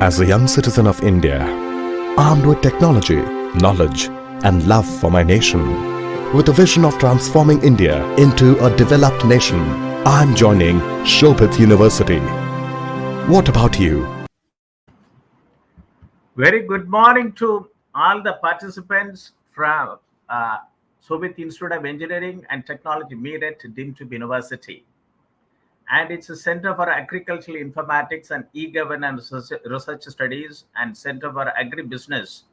As a young citizen of India, armed with technology, knowledge, and love for my nation, with a vision of transforming India into a developed nation, I'm joining Shobhit University. What about you? Very good morning to all the participants from Shobhit Institute of Engineering and Technology, Meerut, deemed to be University. And it's a Center for Agricultural Informatics and E-Governance Research Studies and Center for Agribusiness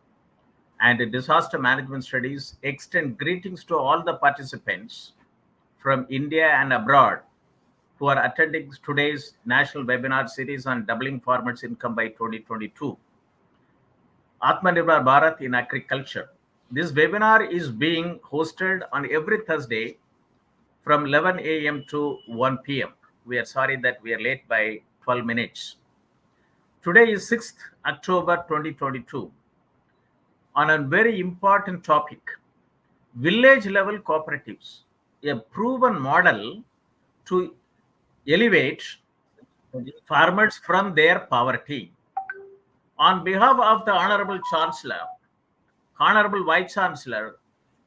and Disaster Management Studies. Extend greetings to all the participants from India and abroad who are attending today's national webinar series on doubling farmers' income by 2022. Atmanirbhar Bharat in agriculture. This webinar is being hosted on every Thursday from 11 a.m. to 1 p.m. We are sorry that we are late by 12 minutes. Today is 6th October 2022 on a very important topic, village level cooperatives, a proven model to elevate farmers from their poverty. On behalf of the Honorable Chancellor, Honorable Vice Chancellor,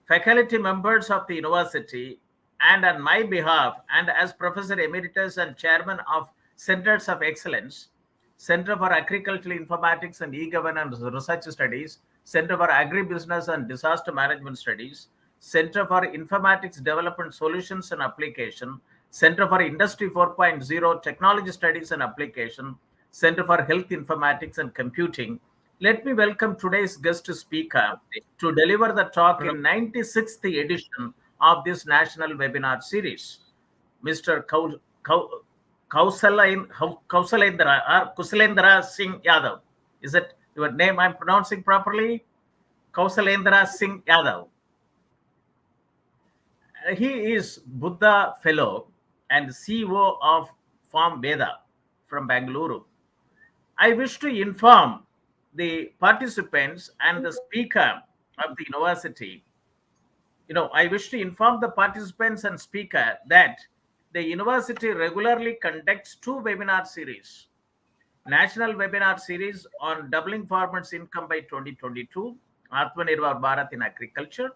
faculty members of the university, and on my behalf, and as Professor Emeritus and Chairman of Centers of Excellence, Center for Agricultural Informatics and E-Governance Research Studies, Center for Agribusiness and Disaster Management Studies, Center for Informatics Development Solutions and Application, Center for Industry 4.0 Technology Studies and Application, Center for Health Informatics and Computing. Let me welcome today's guest speaker to deliver the talk in 96th edition of this national webinar series, Mr. Kaushalendra Singh Yadav. Is it your name I'm pronouncing properly? Kaushalendra Singh Yadav. He is Buddha Fellow and CEO of Farmveda from Bangalore. I wish to inform the participants and the speaker of the university. I wish to inform the participants and speaker that the university regularly conducts two webinar series. National webinar series on doubling farmers' income by 2022, Atmanirbhar Bharat in agriculture,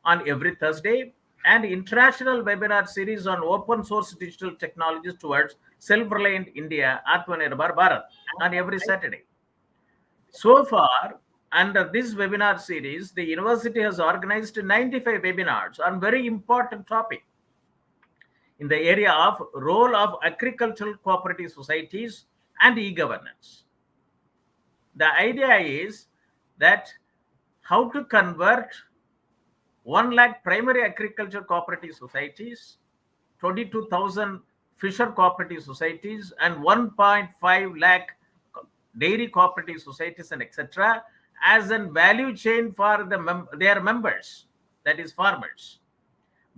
on every Thursday, and international webinar series on open source digital technologies towards self-reliant India, Atmanirbhar Bharat, on every Saturday. So far, under this webinar series, the university has organized 95 webinars on very important topic in the area of role of agricultural cooperative societies and e-governance. The idea is that how to convert 1 lakh primary agriculture cooperative societies, 22,000 fisher cooperative societies, and 1.5 lakh dairy cooperative societies, and etc., as a value chain for their members, that is farmers.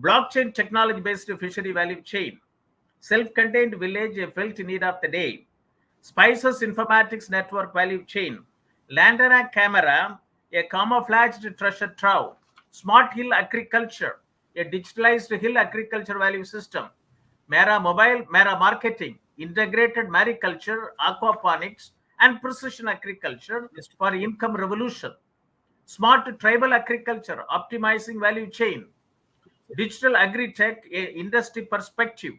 Blockchain technology based fishery value chain. Self-contained village, a felt need of the day. Spices informatics network value chain. Lantana camera, a camouflaged treasure trove. Smart hill agriculture, a digitalized hill agriculture value system. Mera mobile, Mera marketing, integrated mariculture, aquaponics, and precision agriculture for income revolution. Smart tribal agriculture, optimizing value chain. Digital agri-tech, industry perspective.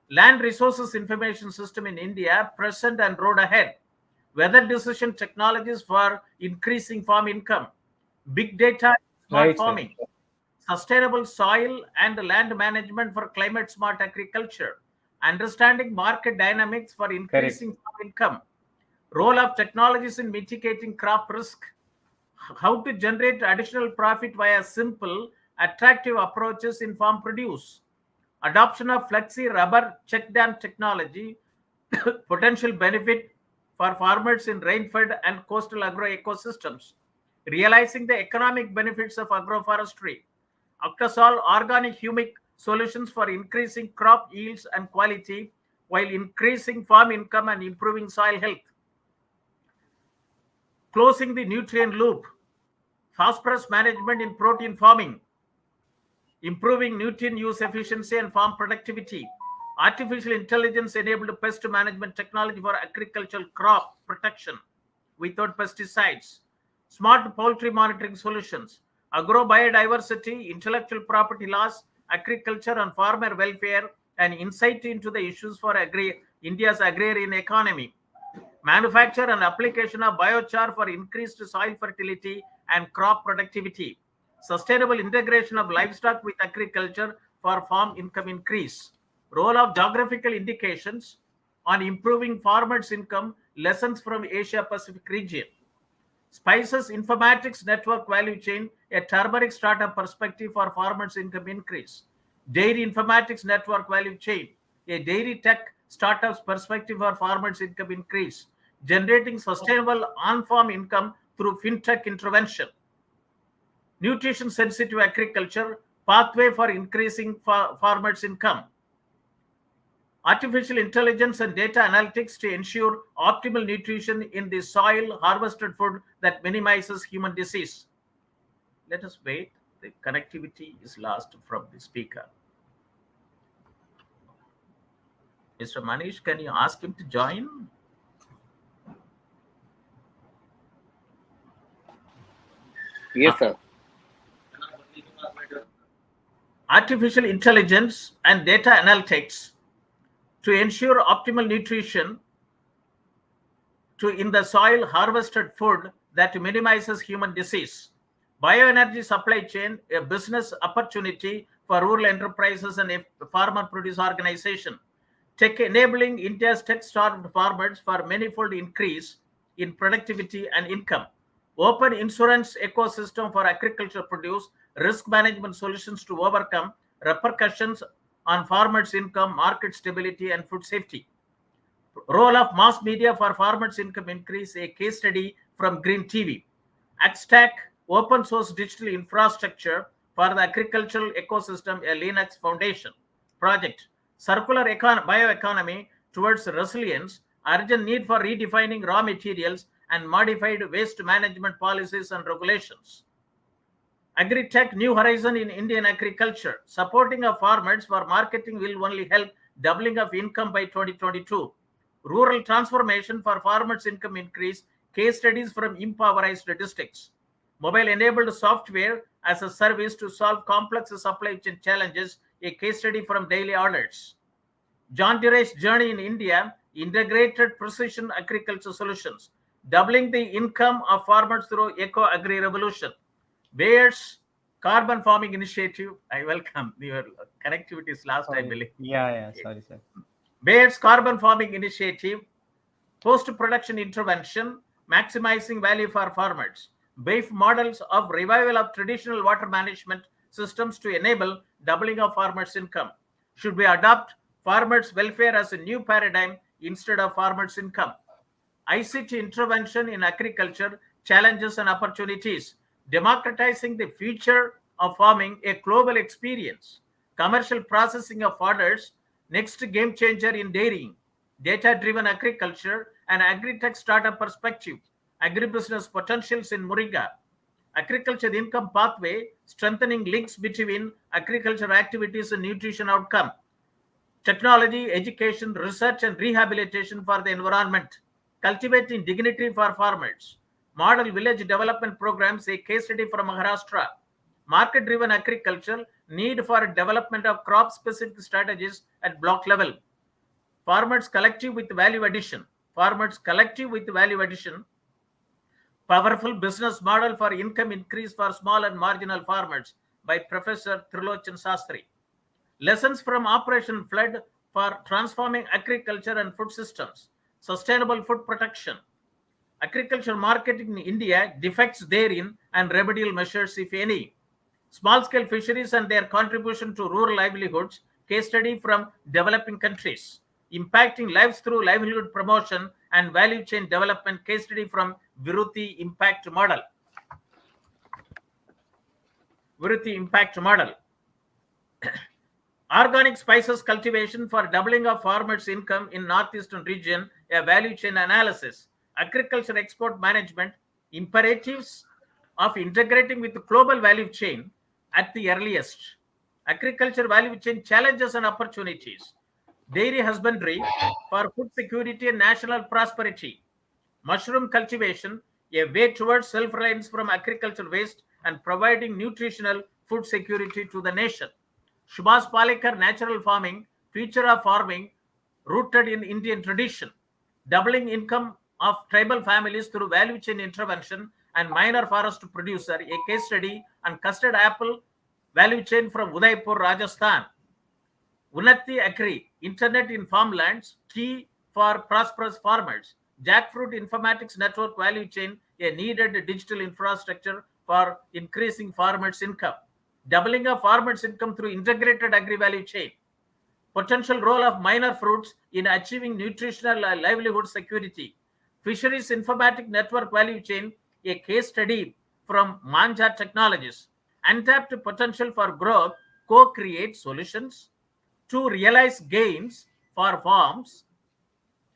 Land resources information system in India, present and road ahead. Weather decision technologies for increasing farm income. Big data, smart farming. Sustainable soil and land management for climate smart agriculture. Understanding market dynamics for increasing farm income. Role of technologies in mitigating crop risk. How to generate additional profit via simple, attractive approaches in farm produce. Adoption of flexi rubber check dam technology, potential benefit for farmers in rain-fed and coastal agro ecosystems. Realizing the economic benefits of agroforestry. Octasol organic humic solutions for increasing crop yields and quality while increasing farm income and improving soil health. Closing the nutrient loop. Phosphorus management in protein farming. Improving nutrient use efficiency and farm productivity. Artificial intelligence enabled pest management technology for agricultural crop protection. without pesticides, smart poultry monitoring solutions, agro-biodiversity, intellectual property laws, agriculture and farmer welfare, and insight into the issues for India's agrarian economy, manufacture and application of biochar for increased soil fertility and crop productivity, sustainable integration of livestock with agriculture for farm income increase, role of geographical indications on improving farmers' income, lessons from Asia Pacific region, spices informatics network value chain, a turmeric startup perspective for farmers' income increase, dairy informatics network value chain, a dairy tech startups perspective for farmers' income increase, generating sustainable on-farm income through fintech intervention, nutrition sensitive agriculture, pathway for increasing farmers' income, artificial intelligence and data analytics to ensure optimal nutrition in the soil, harvested food that minimizes human disease. Let us wait. The connectivity is lost from the speaker. Mr. Manish, can you ask him to join? Yes, sir. Artificial intelligence and data analytics to ensure optimal nutrition in the soil, harvested food that minimizes human disease. Bioenergy supply chain, a business opportunity for rural enterprises and a farmer produce organization. Tech enabling India's tech-starved farmers for manifold increase in productivity and income. Open insurance ecosystem for agriculture produce, risk management solutions to overcome repercussions on farmers' income, market stability, and food safety. Role of mass media for farmers' income increase, a case study from Green TV. AgStack, open source digital infrastructure for the agricultural ecosystem, a Linux Foundation project. Circular bioeconomy towards resilience, urgent need for redefining raw materials and modified waste management policies and regulations. Agri-tech new horizon in Indian agriculture, supporting of farmers for marketing will only help doubling of income by 2022. Rural transformation for farmers' income increase, case studies from impoverished districts. Mobile-enabled software as a service to solve complex supply chain challenges, a case study from daily orders. John Deere's journey in India, integrated precision agriculture solutions, doubling the income of farmers through eco-agri revolution. Bayer's carbon farming initiative, I welcome your connectivity is last, I believe. Yeah, sorry, sir. Bayer's carbon farming initiative, post-production intervention, maximizing value for farmers. BAIF models of revival of traditional water management systems to enable doubling of farmers' income. Should we adopt farmers' welfare as a new paradigm instead of farmers' income? ICT intervention in agriculture, challenges and opportunities, democratizing the future of farming, a global experience, commercial processing of orders, next game changer in dairying, data-driven agriculture and agri-tech startup perspective, agribusiness potentials in Moringa, agriculture income pathway, strengthening links between agriculture activities and nutrition outcome, technology, education, research and rehabilitation for the environment, cultivating dignity for farmers, model village development programs, a case study from Maharashtra, market-driven agriculture, need for development of crop-specific strategies at block level, farmers collective with value addition, powerful business model for income increase for small and marginal farmers by Professor Trilochan Sastry. Lessons from Operation Flood for transforming agriculture and food systems, sustainable food protection, agriculture marketing in India, defects therein and remedial measures, if any. Small-scale fisheries and their contribution to rural livelihoods, case study from developing countries. Impacting lives through livelihood promotion and value chain development, case study from Viruthi Impact Model. Organic spices cultivation for doubling of farmers' income in northeastern region, a value chain analysis. Agriculture export management, imperatives of integrating with the global value chain at the earliest. Agriculture value chain challenges and opportunities. Dairy husbandry for food security and national prosperity. Mushroom cultivation, a way towards self-reliance from agricultural waste and providing nutritional food security to the nation. Subhas Palekar, natural farming, future of farming rooted in Indian tradition, doubling income of tribal families through value chain intervention and minor forest producer, a case study on custard apple value chain from Udaipur, Rajasthan. Unnati Agri, Internet in farmlands, key for prosperous farmers. Jackfruit Informatics Network value chain, a needed digital infrastructure for increasing farmers' income. Doubling of farmers' income through integrated agri value chain. Potential role of minor fruits in achieving nutritional livelihood security. Fisheries Informatic Network value chain, a case study from Manja Technologies. Untapped potential for growth, co-create solutions to realize gains for farms,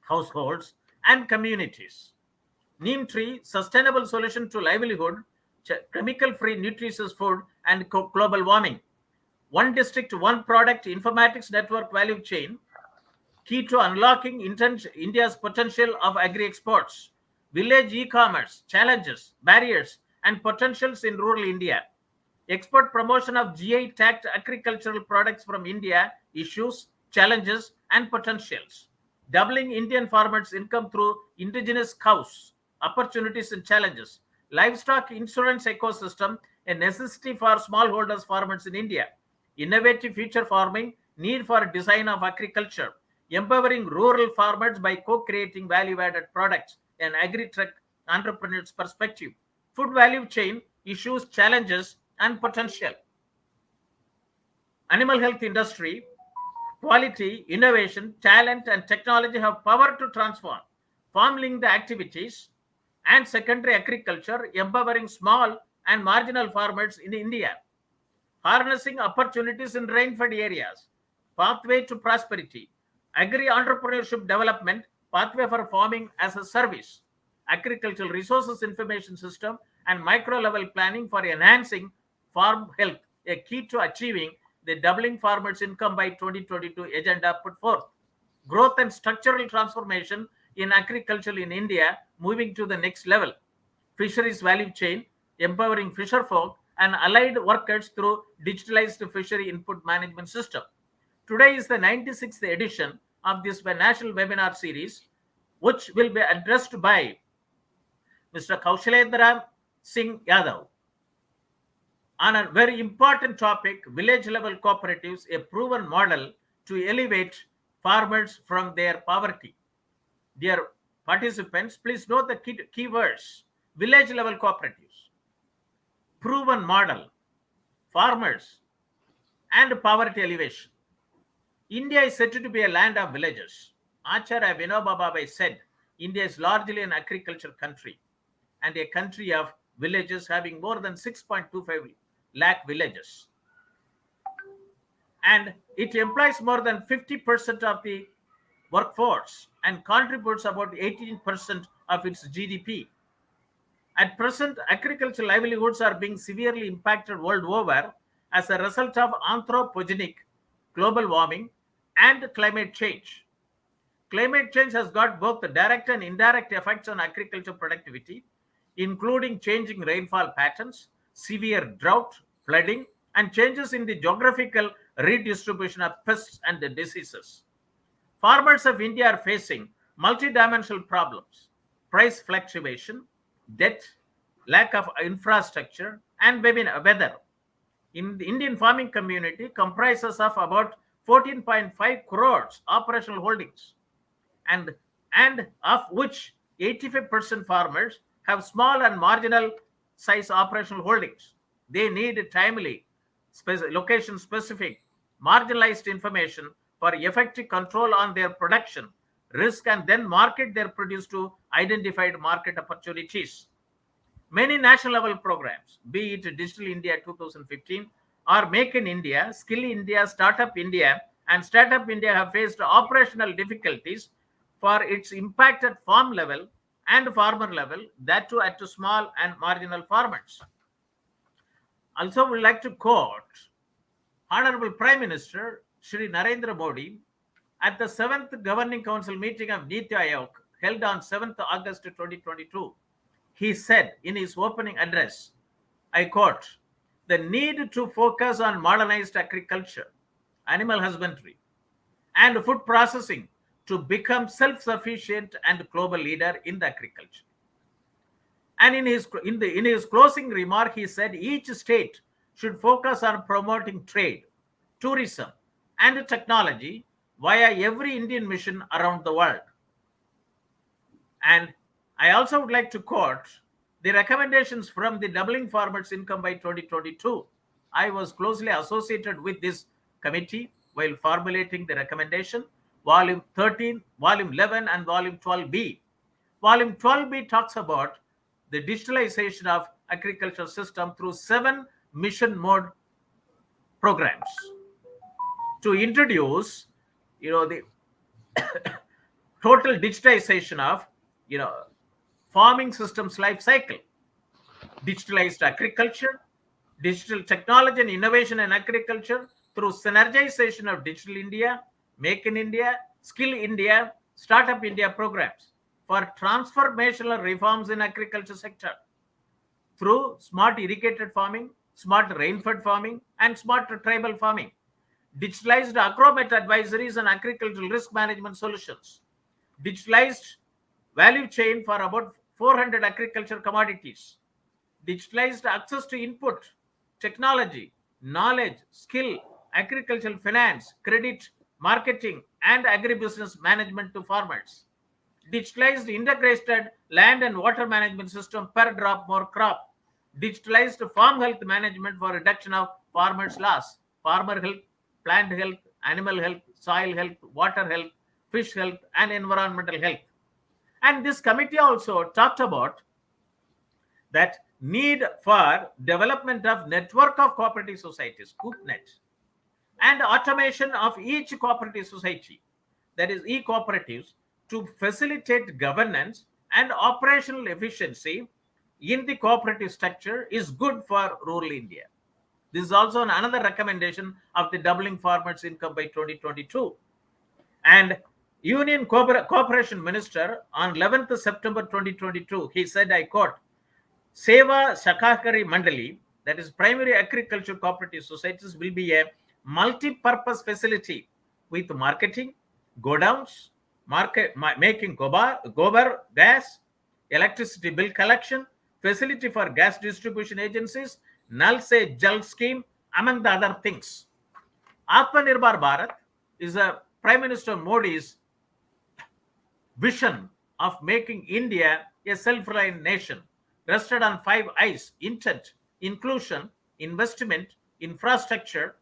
households, and communities. Neem tree, sustainable solution to livelihood, chemical-free nutritious food, and global warming. One district, one product, informatics network value chain, key to unlocking India's potential of agri-exports. Village e-commerce, challenges, barriers, and potentials in rural India. Export promotion of GI tagged agricultural products from India, issues, challenges, and potentials. Doubling Indian farmers' income through indigenous cows, opportunities and challenges. Livestock insurance ecosystem, a necessity for smallholders farmers in India. Innovative future farming, need for design of agriculture. Empowering rural farmers by co-creating value-added products, an agri-tech entrepreneur's perspective. Food value chain, issues, challenges, and potential. Animal health industry, quality, innovation, talent, and technology have power to transform farm-linked activities and secondary agriculture, empowering small and marginal farmers in India. Harnessing opportunities in rain-fed areas, pathway to prosperity. Agri-entrepreneurship development, pathway for farming as a service. Agricultural resources information system and micro-level planning for enhancing farm health, a key to achieving the doubling farmers' income by 2022 agenda put forth. Growth and structural transformation in agriculture in India, moving to the next level. Fisheries value chain, empowering fisherfolk and allied workers through digitalized fishery input management system. Today is the 96th edition of this national webinar series, which will be addressed by Mr. Kaushalendra Singh Yadav on a very important topic, village level cooperatives, a proven model to elevate farmers from their poverty. Dear participants, please note the keywords: village level cooperatives, proven model, farmers, and poverty elevation. India is said to be a land of villages. Acharya Vinoba Bhave said, India is largely an agriculture country and a country of villages, having more than 6.25 lakh villages. And it employs more than 50% of the workforce and contributes about 18% of its GDP. At present, agricultural livelihoods are being severely impacted world over as a result of anthropogenic global warming and climate change. Climate change has got both the direct and indirect effects on agriculture productivity, including changing rainfall patterns, severe drought, flooding, and changes in the geographical redistribution of pests and diseases. Farmers of India are facing multidimensional problems: price fluctuation, debt, lack of infrastructure, and weather. In the Indian farming community comprises of about 14.5 crores operational holdings, and of which 85% farmers have small and marginal size operational holdings. They need timely, location-specific, marginalized information for effective control on their production, risk, and then market their produce to identified market opportunities. Many national level programs, be it Digital India 2015 or Make in India, Skill India, Startup India, and Startup India, have faced operational difficulties for its impact at farm level and farmer level, that too at small and marginal farmers. Also, we would like to quote Honorable Prime Minister Shri Narendra Modi at the 7th Governing Council meeting of Niti Aayog held on 7th August 2022, he said in his opening address, I quote, the need to focus on modernized agriculture, animal husbandry, and food processing to become self-sufficient and global leader in the agriculture. And in his closing remark, he said each state should focus on promoting trade, tourism, and technology via every Indian mission around the world. And I also would like to quote the recommendations from the Doubling Farmers' Income by 2022. I was closely associated with this committee while formulating the recommendation, Volume 13, Volume 11, and Volume 12B. Volume 12B talks about the digitalization of agricultural system through 7 mission mode programs to introduce, the total digitization of, farming systems life cycle, digitalized agriculture, digital technology and innovation in agriculture through synergization of Digital India, Make in India, Skill India, Startup India programs for transformational reforms in agriculture sector through smart irrigated farming, smart rainfed farming, and smart tribal farming, digitalized agromet advisories and agricultural risk management solutions, digitalized value chain for about 400 agriculture commodities, digitalized access to input, technology, knowledge, skill, agricultural finance, credit, marketing, and agribusiness management to farmers, digitalized integrated land and water management system per drop more crop, digitalized farm health management for reduction of farmers' loss, farmer health, plant health, animal health, soil health, water health, fish health, and environmental health. And this committee also talked about that need for development of network of cooperative societies, CoopNet, and automation of each cooperative society, that is e-cooperatives, to facilitate governance and operational efficiency in the cooperative structure is good for rural India. This is also another recommendation of the Doubling Farmers' Income by 2022. And Union Cooperation Minister on 11th September 2022, he said, I quote, Seva Sakakari Mandali, that is primary agriculture cooperative societies, will be a multi-purpose facility with marketing, godowns, making gobar gas, electricity bill collection, facility for gas distribution agencies, Nal Se Jal scheme, among the other things. Atmanirbhar Bharat is a Prime Minister Modi's vision of making India a self-reliant nation, rested on 5 I's: intent, inclusion, investment, infrastructure,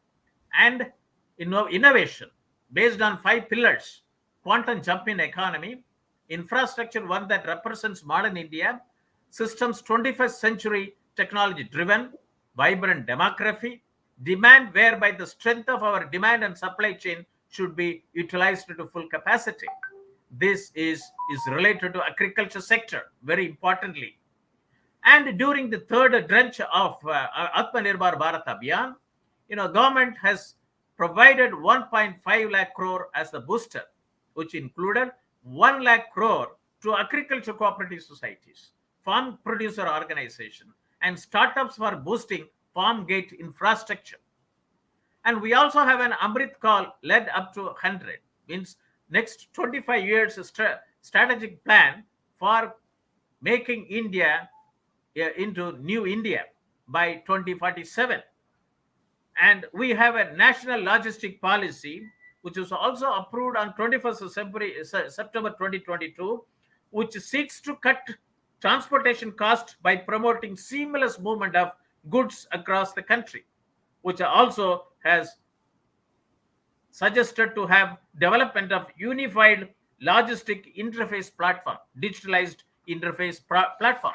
and innovation, based on 5 pillars: quantum jump in economy, infrastructure, one that represents modern India, systems 21st century technology driven, vibrant demography, demand whereby the strength of our demand and supply chain should be utilized to full capacity. This is related to agriculture sector, very importantly. And during the third tranche of Atmanirbhar Bharat Abhiyan, government has provided 1.5 lakh crore as the booster, which included 1 lakh crore to agriculture cooperative societies, farm producer organization, and startups for boosting farm gate infrastructure. And we also have an Amrit call led up to 100, means next 25 years strategic plan for making India into new India by 2047. And we have a national logistic policy, which was also approved on 21st September 2022, which seeks to cut transportation costs by promoting seamless movement of goods across the country, which also has suggested to have development of unified logistic interface platform, digitalized interface platform.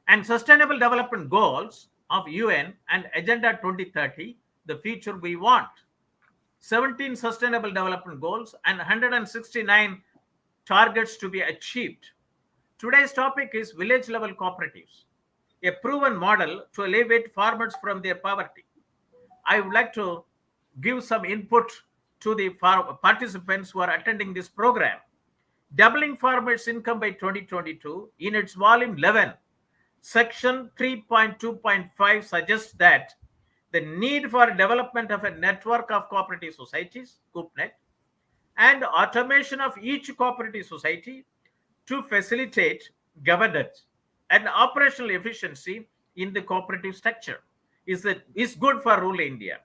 And sustainable development goals of UN and Agenda 2030, the future we want. 17 sustainable development goals and 169 targets to be achieved. Today's topic is village level cooperatives, a proven model to elevate farmers from their poverty. I would like to give some input to the participants who are attending this program. Doubling Farmers' Income by 2022, in its volume 11, section 3.2.5 suggests that the need for development of a network of cooperative societies, CoopNet, and automation of each cooperative society to facilitate governance and operational efficiency in the cooperative structure is good for rural India.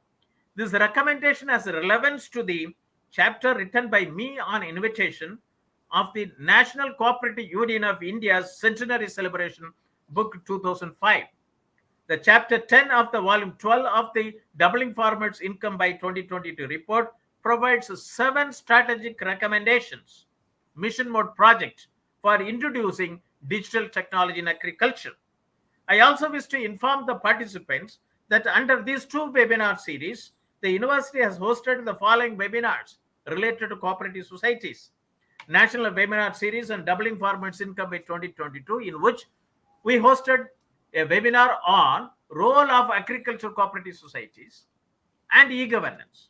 This recommendation has relevance to the chapter written by me on invitation of the National Cooperative Union of India's Centenary Celebration, Book 2005. The chapter 10 of the volume 12 of the Doubling Farmers' Income by 2022 report provides 7 strategic recommendations, mission mode project for introducing digital technology in agriculture. I also wish to inform the participants that under these 2 webinar series, the university has hosted the following webinars related to cooperative societies. National Webinar Series on Doubling Farmers' Income by 2022, in which we hosted a webinar on role of agricultural cooperative societies and e-governance.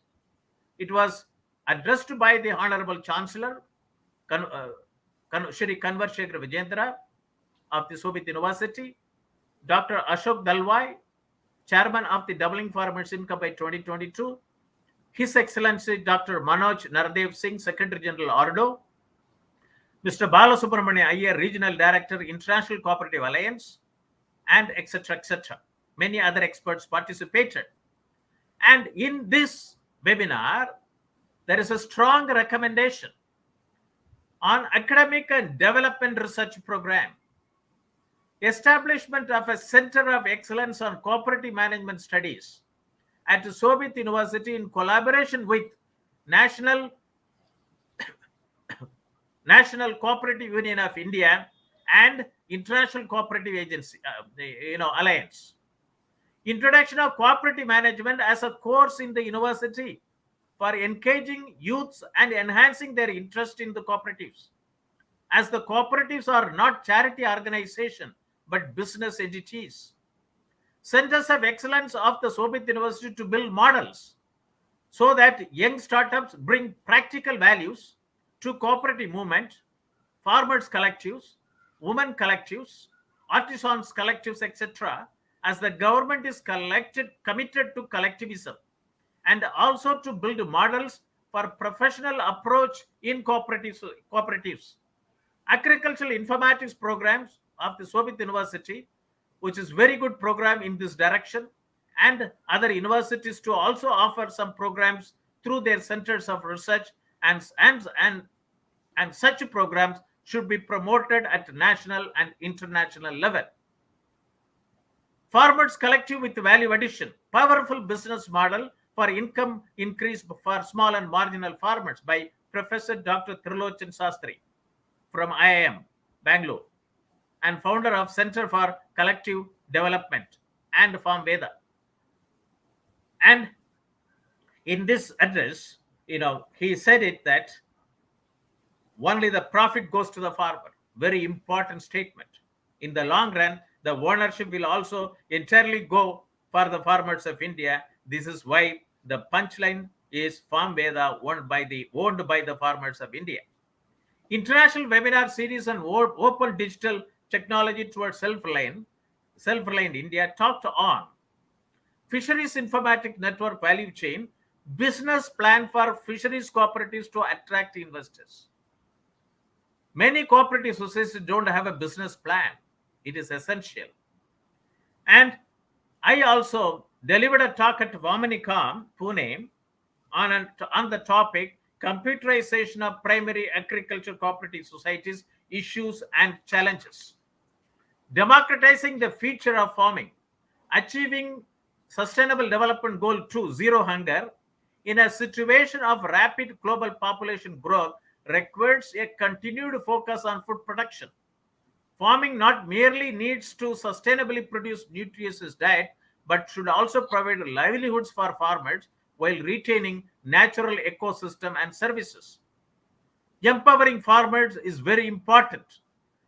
It was addressed by the Honorable Chancellor, Shri Kunwar Shekhar Vijendra of the Shobhit University, Dr. Ashok Dalwai, Chairman of the Doubling Farmers' Income by 2022, His Excellency Dr. Manoj Nardev Singh, Secretary General Ordo, Mr. Balasubramania Iyer, Regional Director, International Cooperative Alliance, and etc. etc. Many other experts participated. And in this webinar, there is a strong recommendation on academic and development research program, establishment of a Center of Excellence on Cooperative Management Studies at Shobhit University in collaboration with National Cooperative Union of India and International Cooperative Agency, Alliance. Introduction of Cooperative Management as a course in the university for engaging youths and enhancing their interest in the cooperatives. As the cooperatives are not charity organizations, but business entities. Centers of Excellence of the Shobhit University to build models so that young startups bring practical values to cooperative movement, farmers collectives, women collectives, artisans collectives, etc., as the government is committed to collectivism, and also to build models for professional approach in cooperatives. Agricultural informatics programs of the Shobhit University, which is very good program in this direction, and other universities to also offer some programs through their centers of research, and such programs should be promoted at national and international level. Farmers collective with value addition, powerful business model for income increase for small and marginal farmers by Professor Dr. Trilochan Sastry from IIM, Bangalore, and founder of Center for Collective Development and Farmveda. And in this address, he said it that only the profit goes to the farmer. Very important statement. In the long run, the ownership will also entirely go for the farmers of India. This is why the punchline is Farmveda owned by the farmers of India. International webinar series on open digital technology towards self-reliant India talked on Fisheries Informatics Network value chain, business plan for fisheries cooperatives to attract investors. Many cooperative societies don't have a business plan. It is essential. And I also delivered a talk at Vamanikam, Pune, on the topic computerization of primary agriculture cooperative societies, issues and challenges. Democratizing the future of farming, achieving Sustainable Development Goal 2, zero hunger, in a situation of rapid global population growth requires a continued focus on food production. Farming not merely needs to sustainably produce nutritious diet, but should also provide livelihoods for farmers while retaining natural ecosystem and services. Empowering farmers is very important.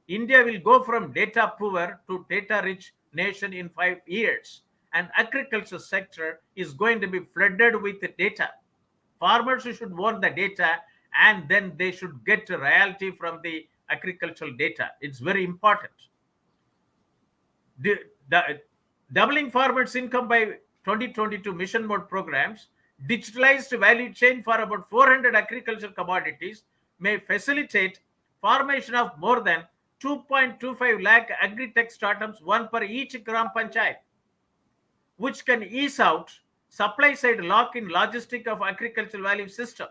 India will go from data poor to data rich nation in 5 years, and agriculture sector is going to be flooded with data. Farmers should own the data and then they should get royalty from the agricultural data. It's very important. The doubling farmers' income by 2022 mission mode programs, digitalized value chain for about 400 agricultural commodities may facilitate formation of more than 2.25 lakh agri-tech startups, one per each gram panchayat, which can ease out supply-side lock-in logistic of agricultural value system.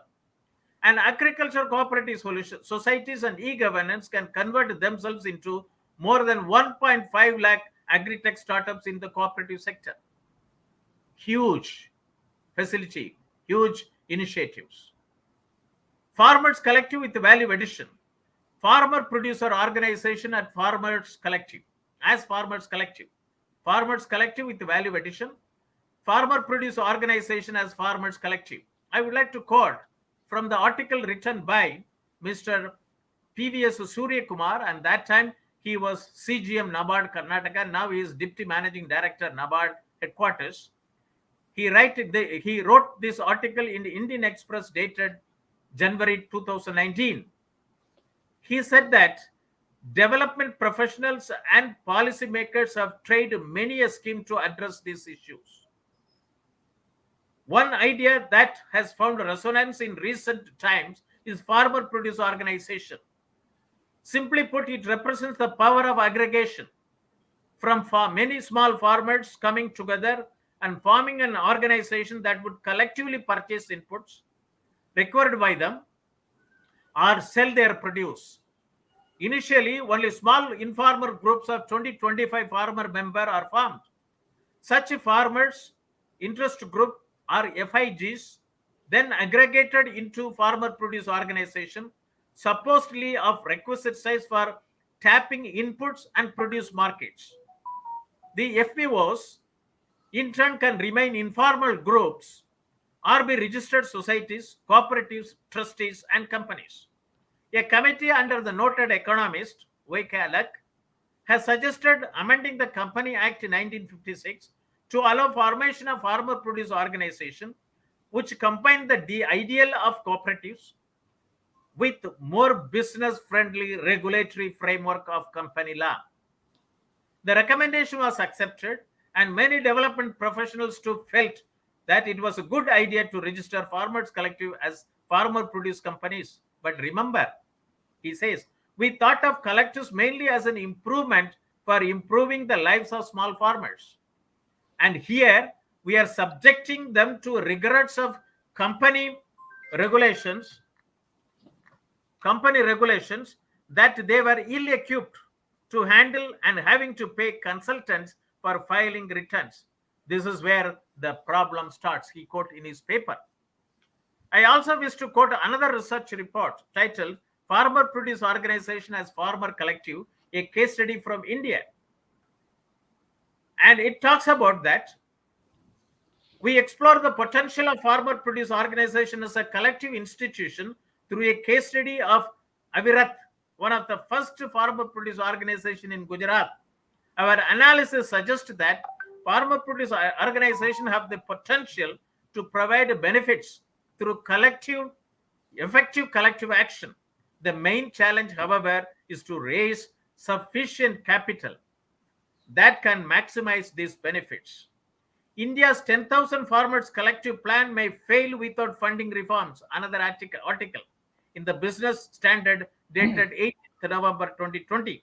And agricultural cooperative societies and e-governance can convert themselves into more than 1.5 lakh agri-tech startups in the cooperative sector. Huge facility, huge initiatives. Farmers Collective with value addition. Farmer producer organization at Farmers Collective as Farmers Collective. Farmers Collective with value addition. Farmer producer organization as Farmers Collective. I would like to quote from the article written by Mr. PVS Surya Kumar, and that time he was CGM NABARD Karnataka. Now he is Deputy Managing Director NABARD headquarters. He wrote this article in the Indian Express dated January 2019. He said that development professionals and policymakers have tried many a scheme to address these issues. One idea that has found resonance in recent times is farmer producer organization. Simply put, it represents the power of aggregation from many small farmers coming together and forming an organization that would collectively purchase inputs required by them or sell their produce. Initially, only small informal groups of 20-25 farmer members are formed. Such farmers interest group or FIGs then aggregated into farmer produce organization, supposedly of requisite size for tapping inputs and produce markets. The FPOs in turn can remain informal groups or be registered societies, cooperatives, trustees, and companies. A committee under the noted economist V.K. Alak has suggested amending the Company Act 1956 to allow formation of farmer produce organization, which combine the ideal of cooperatives with more business-friendly regulatory framework of company law. The recommendation was accepted, and many development professionals too felt that it was a good idea to register farmers collective as farmer produce companies. But remember, he says, we thought of collectives mainly as an improvement for improving the lives of small farmers. And here we are subjecting them to rigors of company regulations that they were ill-equipped to handle and having to pay consultants for filing returns. This is where the problem starts, he quote in his paper. I also wish to quote another research report titled Farmer Produce Organization as Farmer Collective, a case study from India. And it talks about that we explore the potential of farmer produce organization as a collective institution through a case study of Avirat, one of the first farmer produce organization in Gujarat. Our analysis suggests that farmer produce organization have the potential to provide benefits through effective collective action. The main challenge, however, is to raise sufficient capital that can maximize these benefits. India's 10,000 farmers collective plan may fail without funding reforms. Another article in the Business Standard dated 8th November 2020.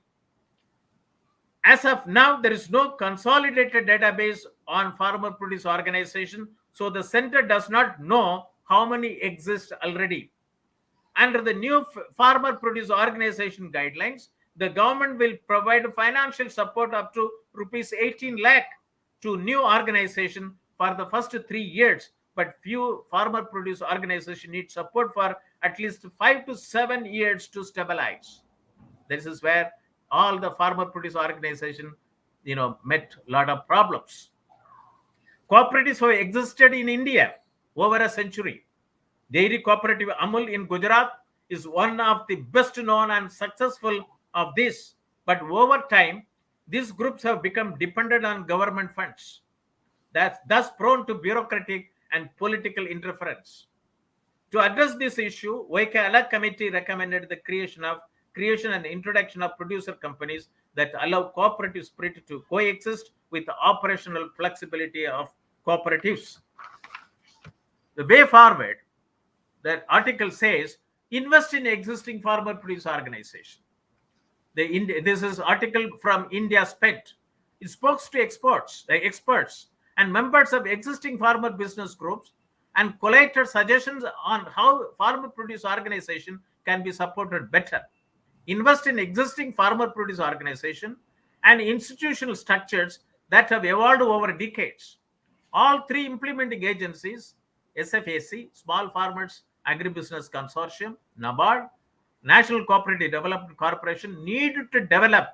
As of now, there is no consolidated database on farmer produce organization, so the center does not know how many exist already. Under the new farmer produce organization guidelines, the government will provide financial support up to rupees 18 lakh to new organization for the first 3 years, but few farmer produce organization need support for at least 5 to 7 years to stabilize. This is where all the farmer produce organization, met a lot of problems. Cooperatives have existed in India over a century. Dairy cooperative Amul in Gujarat is one of the best known and successful of this. But over time, these groups have become dependent on government funds, thus prone to bureaucratic and political interference. To address this issue, Alert Committee recommended the creation and introduction of producer companies that allow cooperative spirit to coexist with the operational flexibility of cooperatives. The way forward, that article says, invest in existing farmer producer organization. This is article from India Spent. It spoke to experts and members of existing farmer business groups and collated suggestions on how farmer produce organization can be supported better. Invest in existing farmer produce organization and institutional structures that have evolved over decades. All three implementing agencies, SFAC, Small Farmers Agribusiness Consortium, NABARD, National Cooperative Development Corporation, need to develop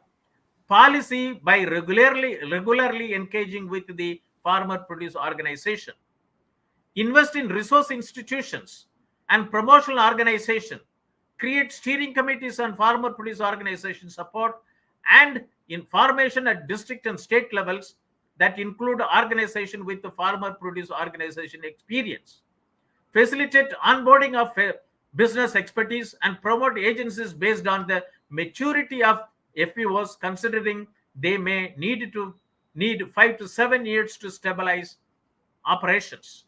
policy by regularly engaging with the farmer produce organization. Invest in resource institutions and promotional organization. Create steering committees on farmer produce organization support and information at district and state levels that include organization with the farmer produce organization experience. Facilitate onboarding of business expertise and promote agencies based on the maturity of FPOs, considering they may need 5 to 7 years to stabilize operations.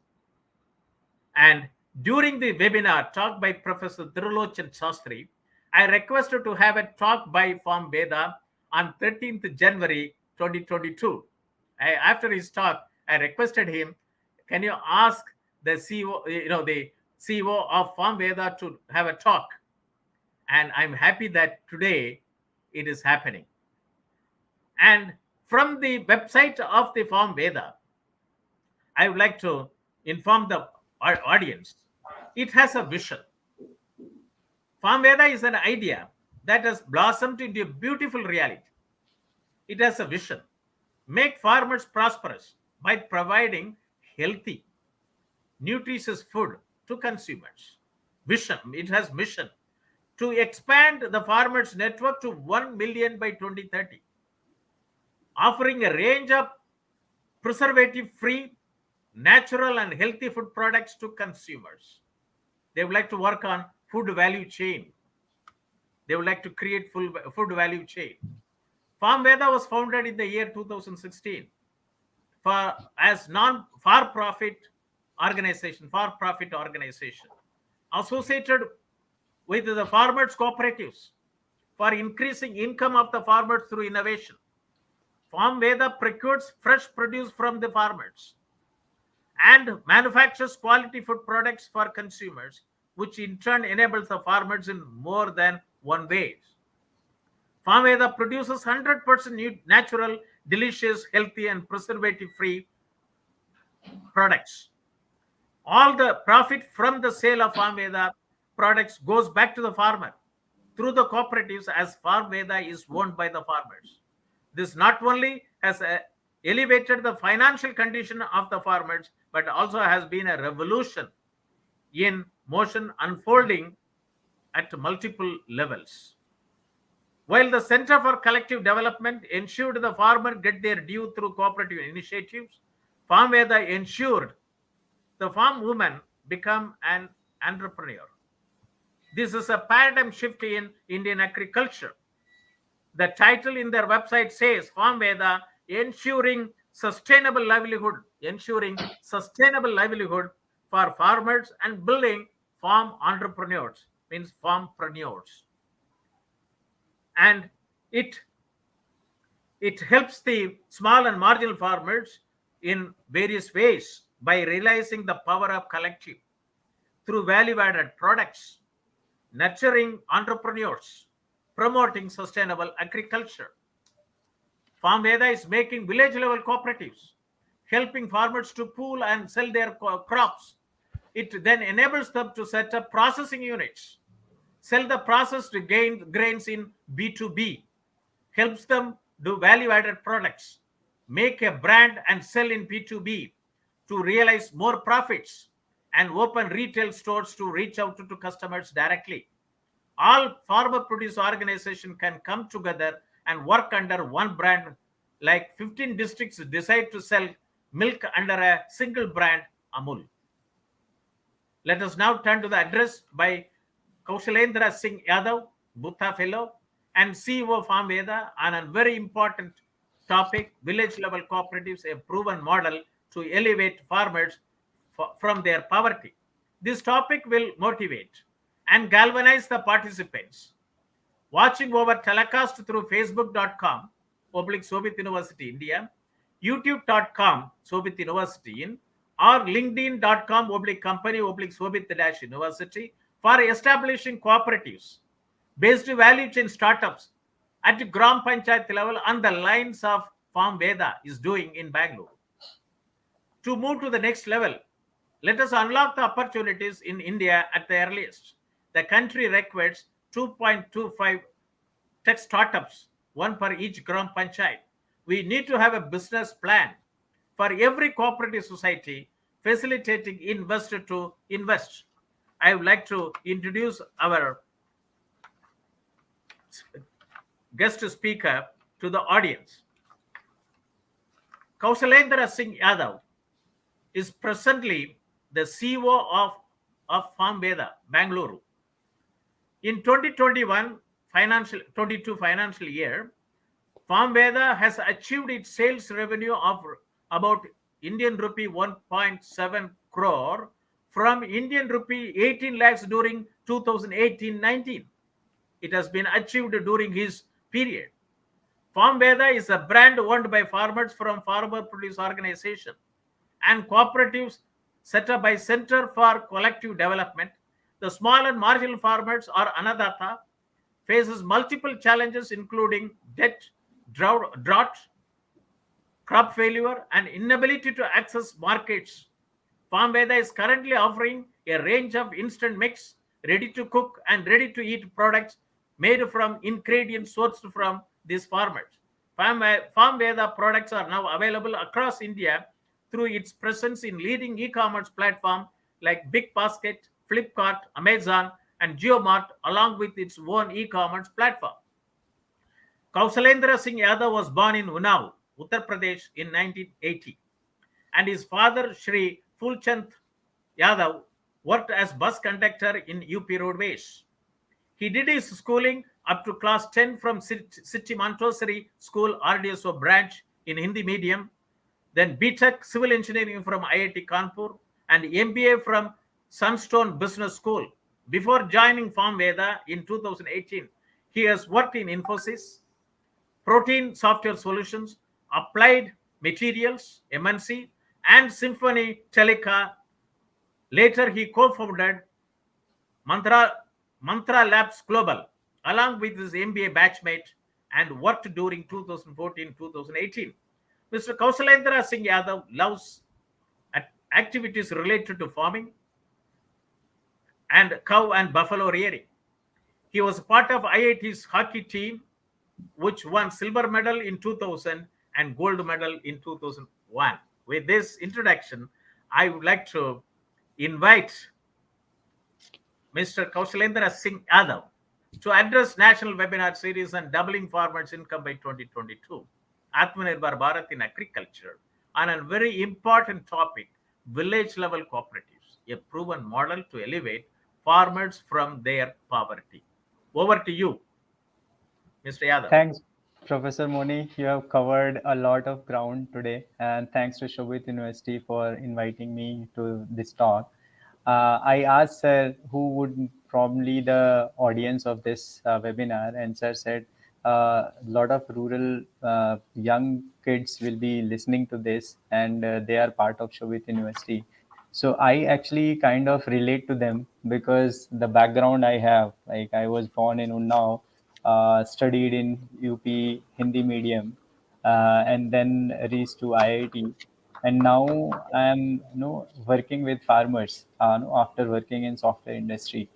And during the webinar talk by Professor Thirulochan Sastry, I requested to have a talk by Farmveda on 13th January 2022. After his talk, I requested him, can you ask the CEO, the CEO of Farmveda to have a talk? And I'm happy that today it is happening. And from the website of the Farmveda, I would like to inform the audience, it has a vision. Farmveda is an idea that has blossomed into a beautiful reality. It has a vision. Make farmers prosperous by providing healthy, nutritious food to consumers. Vision, it has mission to expand the farmers' network to 1 million by 2030, offering a range of preservative-free, natural and healthy food products to consumers. They would like to work on food value chain. They would like to create full food value chain. Farmveda was founded in the year 2016 as for-profit organization associated with the farmers' cooperatives for increasing income of the farmers through innovation. Farmveda procures fresh produce from the farmers and manufactures quality food products for consumers, which in turn enables the farmers in more than one way. Farmveda produces 100% natural, delicious, healthy, and preservative-free products. All the profit from the sale of Farmveda products goes back to the farmer through the cooperatives, as Farmveda is owned by the farmers. This not only has elevated the financial condition of the farmers, but also has been a revolution in motion unfolding at multiple levels. While the Center for Collective Development ensured the farmer get their due through cooperative initiatives, Farmveda ensured the farm woman become an entrepreneur. This is a paradigm shift in Indian agriculture. The title in their website says Farmveda ensuring sustainable livelihood for farmers and building farm entrepreneurs, means farmpreneurs. And it helps the small and marginal farmers in various ways by realizing the power of collective through value-added products, nurturing entrepreneurs, promoting sustainable agriculture. Farmveda is making village-level cooperatives, helping farmers to pool and sell their crops. It then enables them to set up processing units, sell the processed grains in B2B, helps them do value-added products, make a brand and sell in B2B to realize more profits, and open retail stores to reach out to customers directly. All farmer produce organizations can come together and work under one brand, like 15 districts decide to sell milk under a single brand, Amul. Let us now turn to the address by Kaushalendra Singh Yadav, Buddha Fellow and CEO Farmveda on a very important topic, village level cooperatives, a proven model to elevate farmers from their poverty. This topic will motivate and galvanize the participants. Watching over telecast through facebook.com, oblique Shobhit University India, youtube.com, Shobhit University in, or linkedin.com, oblique company, oblique Shobhit dash university, for establishing cooperatives based value chain startups at the Gram Panchayat level on the lines of Farmveda is doing in Bangalore. To move to the next level, let us unlock the opportunities in India at the earliest. The country requires 2.25 tech startups, one per each Gram Panchayat. We need to have a business plan for every cooperative society facilitating investor to invest. I would like to introduce our guest speaker to the audience. Kaushalendra Singh Yadav is presently the CEO of Farmveda, Bangalore. In 2021 22 financial year, Farmveda has achieved its sales revenue of about Indian rupee 1.7 crore from Indian rupee 18 lakhs during 2018-19. It has been achieved during his period. Farmveda is a brand owned by farmers from Farmer Produce Organization and cooperatives set up by Center for Collective Development. The small and marginal farmers or Annadata faces multiple challenges including debt, drought, crop failure, and inability to access markets. Farmveda is currently offering a range of instant mix, ready to cook and ready to eat products made from ingredients sourced from these farmers. Farmveda products are now available across India through its presence in leading e-commerce platforms like Big Basket, Flipkart, Amazon, and JioMart, along with its own e-commerce platform. Kaushalendra Singh Yadav was born in Unnao, Uttar Pradesh in 1980, and his father, Shri Fulchand Yadav, worked as bus conductor in UP Roadways. He did his schooling up to class 10 from City Montessori School, RDSO branch in Hindi medium, then BTech Civil Engineering from IIT Kanpur, and MBA from Sunstone Business School. Before joining Farmveda in 2018, he has worked in Infosys, Protein Software Solutions, Applied Materials, MNC, and Symphony Teleca. Later, he co-founded Mantra Labs Global, along with his MBA batchmate, and worked during 2014-2018. Mr. Kaushalendra Singh Yadav loves activities related to farming and cow and buffalo rearing. He was part of IIT's hockey team, which won silver medal in 2000 and gold medal in 2001. With this introduction, I would like to invite Mr. Kaushalendra Singh Yadav to address National Webinar Series on Doubling Farmers' Income by 2022, Atmanirbhar Bharat in Agriculture, on a very important topic, village level cooperatives, a proven model to elevate farmers from their poverty. Over to you, Mr. Yadav. Thanks, Professor Moni. You have covered a lot of ground today, and thanks to Shobhit University for inviting me to this talk. I asked Sir who would probably the audience of this webinar, and Sir said a lot of rural young kids will be listening to this, and they are part of Shobhit University. So I actually kind of relate to them because the background I have, like I was born in Unnao, studied in UP Hindi medium, and then reached to IIT. And now I am, working with farmers after working in software industry.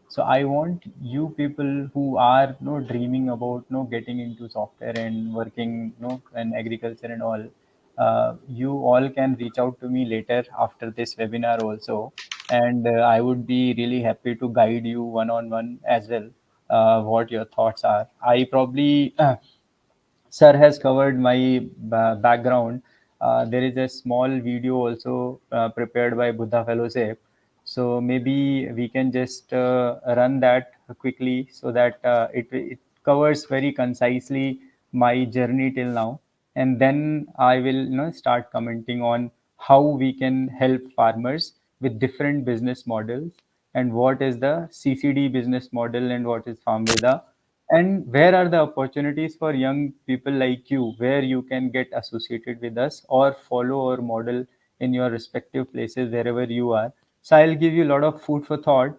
So I want you people who are, dreaming about, getting into software and working, in agriculture and all. You all can reach out to me later after this webinar also, and I would be really happy to guide you one-on-one as well. What your thoughts are. I probably Sir has covered my background. There is a small video also prepared by Buddha Fellowship. So maybe we can just run that quickly so that it covers very concisely my journey till now, and then I will start commenting on how we can help farmers with different business models, and what is the CCD business model and what is Farmveda, and where are the opportunities for young people like you where you can get associated with us or follow our model in your respective places wherever you are. So I'll give you a lot of food for thought.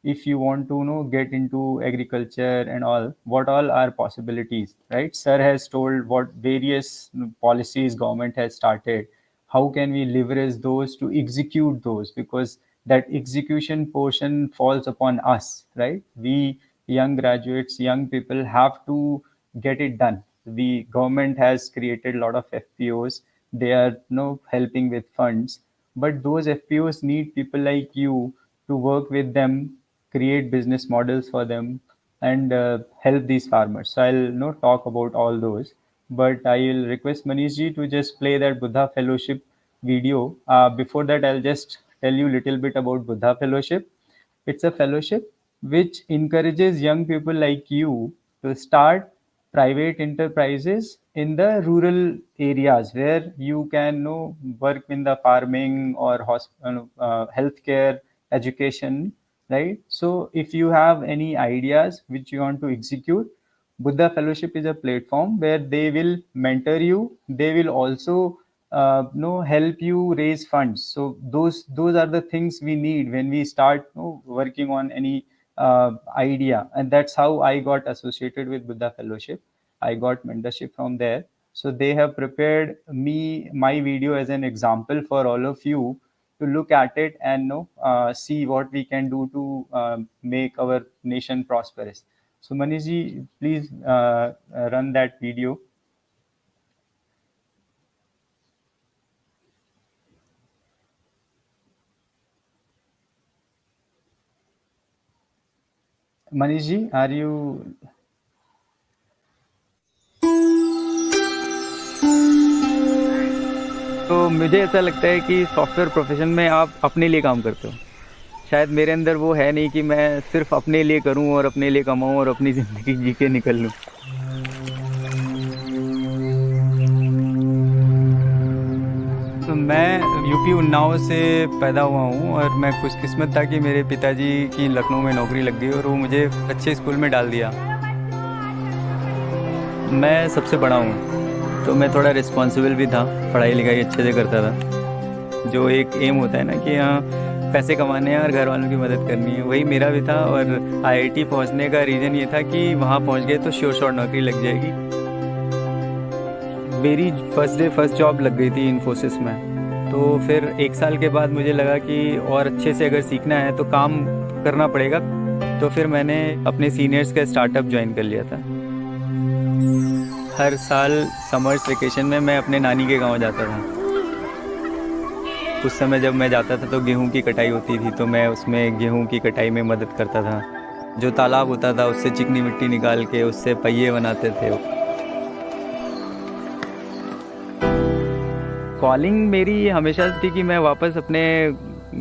If you want to get into agriculture and all, what all are possibilities, right? Sir has told what various policies government has started. How can we leverage those to execute those, because that execution portion falls upon us, right? We young graduates, young people have to get it done. The government has created a lot of FPOs. They are helping with funds, but those FPOs need people like you to work with them, create business models for them, and help these farmers. So I'll not talk about all those, but I will request Manishji to just play that Buddha Fellowship video. Before that, I'll just tell you a little bit about Buddha Fellowship. It's a fellowship which encourages young people like you to start private enterprises in the rural areas where you can work in the farming or healthcare, education, right? So if you have any ideas which you want to execute, Buddha Fellowship is a platform where they will mentor you. They will also help you raise funds. So those are the things we need when we start working on any idea, and that's how I got associated with Buddha Fellowship. I got mentorship from there. So they have prepared my video as an example for all of you to look at it and see what we can do to make our nation prosperous. So Manishji, please run that video. Manishji, are you? तो मुझे ऐसा लगता है कि software profession में आप अपने लिए काम करते हो। शायद मेरे अंदर वो है नहीं कि मैं सिर्फ अपने लिए करूं और अपने लिए कमाऊं और अपनी ज़िंदगी जी के निकल लूं। तो मैं यूपी उन्नाव से पैदा हुआ हूं और मैं खुशकिस्मत था कि मेरे पिताजी की लखनऊ में नौकरी लग गई और वो मुझे अच्छे स्कूल में डाल दिया। मैं सबसे बड़ा हूं तो मैं थोड़ा रिस्पॉन्सिबल भी था, पढ़ाई लिखाई अच्छे से करता था। जो एक एम होता है ना कि हाँ पैसे कमाने हैं और घर वालों की मदद करनी है, वही मेरा भी था। और आईआईटी पहुंचने का रीज़न ये था कि वहाँ पहुंच गए तो श्योर शॉर्ट नौकरी लग जाएगी। मेरी फर्स्ट जॉब लग गई थी इन्फोसिस में। तो फिर 1 साल के बाद मुझे लगा कि और अच्छे से अगर सीखना है तो काम करना पड़ेगा। तो फिर मैंने अपने सीनियर्स का स्टार्टअप ज्वाइन कर लिया था। हर साल समर्स वेकेशन में मैं अपने नानी के गांव जाता था। उस समय जब मैं जाता था तो गेहूं की कटाई होती थी, तो मैं उसमें गेहूं की कटाई में मदद करता था। जो तालाब होता था उससे चिकनी मिट्टी निकाल के उससे पहिए बनाते थे। कॉलिंग मेरी हमेशा थी कि मैं वापस अपने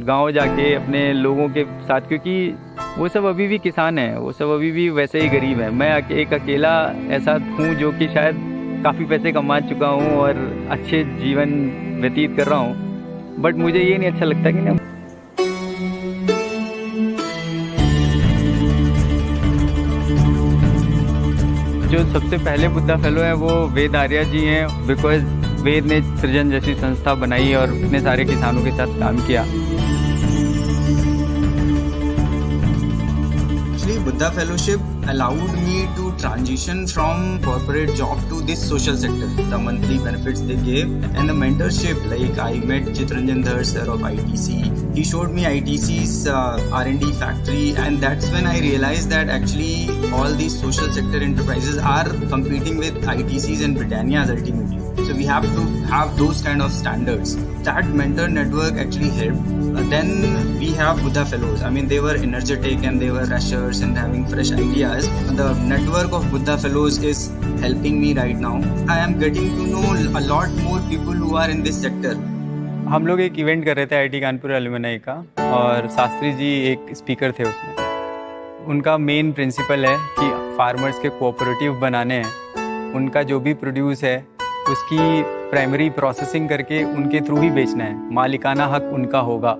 गांव जाके अपने लोगों के साथ, क्योंकि वो सब अभी भी किसान हैं, वो सब अभी भी वैसे ही गरीब हैं। मैं एक अकेला ऐसा हूँ जो कि शायद काफ़ी पैसे कमा चुका हूँ और अच्छे जीवन व्यतीत कर रहा हूँ, बट मुझे ये नहीं अच्छा लगता कि ना जो सबसे पहले बुद्धा फेलो है वो वेद आर्या जी हैं, बिकॉज वेद ने सृजन जैसी संस्था बनाई और इतने सारे किसानों के साथ काम किया। Buddha Fellowship allowed me to transition from corporate job to this social sector. The monthly benefits they gave and the mentorship, like I met Chitranjan Dhar sir of ITC. He showed me ITC's R&D factory, and that's when I realized that actually all these social sector enterprises are competing with ITCs and Britannia's ultimately. So we have to have those kind of standards. That mentor network actually helped. Then we have Buddha Fellows. I mean, they were energetic and they were rushers and having fresh ideas. The network of Buddha Fellows is helping me right now. I am getting to know a lot more people who are in this sector. हम लोग एक event कर रहे थे IT Kanpur alumni का, और शास्त्री जी एक speaker थे उसमें। उनका मेन प्रिंसिपल है कि फार्मर्स के कोऑपरेटिव बनाने हैं, उनका जो भी प्रोड्यूस है उसकी प्राइमरी प्रोसेसिंग करके उनके थ्रू ही बेचना है, मालिकाना हक उनका होगा।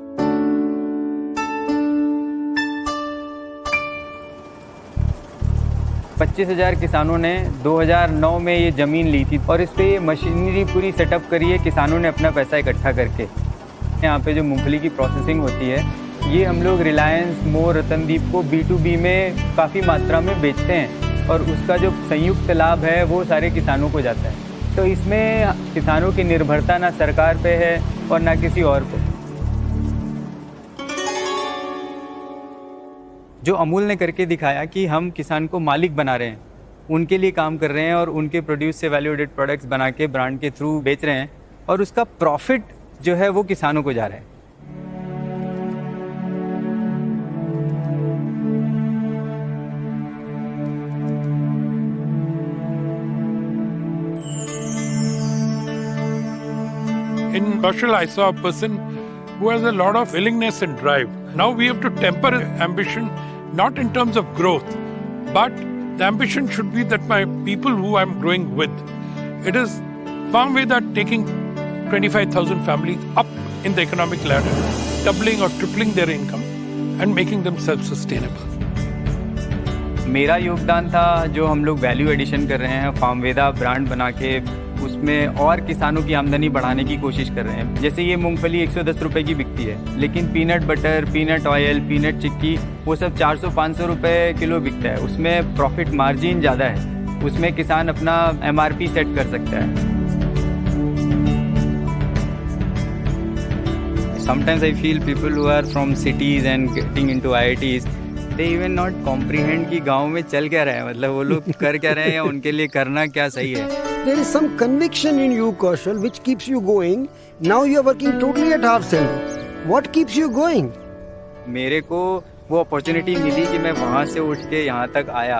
पच्चीस 2000 किसानों ने 2009 में ये ज़मीन ली थी और इस पे ये मशीनरी पूरी सेटअप करी है किसानों ने अपना पैसा इकट्ठा करके। यहाँ पे जो मूंगफली की प्रोसेसिंग होती है ये हम लोग रिलायंस, मोर, रतनदीप को B2B में काफ़ी मात्रा में बेचते हैं और उसका जो संयुक्त लाभ है वो सारे किसानों को जाता है। तो इसमें किसानों की निर्भरता ना सरकार पे है और ना किसी और पे। जो अमूल ने करके दिखाया कि हम किसान को मालिक बना रहे हैं, उनके लिए काम कर रहे हैं और उनके प्रोड्यूस से वैल्यू एडेड प्रोडक्ट्स बना के ब्रांड के थ्रू बेच रहे हैं और उसका प्रॉफिट जो है वो किसानों को जा रहा है। In Kaushal, I saw a person who has a lot of willingness and drive. Now we have to temper ambition, not in terms of growth, but the ambition should be that my people who I'm growing with, it is Farmveda taking 25,000 families up in the economic ladder, doubling or tripling their income and making them self-sustainable. मेरा योगदान था जो हम लोग value addition कर रहे हैं, Farmveda brand बना के उसमें और किसानों की आमदनी बढ़ाने की कोशिश कर रहे हैं। जैसे ये मूंगफली 110 रुपए की बिकती है, लेकिन peanut butter, peanut oil, peanut chikki वो सब 400-500 रुपए किलो बिकता है। उसमें प्रॉफिट मार्जिन ज़्यादा है, उसमें किसान अपना MRP सेट कर सकता है। Sometimes I feel people who are from cities and getting into IITs, they even not comprehend कि गाँव में चल क्या रहा है, मतलब वो लोग कर क्या रहे हैं या उनके लिए करना क्या सही है। There is some conviction in you, Kaushal, which keeps you going. Now you are working totally at half salary. What keeps you going? मेरे को वो अपॉर्चुनिटी मिली कि मैं वहाँ से उठ के यहाँ तक आया।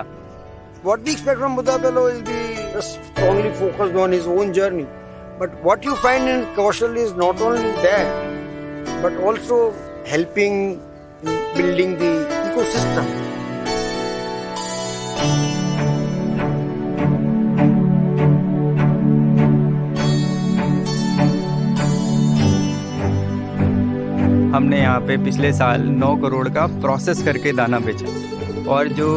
What we expect from Buddha fellow is be strongly focused on his own journey. But what you find in Kaushal is not only that, but also helping in building the ecosystem. हमने यहाँ पे पिछले साल 9 करोड़ का process करके दाना बेचा और जो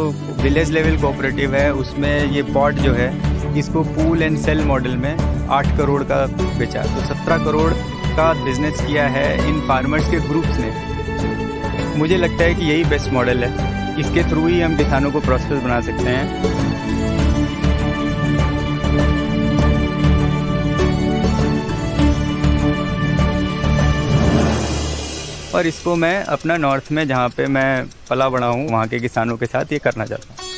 विलेज लेवल कोऑपरेटिव है उसमें ये पॉट जो है इसको पूल एंड सेल मॉडल में 8 करोड़ का बेचा। तो 17 करोड़ का बिजनेस किया है इन फार्मर्स के ग्रुप्स ने। मुझे लगता है कि यही बेस्ट मॉडल है, इसके थ्रू ही हम किसानों को प्रोस्पेरस बना सकते हैं। और इसको मैं अपना नॉर्थ में जहाँ पे मैं पला बड़ा हूँ वहाँ के किसानों के साथ ये करना चाहता हूँ।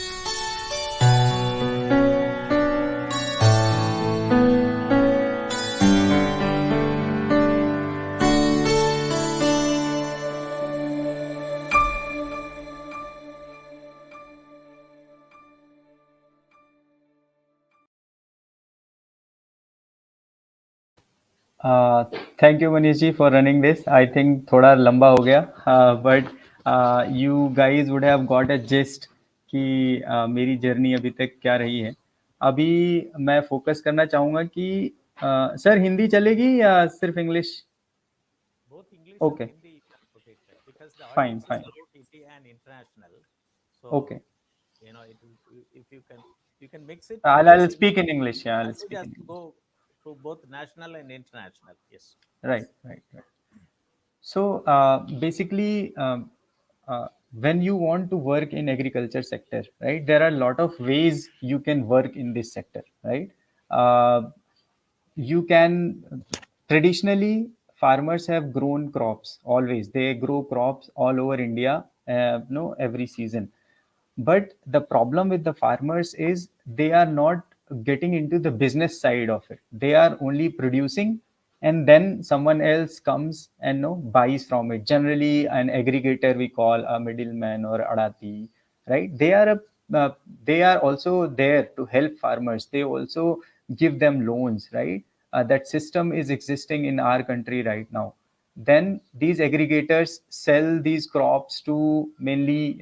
Thank you Manish ji for running this. I think थोड़ा लंबा हो गया, but you guys would have got a gist कि मेरी जर्नी अभी तक क्या रही है। अभी मैं फोकस करना चाहूँगा कि सर हिंदी चलेगी या सिर्फ English? Okay. Fine, fine. Okay. You know, if you can mix it. I'll speak in English. Yeah, I'll speak in English. Go to both national and international. Yes. Right. So basically, when you want to work in agriculture sector, right, there are a lot of ways you can work in this sector, right? You can traditionally farmers have grown crops always. They grow crops all over India, every season. But the problem with the farmers is they are not getting into the business side of it. They are only producing, and then someone else comes and buys from it. Generally, an aggregator we call a middleman or adati, right? They are also there to help farmers. They also give them loans, right? that system is existing in our country right now. Then these aggregators sell these crops to mainly,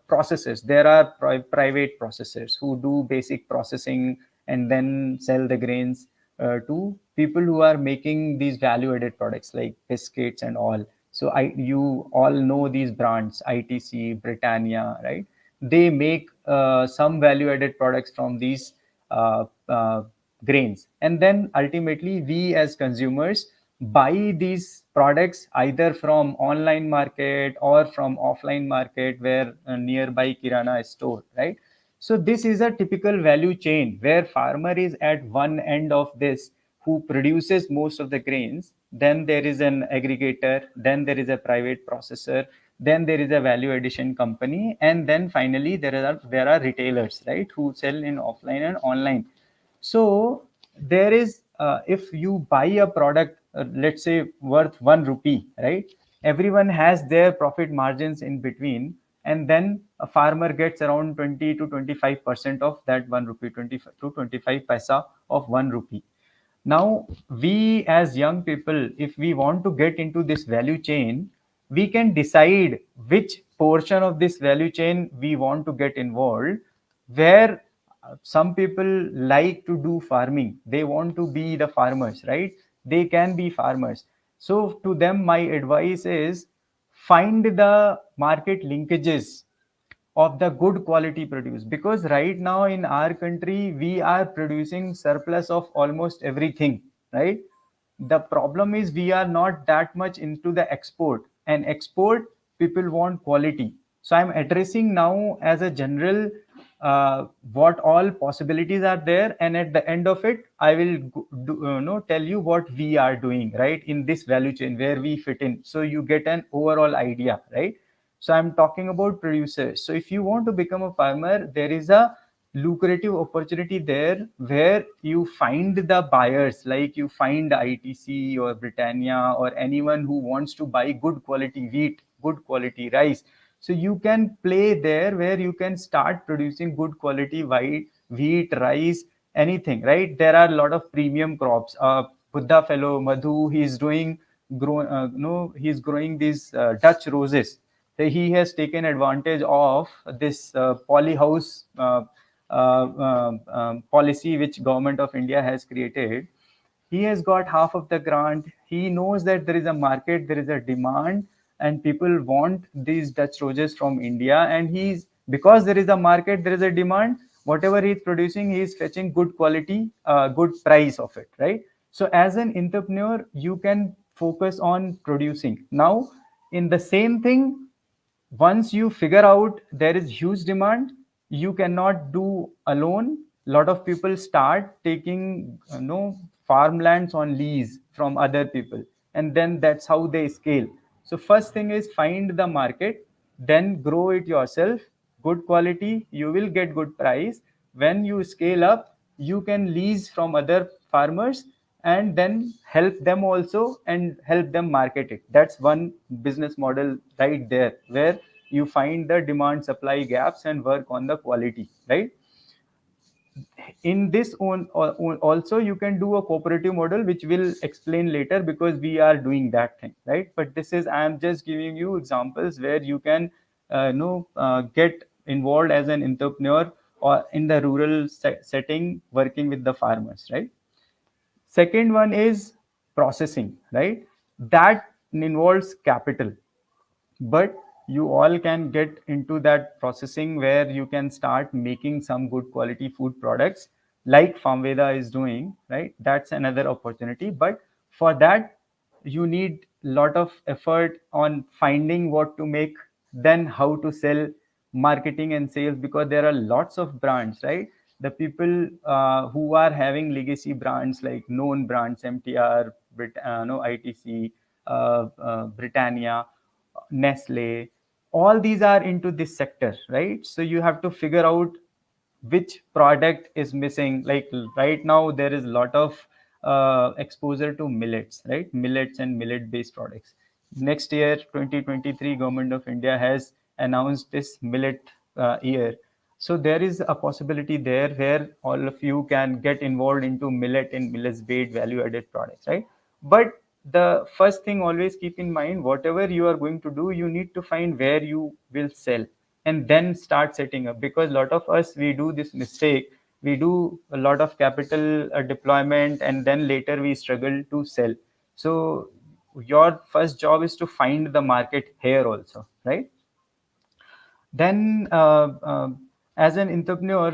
processors. There are private processors who do basic processing and then sell the grains to people who are making these value added products like biscuits and all. So you all know these brands, ITC, Britannia, right? They make some value added products from these grains, and then ultimately we as consumers buy these products either from online market or from offline market where nearby kirana store, right? So this is a typical value chain where farmer is at one end of this, who produces most of the grains. Then there is an aggregator, then there is a private processor, then there is a value addition company, and then finally there are retailers, right, who sell in offline and online. So there is, if you buy a product, let's say worth 1 rupee, right? Everyone has their profit margins in between, and then a farmer gets around 20 to 25% of that 1 rupee, 20 to 25 paisa of 1 rupee. Now, we as young people, if we want to get into this value chain, we can decide which portion of this value chain we want to get involved. Where some people like to do farming, they want to be the farmers, right? They can be farmers. So, to them, my advice is find the market linkages of the good quality produce, because right now in our country we are producing surplus of almost everything, right? The problem is we are not that much into the export, and export people want quality. So I'm addressing now as a general what all possibilities are there, and at the end of it I will tell you what we are doing right in this value chain where we fit in, so you get an overall idea, right? So I'm talking about producers. So if you want to become a farmer, there is a lucrative opportunity there where you find the buyers, like you find ITC or Britannia or anyone who wants to buy good quality wheat, good quality rice. So you can play there where you can start producing good quality wheat, rice, anything, right? There are a lot of premium crops. Buddha fellow Madhu, he's growing these Dutch roses. So he has taken advantage of this polyhouse policy which government of India has created. He has got half of the grant. He knows that there is a market, there is a demand, and people want these Dutch roses from India. And he's, because there is a market, there is a demand, whatever he's producing, he is fetching good quality, good price of it, right? So as an entrepreneur, you can focus on producing. Now, in the same thing, once you figure out there is huge demand, you cannot do alone. A lot of people start taking farmlands on lease from other people, and then that's how they scale. So first thing is find the market, then grow it yourself, good quality, you will get good price. When you scale up, you can lease from other farmers and then help them also and help them market it. That's one business model right there, where you find the demand supply gaps and work on the quality, right? In this also you can do a cooperative model, which we'll explain later, because we are doing that thing, right? But this is, I am just giving you examples where you can get involved as an entrepreneur or in the rural setting working with the farmers, right? Second one is processing, right? That involves capital, but you all can get into that processing where you can start making some good quality food products like Farmveda is doing, right? That's another opportunity. But for that, you need a lot of effort on finding what to make, then how to sell, marketing and sales, because there are lots of brands, right? The people who are having legacy brands like known brands, MTR, ITC, Britannia, Nestle, all these are into this sector, right? So you have to figure out which product is missing. Like right now, there is a lot of exposure to millets, right? Millets and millet based products. Next year, 2023, Government of India has announced this millet year. So there is a possibility there where all of you can get involved into millet and millet-based value-added products, right? But the first thing, always keep in mind, whatever you are going to do, you need to find where you will sell and then start setting up. Because a lot of us, we do this mistake. We do a lot of capital deployment and then later we struggle to sell. So your first job is to find the market here also, right? Then as an entrepreneur,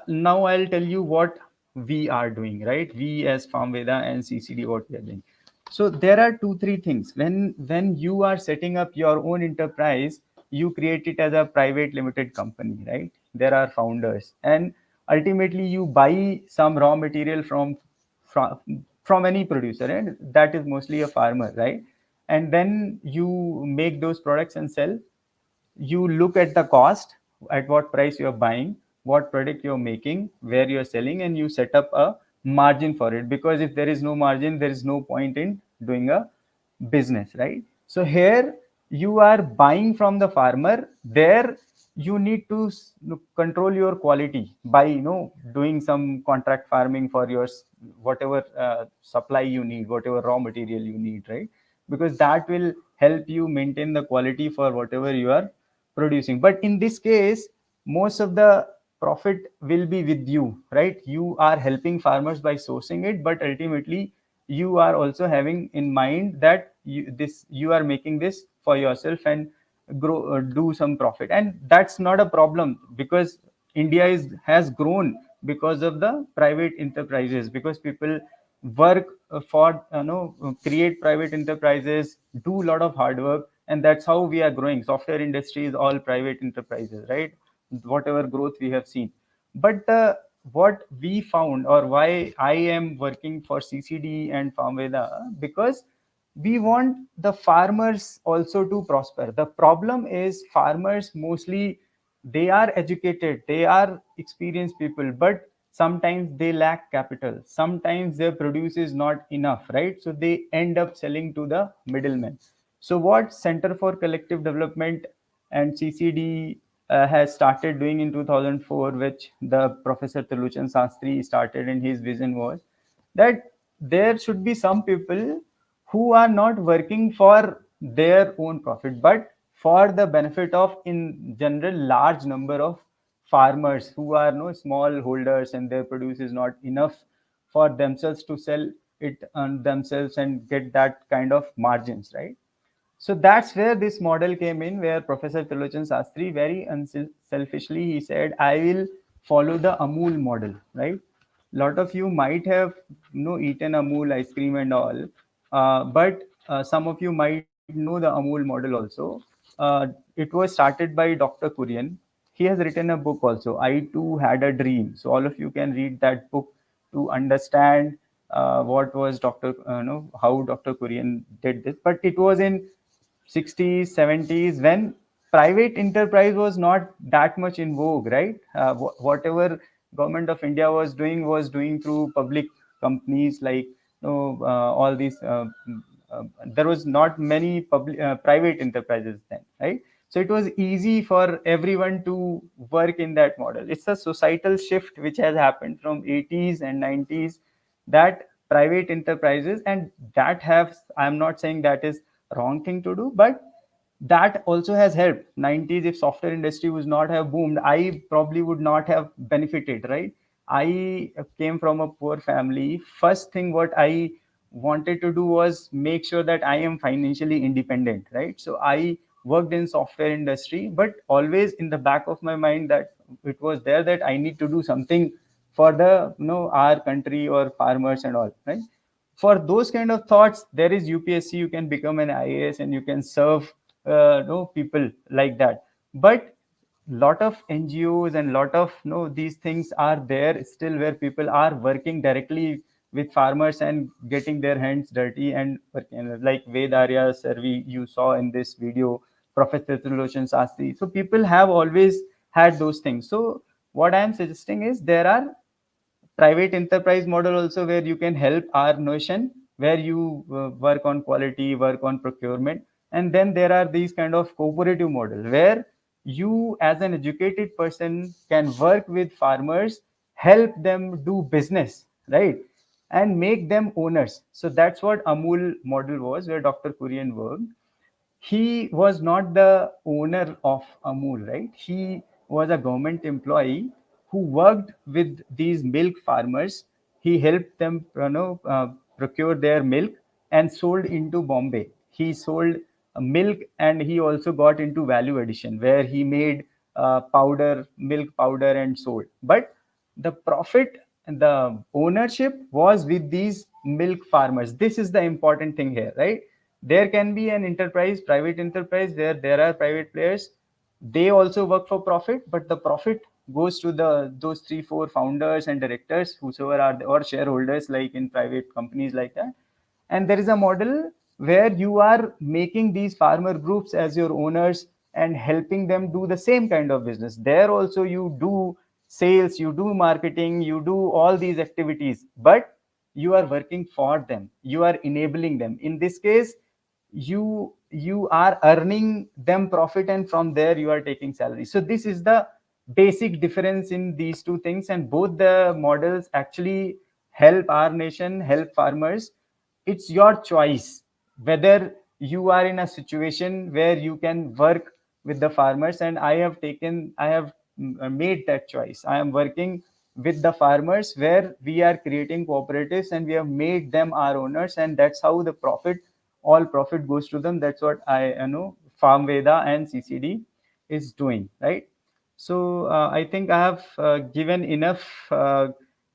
now I'll tell you what we are doing, right? We as Farmveda and CCD, what we are doing. So there are 2-3 things. When you are setting up your own enterprise, you create it as a private limited company, right? There are founders, and ultimately you buy some raw material from any producer, and that is mostly a farmer, right? And then you make those products and sell. You look at the cost, at what price you're buying, what product you're making, where you're selling, and you set up a margin for it. Because if there is no margin, there is no point in doing a business, right? So here you are buying from the farmer. There you need to control your quality by doing some contract farming for your whatever supply you need, whatever raw material you need, right? Because that will help you maintain the quality for whatever you are producing. But in this case, most of the profit will be with you, right? You are helping farmers by sourcing it, but ultimately you are also having in mind that you are making this for yourself and do some profit. And that's not a problem, because India has grown because of the private enterprises, because people work for create private enterprises, do a lot of hard work, and that's how we are growing. Software industry is all private enterprises, right? Whatever growth we have seen. But what we found, or why I am working for CCD and Farmveda, because we want the farmers also to prosper. The problem is farmers mostly, they are educated, they are experienced people, but sometimes they lack capital, sometimes their produce is not enough, right? So they end up selling to the middlemen. So what Center for Collective Development and CCD has started doing in 2004, which the Professor Trilochhan Sastry started in his vision, was that there should be some people who are not working for their own profit, but for the benefit of, in general, large number of farmers who are no small holders and their produce is not enough for themselves to sell it on themselves and get that kind of margins, right? So that's where this model came in, where Professor Trilochhan Sastry very unselfishly, he said, I will follow the Amul model, right? Lot of you might have eaten Amul ice cream and all, but some of you might know the Amul model also. It was started by Dr. Kurian. He has written a book also, I Too Had a Dream. So all of you can read that book to understand what was how Dr. Kurian did this. But it was in 60s, 70s, when private enterprise was not that much in vogue, right? Whatever government of India was doing through public companies, like all these. There was not many private enterprises then, right? So it was easy for everyone to work in that model. It's a societal shift which has happened from 80s and 90s, that private enterprises, and that have, I'm not saying that is wrong thing to do, but that also has helped. 90s, if software industry was not have boomed, I probably would not have benefited, right? I came from a poor family. First thing what I wanted to do was make sure that I am financially independent, right? So I worked in software industry, but always in the back of my mind that it was there that I need to do something for the our country or farmers and all, right? For those kind of thoughts, there is UPSC. You can become an IAS and you can serve people like that. But lot of NGOs and lot of these things are there still, where people are working directly with farmers and getting their hands dirty and working, like Ved Arya sir, you saw in this video, Professor Trilochhan Sastry. So people have always had those things. So what I am suggesting is, there are private enterprise model also, where you can help our notion, where you work on quality, work on procurement. And then there are these kind of cooperative model, where You as an educated person can work with farmers, help them do business, right? And make them owners. So that's what Amul model was, where Dr. Kurian worked. He was not the owner of Amul, right? He was a government employee who worked with these milk farmers. He helped them, procure their milk and sold into Bombay. He sold milk, and he also got into value addition, where he made powder, milk powder, and sold. But the profit and the ownership was with these milk farmers. This is the important thing here, right? There can be an enterprise, private enterprise, where there are private players. They also work for profit, but the profit goes to those 3 4 founders and directors, whosoever are or shareholders, like in private companies like that. And there is a model where you are making these farmer groups as your owners and helping them do the same kind of business. There also you do sales, you do marketing, you do all these activities, but you are working for them, you are enabling them. In this case, you are earning them profit, and from there you are taking salary. So this is the basic difference in these two things, and both the models actually help our nation, help farmers. It's your choice whether you are in a situation where you can work with the farmers. And I have made that choice. I am working with the farmers, where we are creating cooperatives and we have made them our owners, and that's how the profit, all profit goes to them. That's what I know Farmveda and CCD is doing, right? So I think I have given enough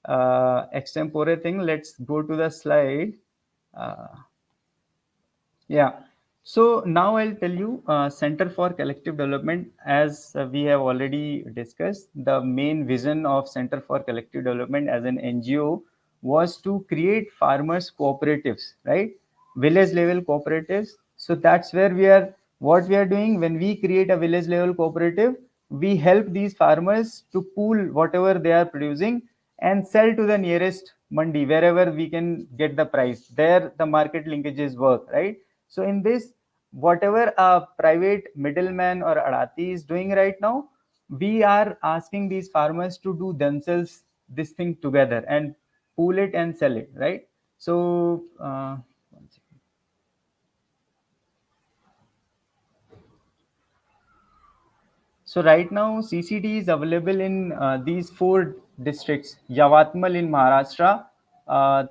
extempore thing. Let's go to the slide. uh, yeah. So now I'll tell you, Center for Collective Development, as we have already discussed, the main vision of Center for Collective Development as an NGO was to create farmers cooperatives, right? Village level cooperatives. So that's where what we are doing when we create a village level cooperative. We help these farmers to pool whatever they are producing and sell to the nearest mandi, wherever we can get the price. There the market linkages work, right? So in this, whatever a private middleman or adati is doing right now, we are asking these farmers to do themselves this thing together and pool it and sell it, right? So one second. So right now, CCD is available in these 4 districts: Yavatmal in Maharashtra, uh,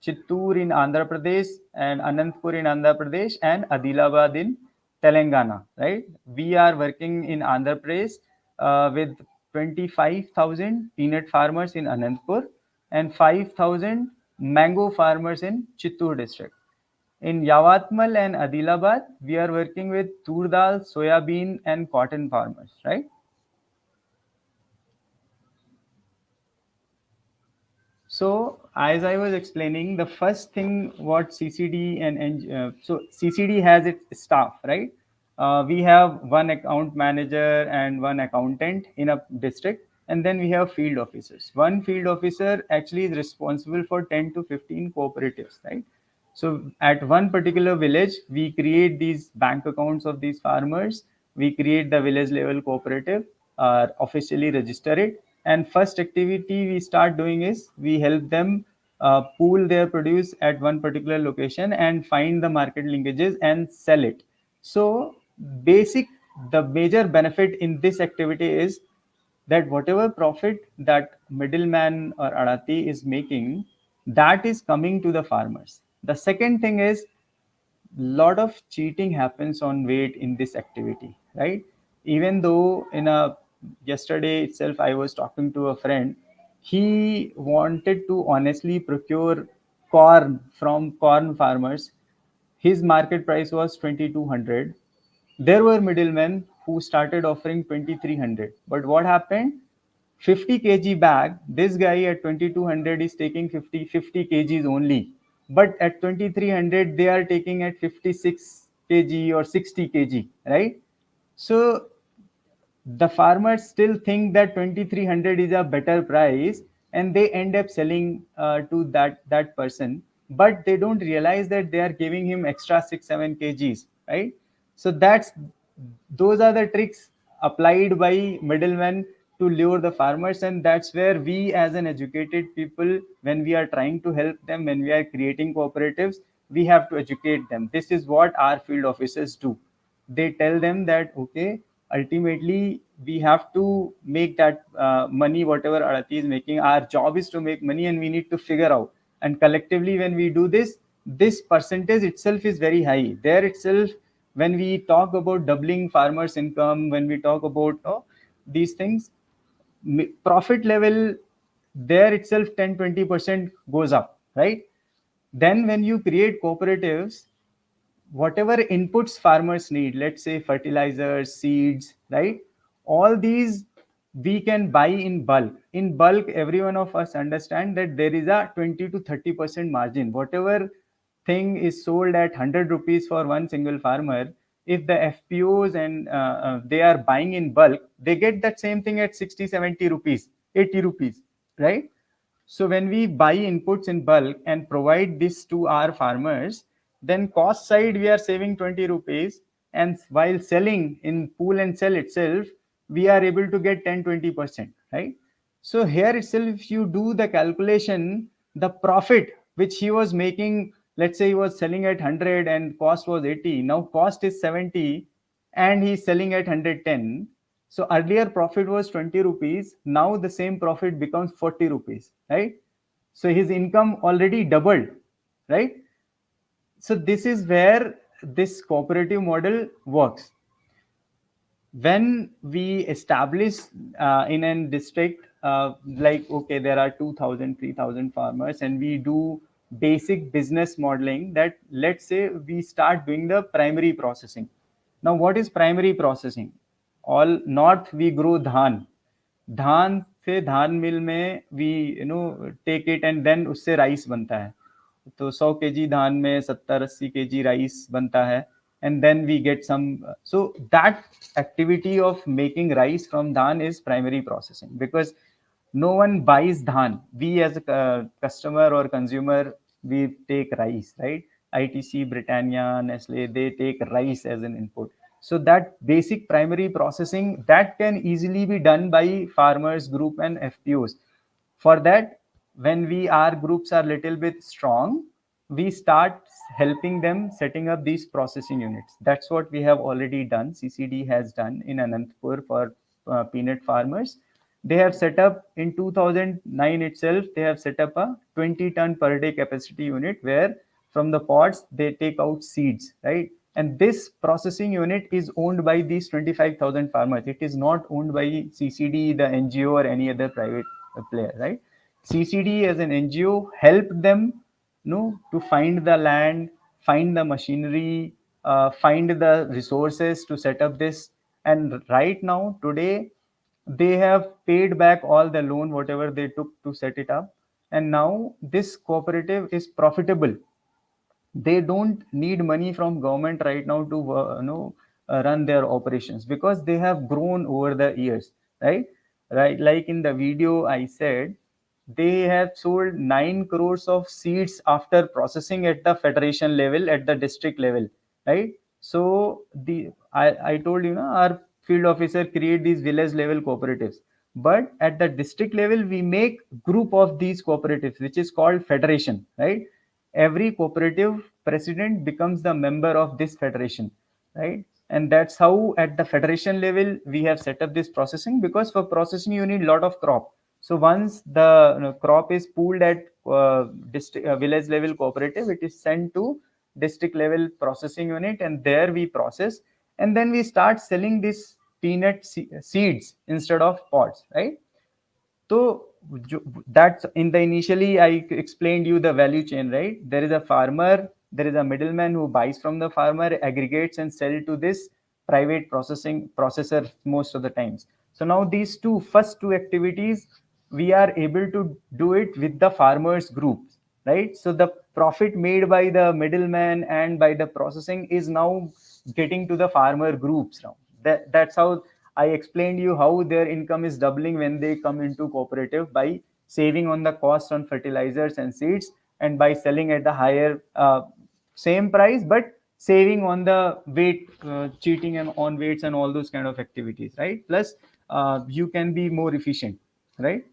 Chittoor in Andhra Pradesh, and Anantapur in Andhra Pradesh, and Adilabad in Telangana. Right? We are working in Andhra Pradesh with 25,000 peanut farmers in Anantapur and 5,000 mango farmers in Chittoor district. In Yavatmal and Adilabad, we are working with tur dal, soybean, and cotton farmers, right? So, as I was explaining, the first thing what CCD so CCD has its staff, right? We have one account manager and one accountant in a district, and then we have field officers. One field officer actually is responsible for 10 to 15 cooperatives, right? So at one particular village, we create these bank accounts of these farmers. We create the village level cooperative, officially register it. And first activity we start doing is we help them pool their produce at one particular location and find the market linkages and sell it. So the major benefit in this activity is that whatever profit that middleman or adati is making, that is coming to the farmers. The second thing is, lot of cheating happens on weight in this activity, right? Even though yesterday itself I was talking to a friend, he wanted to honestly procure corn from corn farmers. His market price was 2200. There were middlemen who started offering 2300. But what happened? 50 kg bag, this guy at 2200 is taking 50 kgs only. But at 2300, they are taking at 56 kg or 60 kg, right? So the farmers still think that 2300 is a better price, and they end up selling to that person, but they don't realize that they are giving him extra 6 7 kgs, right? So those are the tricks applied by middlemen to lure the farmers. And that's where we as an educated people, when we are trying to help them, when we are creating cooperatives, we have to educate them. This is what our field officers do. They tell them that, okay, ultimately we have to make that money, whatever Adati is making. Our job is to make money, and we need to figure out. And collectively, when we do this, this percentage itself is very high. There itself, when we talk about doubling farmers' income, when we talk about these things, profit level there itself 10-20% goes up, right? Then when you create cooperatives, whatever inputs farmers need, let's say fertilizers, seeds, right? All these we can buy in bulk. In bulk, every one of us understand that there is a 20 to 30% margin. Whatever thing is sold at 100 rupees for one single farmer, if the FPOs and they are buying in bulk, they get that same thing at 60, 70 rupees, 80 rupees, right? So when we buy inputs in bulk and provide this to our farmers, then cost side we are saving 20 rupees, and while selling in pool and sell itself, we are able to get 10-20%, right? So here itself, if you do the calculation, the profit which he was making, let's say he was selling at 100 and cost was 80, now cost is 70 and he's selling at 110. So earlier profit was 20 rupees. Now the same profit becomes 40 rupees, right? So his income already doubled, right? So this is where this cooperative model works. When we establish in a district, like, okay, there are 2,000, 3,000 farmers, and we do basic business modeling, that let's say we start doing the primary processing. Now, what is primary processing? All north we grow dhan. धान से धान mill में we take it and then उससे rice बनता है. तो 100 kg धान में 70-80 kg राइस बनता है, and then we get some. So that activity of making rice from dhan is primary processing, because no one buys dhan. We as a customer or consumer, we take rice, right? ITC, Britannia, Nestle, they take rice as an input. So that basic primary processing, that can easily be done by farmers group and FPOs. For that, when our groups are little bit strong, we start helping them setting up these processing units. That's what we have already done. CCD has done in Anantapur for peanut farmers. They have set up in 2009 itself, they have set up a 20 ton per day capacity unit, where from the pods they take out seeds, right? And this processing unit is owned by these 25,000 farmers. It is not owned by CCD, the NGO, or any other private player, right? CCD as an NGO helped them to find the land, find the machinery, find the resources to set up this. And right now, today, they have paid back all the loan, whatever they took to set it up. And now this cooperative is profitable. They don't need money from government right now to run their operations, because they have grown over the years, right? Like in the video I said, they have sold 9 crores of seeds after processing at the federation level, at the district level, right? So I told you, our field officer create these village level cooperatives, but at the district level we make group of these cooperatives, which is called federation, right? Every cooperative president becomes the member of this federation, right? And that's how at the federation level we have set up this processing, because for processing you need a lot of crop. So once the crop is pooled at district village level cooperative, it is sent to district level processing unit, and there we process, and then we start selling these peanut seeds instead of pods, right? So that's in the initially I explained you the value chain, right? There is a farmer, there is a middleman who buys from the farmer, aggregates and sell to this private processor most of the times. So now these first two activities, we are able to do it with the farmers groups, right? So the profit made by the middleman and by the processing is now getting to the farmer groups now. That's how I explained you how their income is doubling when they come into cooperative, by saving on the cost on fertilizers and seeds, and by selling at the higher same price, but saving on the weight, cheating and on weights and all those kind of activities, right? Plus you can be more efficient, right?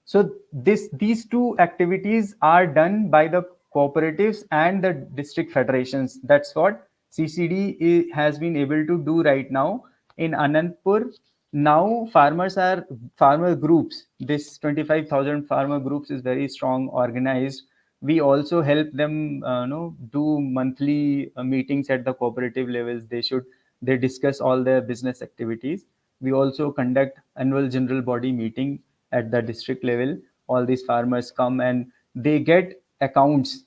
So these two activities are done by the cooperatives and the district federations. That's what CCD has been able to do right now in Anandpur. Now farmer groups. This 25,000 farmer groups is very strong, organized. We also help them do monthly meetings at the cooperative levels. They discuss all their business activities. We also conduct annual general body meeting at the district level. All these farmers come and they get accounts,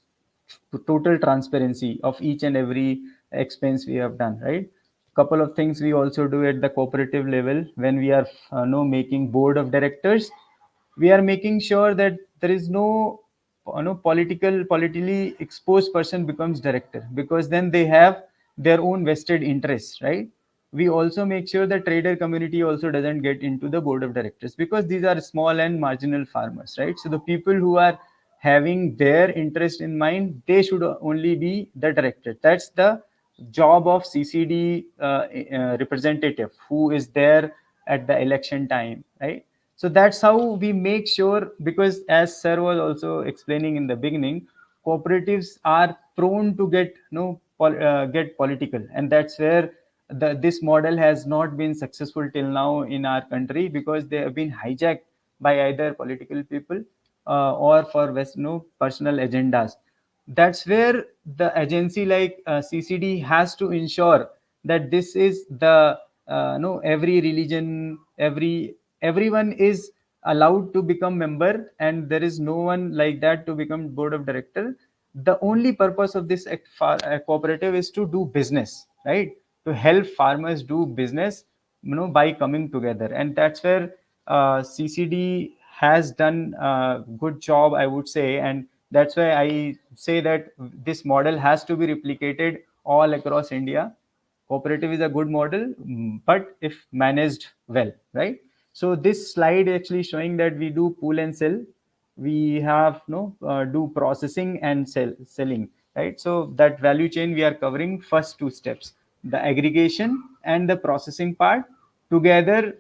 total transparency of each and every expense we have done, right? Couple of things we also do at the cooperative level. When we are making board of directors, we are making sure that there is no politically exposed person becomes director, because then they have their own vested interests, right? We also make sure the trader community also doesn't get into the board of directors, because these are small and marginal farmers, right? So the people who are having their interest in mind, they should only be the director. That's the job of CCD representative who is there at the election time, right? So that's how we make sure, because as sir was also explaining in the beginning, cooperatives are prone to get political, and that's where this model has not been successful till now in our country, because they have been hijacked by either political people or for personal agendas. That's where the agency like CCD has to ensure that this is the every religion, everyone is allowed to become member, and there is no one like that to become board of director. The only purpose of this cooperative is to do business, right? To help farmers do business, by coming together. And that's where CCD has done a good job, I would say. And that's why I say that this model has to be replicated all across India. Cooperative is a good model, but if managed well, right? So this slide actually showing that we do pool and sell. We have do processing and selling, right? So that value chain we are covering first two steps, the aggregation and the processing part together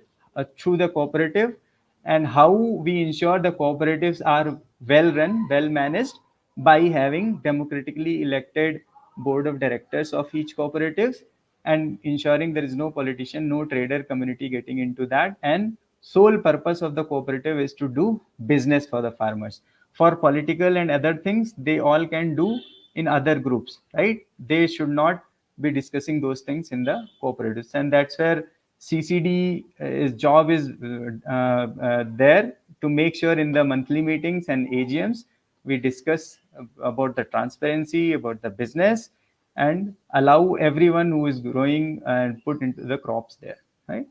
through the cooperative, and how we ensure the cooperatives are well run, well managed, by having democratically elected board of directors of each cooperative, and ensuring there is no politician, no trader community getting into that. And sole purpose of the cooperative is to do business for the farmers. For political and other things, they all can do in other groups, right? They should not be discussing those things in the cooperatives. And that's where CCD job is there to make sure in the monthly meetings and AGMs we discuss about the transparency, about the business, and allow everyone who is growing and put into the crops there, right?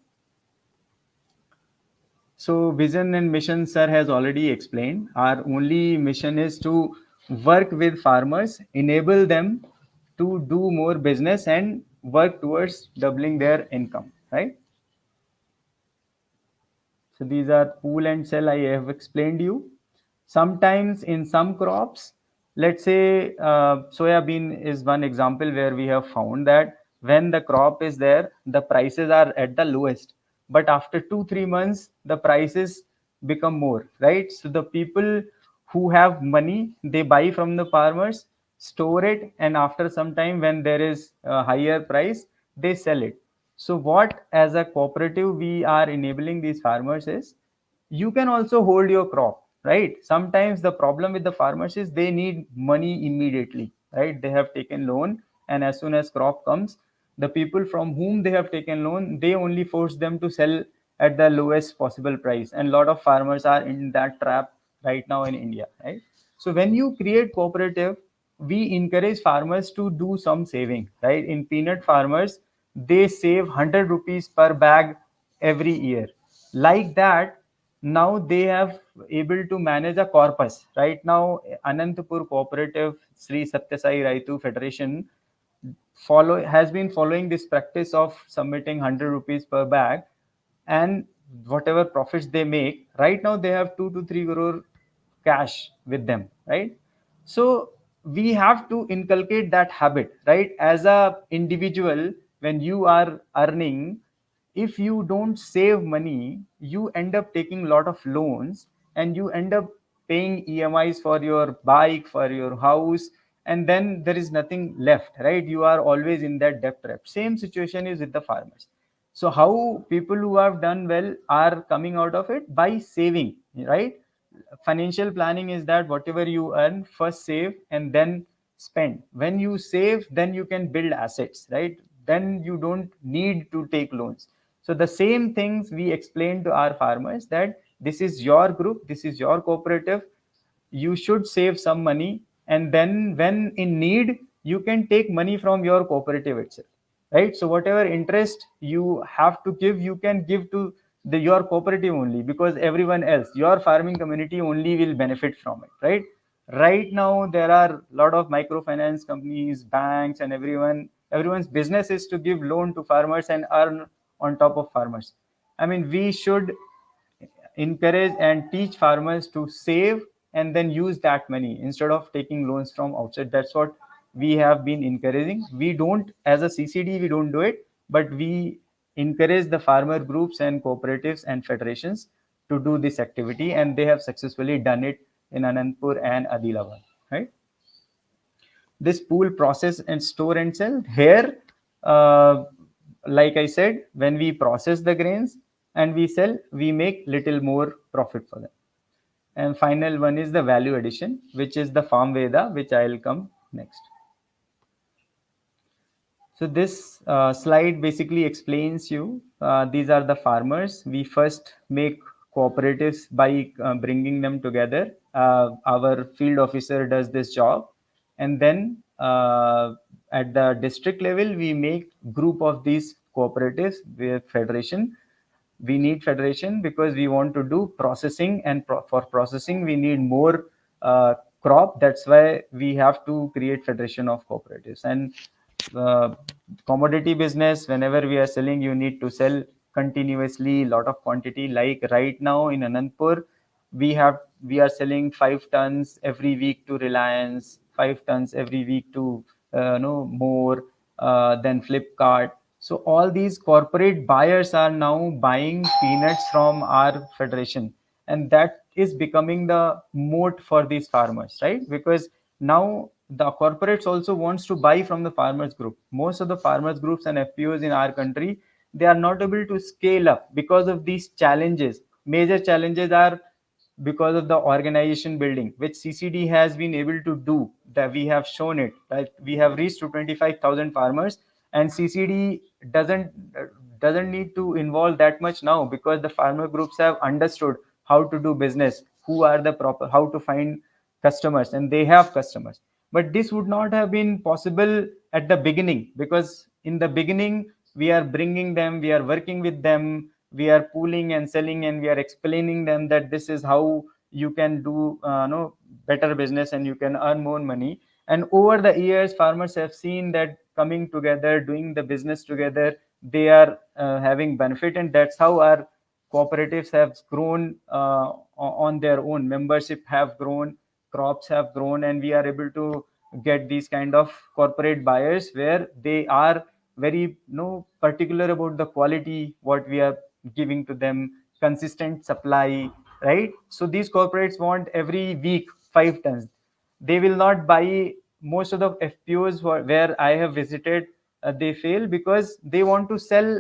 So vision and mission, sir has already explained. Our only mission is to work with farmers, enable them to do more business and work towards doubling their income, right? So these are pool and sell, I have explained you. Sometimes in some crops, let's say soya bean is one example where we have found that when the crop is there, the prices are at the lowest. But after 2-3 months, the prices become more, right? So the people who have money, they buy from the farmers, store it, and after some time when there is a higher price, they sell it. So what as a cooperative we are enabling these farmers is, you can also hold your crop, right? Sometimes the problem with the farmers is they need money immediately, right? They have taken loan, and as soon as crop comes, the people from whom they have taken loan, they only force them to sell at the lowest possible price. And a lot of farmers are in that trap right now in India, right? So when you create cooperative, we encourage farmers to do some saving, right? In peanut farmers, they save 100 rupees per bag every year. Like that, now they have able to manage a corpus. Right now, Anantapur Cooperative Sri Satya Sai Raitu Federation has been following this practice of submitting 100 rupees per bag, and whatever profits they make, right now they have 2 to 3 crore cash with them, right? So we have to inculcate that habit, right? As a individual, when you are earning, if you don't save money, you end up taking a lot of loans, and you end up paying EMIs for your bike, for your house, and then there is nothing left, right? You are always in that debt trap. Same situation is with the farmers. So how people who have done well are coming out of it? By saving, right? Financial planning is that whatever you earn, first save and then spend. When you save, then you can build assets, right? Then you don't need to take loans. So the same things we explain to our farmers, that this is your group, this is your cooperative, you should save some money, and then when in need, you can take money from your cooperative itself, right? So whatever interest you have to give, you can give to your cooperative only, because everyone else, your farming community only will benefit from it, right? Right now there are a lot of microfinance companies, banks, and everyone's business is to give loan to farmers and earn on top of farmers. I mean, we should encourage and teach farmers to save and then use that money instead of taking loans from outside. That's what we have been encouraging. We don't, as a CCD, we don't do it, but we encourage the farmer groups and cooperatives and federations to do this activity, and they have successfully done it in Anandpur and Adilabad, right? This pool, process, and store and sell. Here, like I said, when we process the grains and we sell, we make little more profit for them. And final one is the value addition, which is the Farmveda, which I will come next. So this slide basically explains you, these are the farmers. We first make cooperatives by bringing them together. Our field officer does this job, and then at the district level, we make group of these cooperatives with federation. We need federation because we want to do processing, and for processing we need more crop. That's why we have to create federation of cooperatives. And commodity business, whenever we are selling, you need to sell continuously, lot of quantity. Like right now in Anandpur, we are selling 5 tons every week to Reliance, 5 tons every week to more than Flipkart. So all these corporate buyers are now buying peanuts from our federation, and that is becoming the moat for these farmers, right? Because now the corporates also wants to buy from the farmers group. Most of the farmers groups and FPOs in our country, they are not able to scale up because of these challenges. Major challenges are because of the organization building, which CCD has been able to do. That we have shown it, that we have reached to 25,000 farmers, and CCD doesn't need to involve that much now, because the farmer groups have understood how to do business, who are the proper, how to find customers, and they have customers. But this would not have been possible at the beginning, because in the beginning we are bringing them, we are working with them, we are pooling and selling, and we are explaining them that this is how you can do better business and you can earn more money. And over the years, farmers have seen that coming together, doing the business together, they are having benefit, and that's how our cooperatives have grown on their own. Membership have grown, crops have grown, and we are able to get these kind of corporate buyers where they are very particular about the quality what we are giving to them, consistent supply, right? So these corporates want every week 5 tons. They will not buy. Most of the FPOs where I have visited, they fail because they want to sell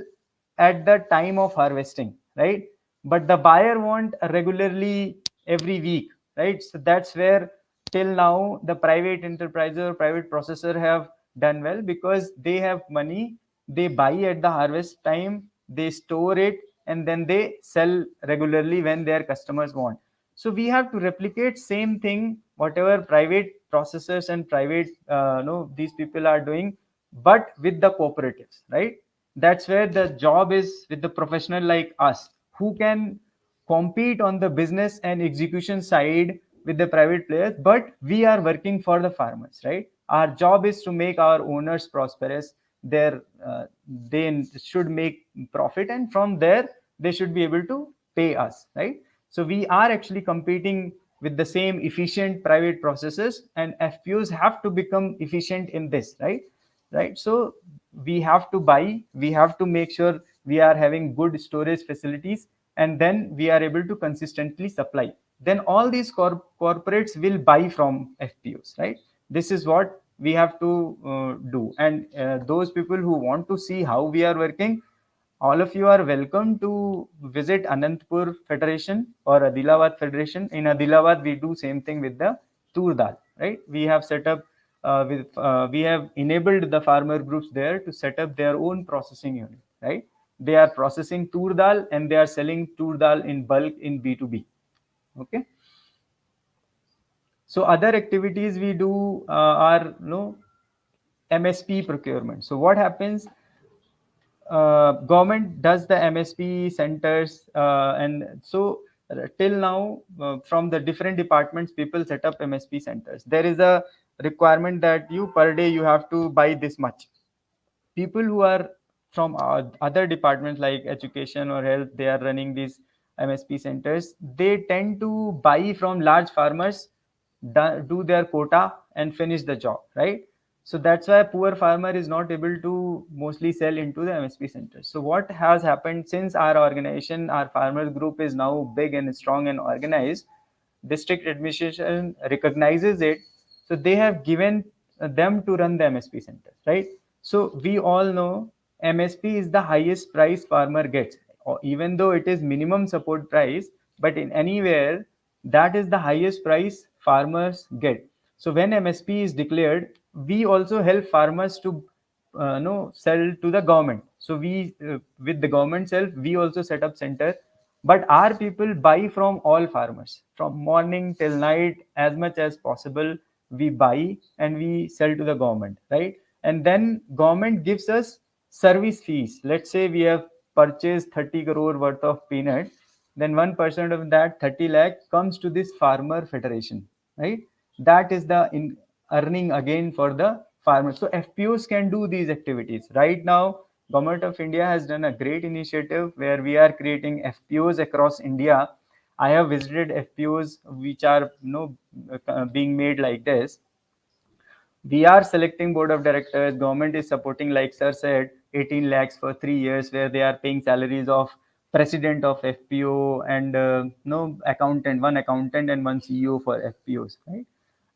at the time of harvesting, right? But the buyer want regularly every week, right? So that's where till now the private enterprise or private processor have done well, because they have money, they buy at the harvest time, they store it, and then they sell regularly when their customers want. So we have to replicate same thing whatever private processors and private these people are doing, but with the cooperatives, right? That's where the job is with the professional like us, who can compete on the business and execution side with the private players, but we are working for the farmers, right? Our job is to make our owners prosperous. They should make profit, and from there they should be able to pay us, right? So we are actually competing with the same efficient private processes, and FPOs have to become efficient in this, right? So we have to buy, we have to make sure we are having good storage facilities, and then we are able to consistently supply. Then all these corporates will buy from FPOs, right? This is what we have to do. And those people who want to see how we are working, all of you are welcome to visit Anantpur Federation or Adilabad Federation. In Adilabad, we do same thing with the tur dal, right? We have set up we have enabled the farmer groups there to set up their own processing unit, right? They are processing tur dal and they are selling tur dal in bulk in B2B. Okay. So other activities we do are MSP procurement. So what happens? Government does the MSP centers, and so till now from the different departments people set up MSP centers. There is a requirement that you per day you have to buy this much. People who are from other departments like education or health, they are running these MSP centers. They tend to buy from large farmers, do their quota and finish the job, right? So that's why poor farmer is not able to mostly sell into the MSP centers. So what has happened since our organization, our farmer group is now big and strong and organized, district administration recognizes it. So they have given them to run the MSP centers, right? So we all know MSP is the highest price farmer gets, or even though it is minimum support price, but in anywhere that is the highest price farmers get. So when MSP is declared, we also help farmers to sell to the government. So we with the government help, we also set up center. But our people buy from all farmers from morning till night as much as possible. We buy and we sell to the government, right? And then government gives us service fees. Let's say we have purchased 30 crore worth of peanut, then 1% of that 30 lakh comes to this farmer federation, right? That is the earning again for the farmers. So FPOs can do these activities. Right now Government of India has done a great initiative where we are creating FPOs across India. I have visited FPOs which are being made like this. We are selecting board of directors. Government is supporting, like sir said, 18 lakhs for 3 years, where they are paying salaries of president of FPO and accountant, one accountant and one CEO for FPOs, right?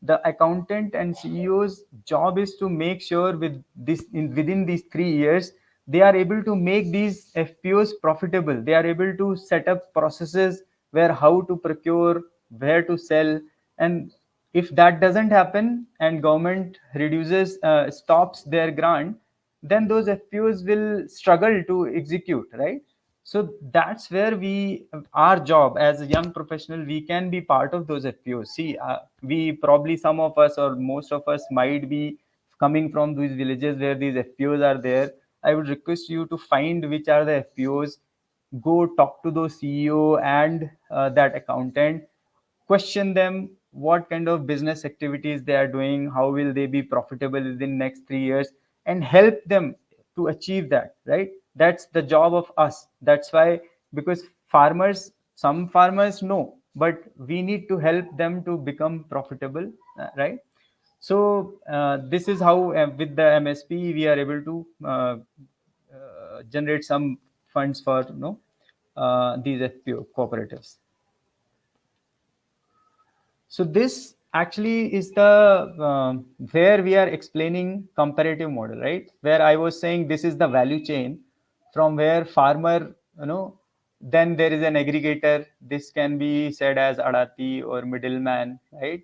The accountant and CEO's job is to make sure with this within these 3 years they are able to make these FPOs profitable. They are able to set up processes where how to procure, where to sell. And if that doesn't happen and government reduces stops their grant, then those FPOs will struggle to execute, right? So that's where our job as a young professional, we can be part of those FPOs. See, we probably, some of us or most of us might be coming from these villages where these FPOs are there. I would request you to find which are the FPOs, go talk to those CEO and that accountant, question them what kind of business activities they are doing, how will they be profitable within next 3 years, and help them to achieve that, right? That's the job of us. That's why, because some farmers know, but we need to help them to become profitable, right? So this is how with the MSP we are able to generate some funds for these FPO cooperatives. So this actually is the where we are explaining comparative model, right? Where I was saying this is the value chain from where farmer, then there is an aggregator. This can be said as adati or middleman, right?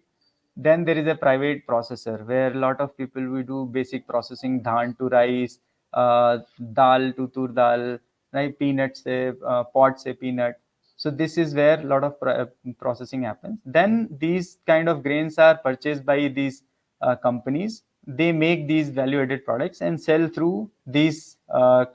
Then there is a private processor where a lot of people will do basic processing, dhan to rice, dal to tur dal, right? Peanuts se, pot se peanut. So this is where a lot of processing happens. Then these kind of grains are purchased by these companies. They make these value-added products and sell through these offline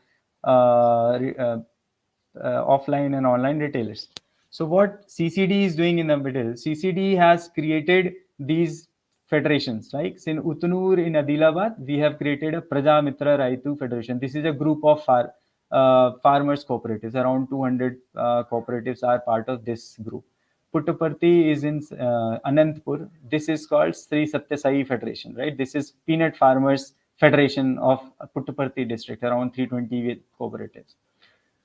and online retailers. So what CCD is doing in the middle, CCD has created these federations, like in Utanur in Adilabad, we have created a Praja Mitra Raitu Federation. This is a group of farmers cooperatives. Around 200 cooperatives are part of this group. Puttaparthi is in Anantapur. This is called Sri Satya Sai Federation, right? This is Peanut Farmers Federation of Puttaparthi district, around 320 cooperatives.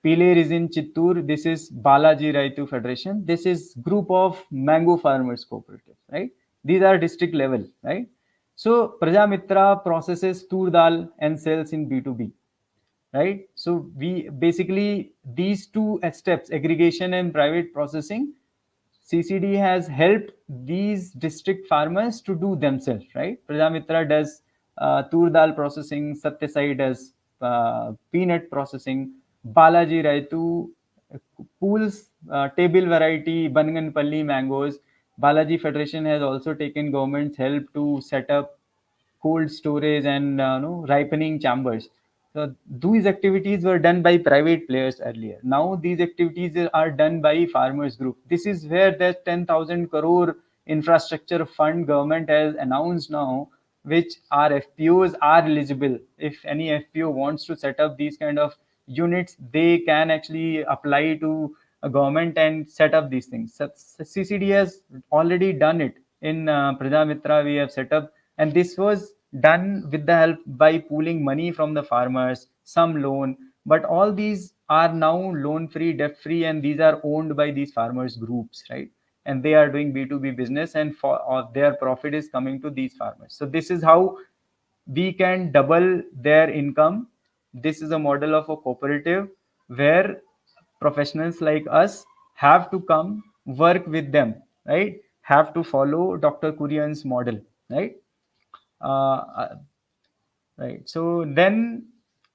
Piler is in Chittoor. This is Balaji Raitu Federation. This is group of mango farmers cooperatives, right? These are district level, right? So Prajamitra processes tur dal and sells in B2B, right? So we basically, these two steps, aggregation and private processing, CCD has helped these district farmers to do themselves, right? Prajamitra does tur dal processing, Satya Sai does peanut processing, Balaji Raitu pools table variety Banganpalli mangoes. Balaji Federation has also taken government's help to set up cold storage and ripening chambers. So these activities were done by private players earlier. Now these activities are done by farmers group. This is where the 10,000 crore infrastructure fund government has announced now, which our FPOs are eligible. If any FPO wants to set up these kind of units, they can actually apply to a government and set up these things. So CCD has already done it. In Prajamitra, we have set up, and this was done with the help by pooling money from the farmers, some loan, but all these are now loan free, debt free, and these are owned by these farmers groups, right? And they are doing B2B business, and their profit is coming to these farmers. So this is how we can double their income. This is a model of a cooperative where professionals like us have to come work with them, right? Have to follow Dr. Kurian's model, right? Right. So then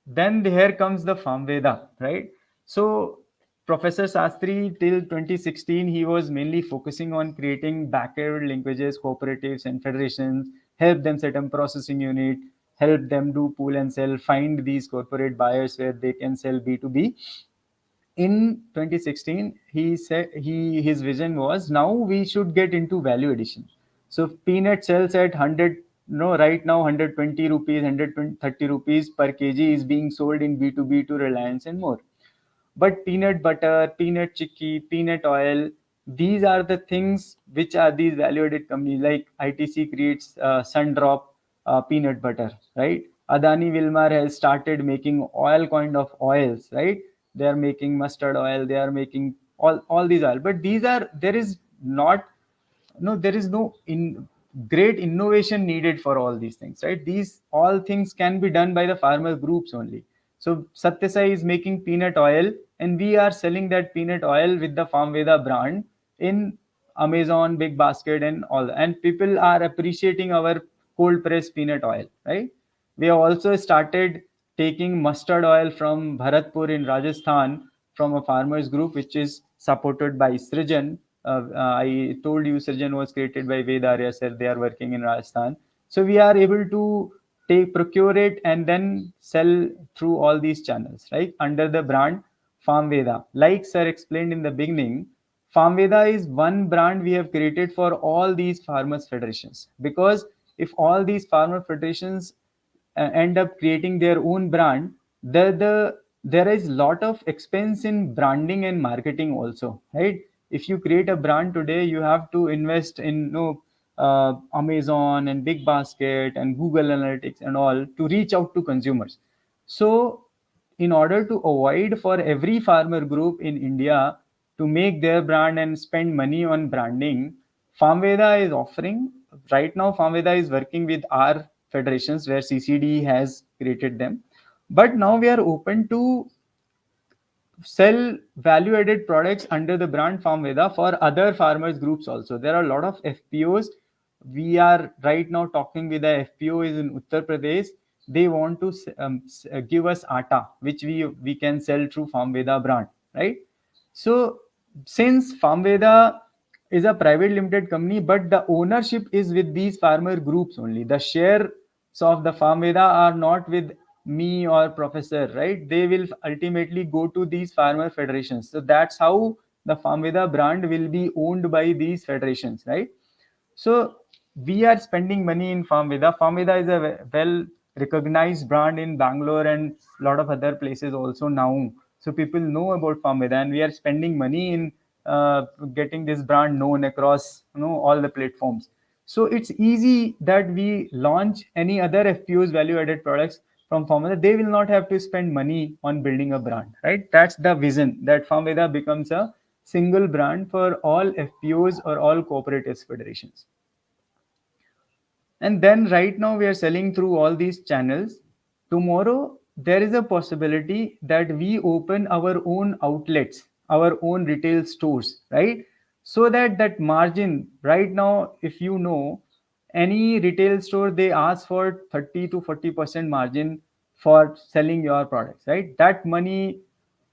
here comes the Farmveda, right? So Professor Sastry till 2016, he was mainly focusing on creating backward linkages, cooperatives and federations, help them set up processing unit, help them do pool and sell, find these corporate buyers where they can sell B2B. In 2016, he said his vision was, now we should get into value addition. So peanut sells at 100, right now 120 rupees, 130 rupees per kg is being sold in B2B to Reliance and more. But peanut butter, peanut chicky, peanut oil, these are the things which are these value-added companies. Like ITC creates Sundrop peanut butter, right? Adani Wilmar has started making oil kind of oils, right? They are making mustard oil, they are making all these oil. But these are, there is no great innovation needed for all these things, right? These all things can be done by the farmer groups only. So Satya Sai is making peanut oil, and we are selling that peanut oil with the Farmveda brand in Amazon, Big Basket, and all. And people are appreciating our cold pressed peanut oil, right? We have also started taking mustard oil from Bharatpur in Rajasthan from a farmers group, which is supported by Srijan. I told you Srijan was created by Vedarya sir. They are working in Rajasthan. So we are able to procure it and then sell through all these channels, right? Under the brand Farmveda. Like sir explained in the beginning, Farmveda is one brand we have created for all these farmers federations, because if all these farmer federations end up creating their own brand, there is lot of expense in branding and marketing also, right? If you create a brand today, you have to invest in Amazon and Big Basket and Google Analytics and all to reach out to consumers. So in order to avoid for every farmer group in India to make their brand and spend money on branding, Farmveda is offering, right now Farmveda is working with our federations where CCD has created them. But now we are open to sell value-added products under the brand Farmveda for other farmers groups also. There are a lot of FPOs. We are right now talking with the FPO is in Uttar Pradesh. They want to give us atta, which we can sell through Farmveda brand, right? So since Farmveda is a private limited company, but the ownership is with these farmer groups only. The shares of the Farmveda are not with me or professor, right? They will ultimately go to these farmer federations. So that's how the Farmveda brand will be owned by these federations, right? So we are spending money in Farmveda. Farmveda is a well recognized brand in Bangalore and a lot of other places also now. So people know about Farmveda, and we are spending money in getting this brand known across all the platforms. So it's easy that we launch any other FPOs, value added products from Farmveda. They will not have to spend money on building a brand, right? That's the vision, that Farmveda becomes a single brand for all FPOs or all cooperatives federations. And then right now we are selling through all these channels. Tomorrow there is a possibility that we open our own outlets, our own retail stores, right? So that margin, right now, if you know, any retail store, they ask for 30 to 40% margin for selling your products, right? That money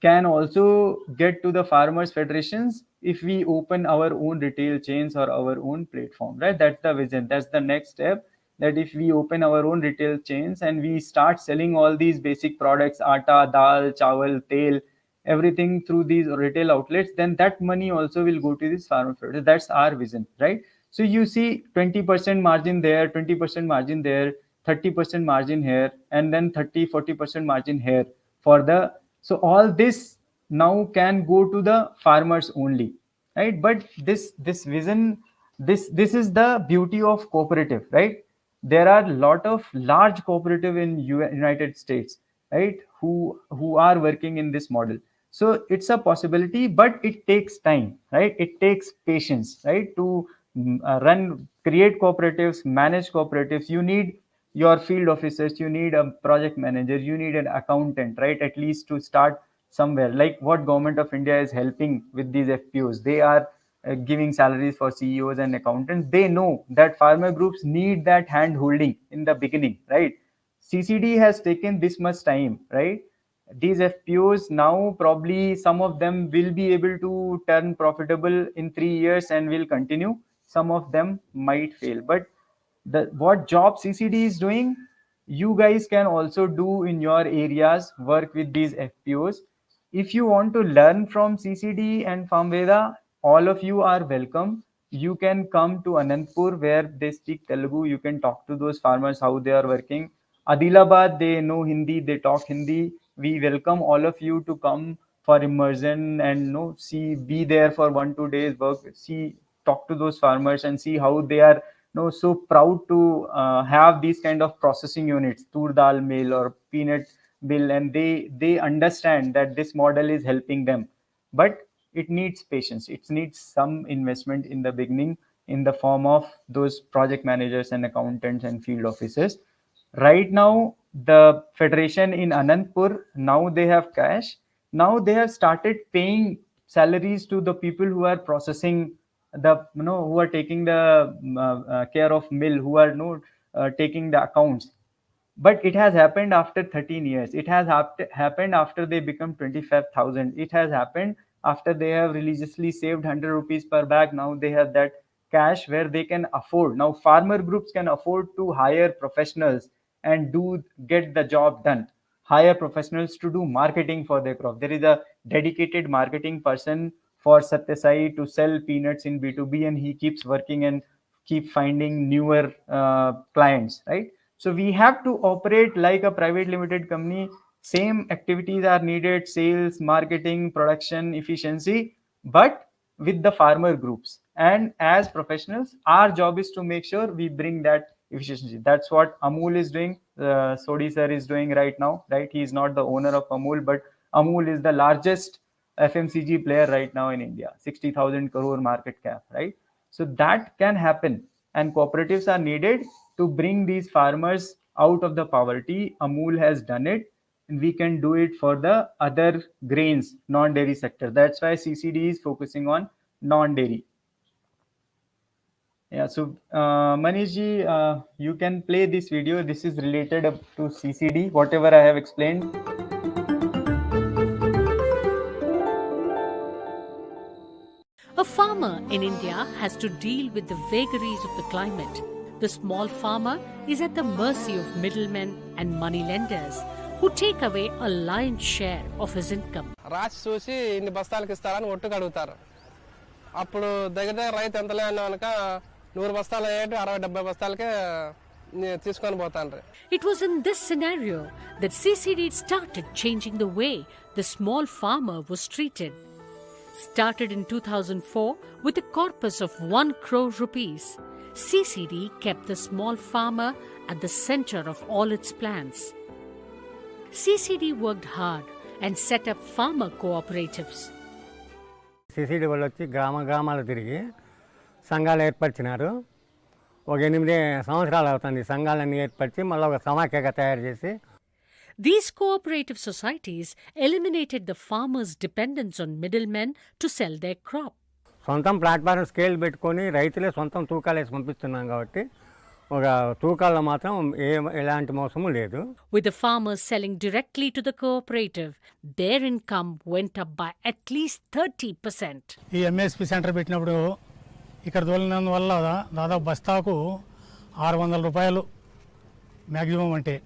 can also get to the farmers federations if we open our own retail chains or our own platform, right? That's the vision. That's the next step, that if we open our own retail chains and we start selling all these basic products, atta, dal, chawal, tel, everything through these retail outlets, then that money also will go to this farmer federation. That's our vision, right? So you see 20% margin there, 20% margin there, 30% margin here, and then 30-40% margin here for the, so all this now can go to the farmers only, right? But this vision, this is the beauty of cooperative, right? There are a lot of large cooperative in United States, right, who are working in this model. So it's a possibility, but it takes time, right? It takes patience, right? To create cooperatives, manage cooperatives, you need your field officers, you need a project manager, you need an accountant, right? At least to start somewhere. Like what government of India is helping with these FPOs, they are giving salaries for CEOs and accountants. They know that farmer groups need that hand holding in the beginning, right? CCD has taken this much time, right? These FPOs now, probably some of them will be able to turn profitable in 3 years and will continue. Some of them might fail, but what job CCD is doing, you guys can also do in your areas, work with these FPOs. If you want to learn from CCD and Farmveda, all of you are welcome. You can come to Anantpur where they speak Telugu. You can talk to those farmers, how they are working. Adilabad, they know Hindi, they talk Hindi. We welcome all of you to come for immersion and be there for 1-2 days, work, talk to those farmers and see how they are so proud to have these kind of processing units, tur dal mill or peanut mill, and they understand that this model is helping them. But it needs patience. It needs some investment in the beginning in the form of those project managers and accountants and field officers. Right now, the federation in Anantpur, now they have cash. Now they have started paying salaries to the people who are processing the, who are taking the care of mill, who are taking the accounts. But it has happened after 13 years. It has happened after they become 25,000. It has happened after they have religiously saved 100 rupees per bag. Now they have that cash where they can afford. Now farmer groups can afford to hire professionals and get the job done. Hire professionals to do marketing for their crop. There is a dedicated marketing person for Satyasai to sell peanuts in B2B, and he keeps working and keep finding newer clients, right? So we have to operate like a private limited company. Same activities are needed: sales, marketing, production, efficiency, but with the farmer groups. And as professionals, our job is to make sure we bring that efficiency. That's what Amul is doing. Sodhi sir is doing right now, right? He is not the owner of Amul, but Amul is the largest FMCG player right now in India, 60,000 crore market cap, right? So that can happen, and cooperatives are needed to bring these farmers out of the poverty. Amul has done it, and we can do it for the other grains, non-dairy sector. That's why CCD is focusing on non-dairy. Yeah, so Manish ji, you can play this video. This is related to CCD, whatever I have explained. A farmer in India has to deal with the vagaries of the climate. The small farmer is at the mercy of middlemen and money lenders who take away a lion's share of his income. రాసి చూసి ఇన్ని బస్తాలకు ఇస్తారని ఒట్టుకు అడుగుతారు. అప్పుడు దగ్గర రైతు ఎంత లేని కనుక 100 బస్తాలు అయ్యేటి 60-70 బస్తాలకే తీసుకొని పోతాండ్రు. It was in this scenario that CCD started changing the way the small farmer was treated. Started in 2004 with a corpus of 1 crore rupees, CCD kept the small farmer at the center of all its plans. CCD worked hard and set up farmer cooperatives. CCD వాళ్ళు వచ్చి గ్రామాలు తిరిగి సంఘాలు ఏర్పరిచినారు. ఒక 8 సంవత్సరాలు అవుతుంది సంఘాలన్నీ ఏర్పరిచి మళ్ళీ ఒక సమాఖ్యగా తయారు చేసి. These cooperative societies eliminated the farmers' dependence on middlemen to sell their crop. సొంతం ప్లాట్ఫారం స్కేల్ పెట్టుకొని రైతులే సొంతం తూకాలు వేసి పంపిస్తున్నాం కాబట్టి ఒక తూకాల్లో మాత్రం ఎలాంటి మోసము లేదు. With the farmers selling directly to the cooperative, their income went up by at least 30%. ఈ MSP సెంటర్ పెట్టినప్పుడు ఇక్కడ తోలినందువల్ల దాదాపు బస్తాకు 600 రూపాయలు మ్యాక్సిమం అంటే.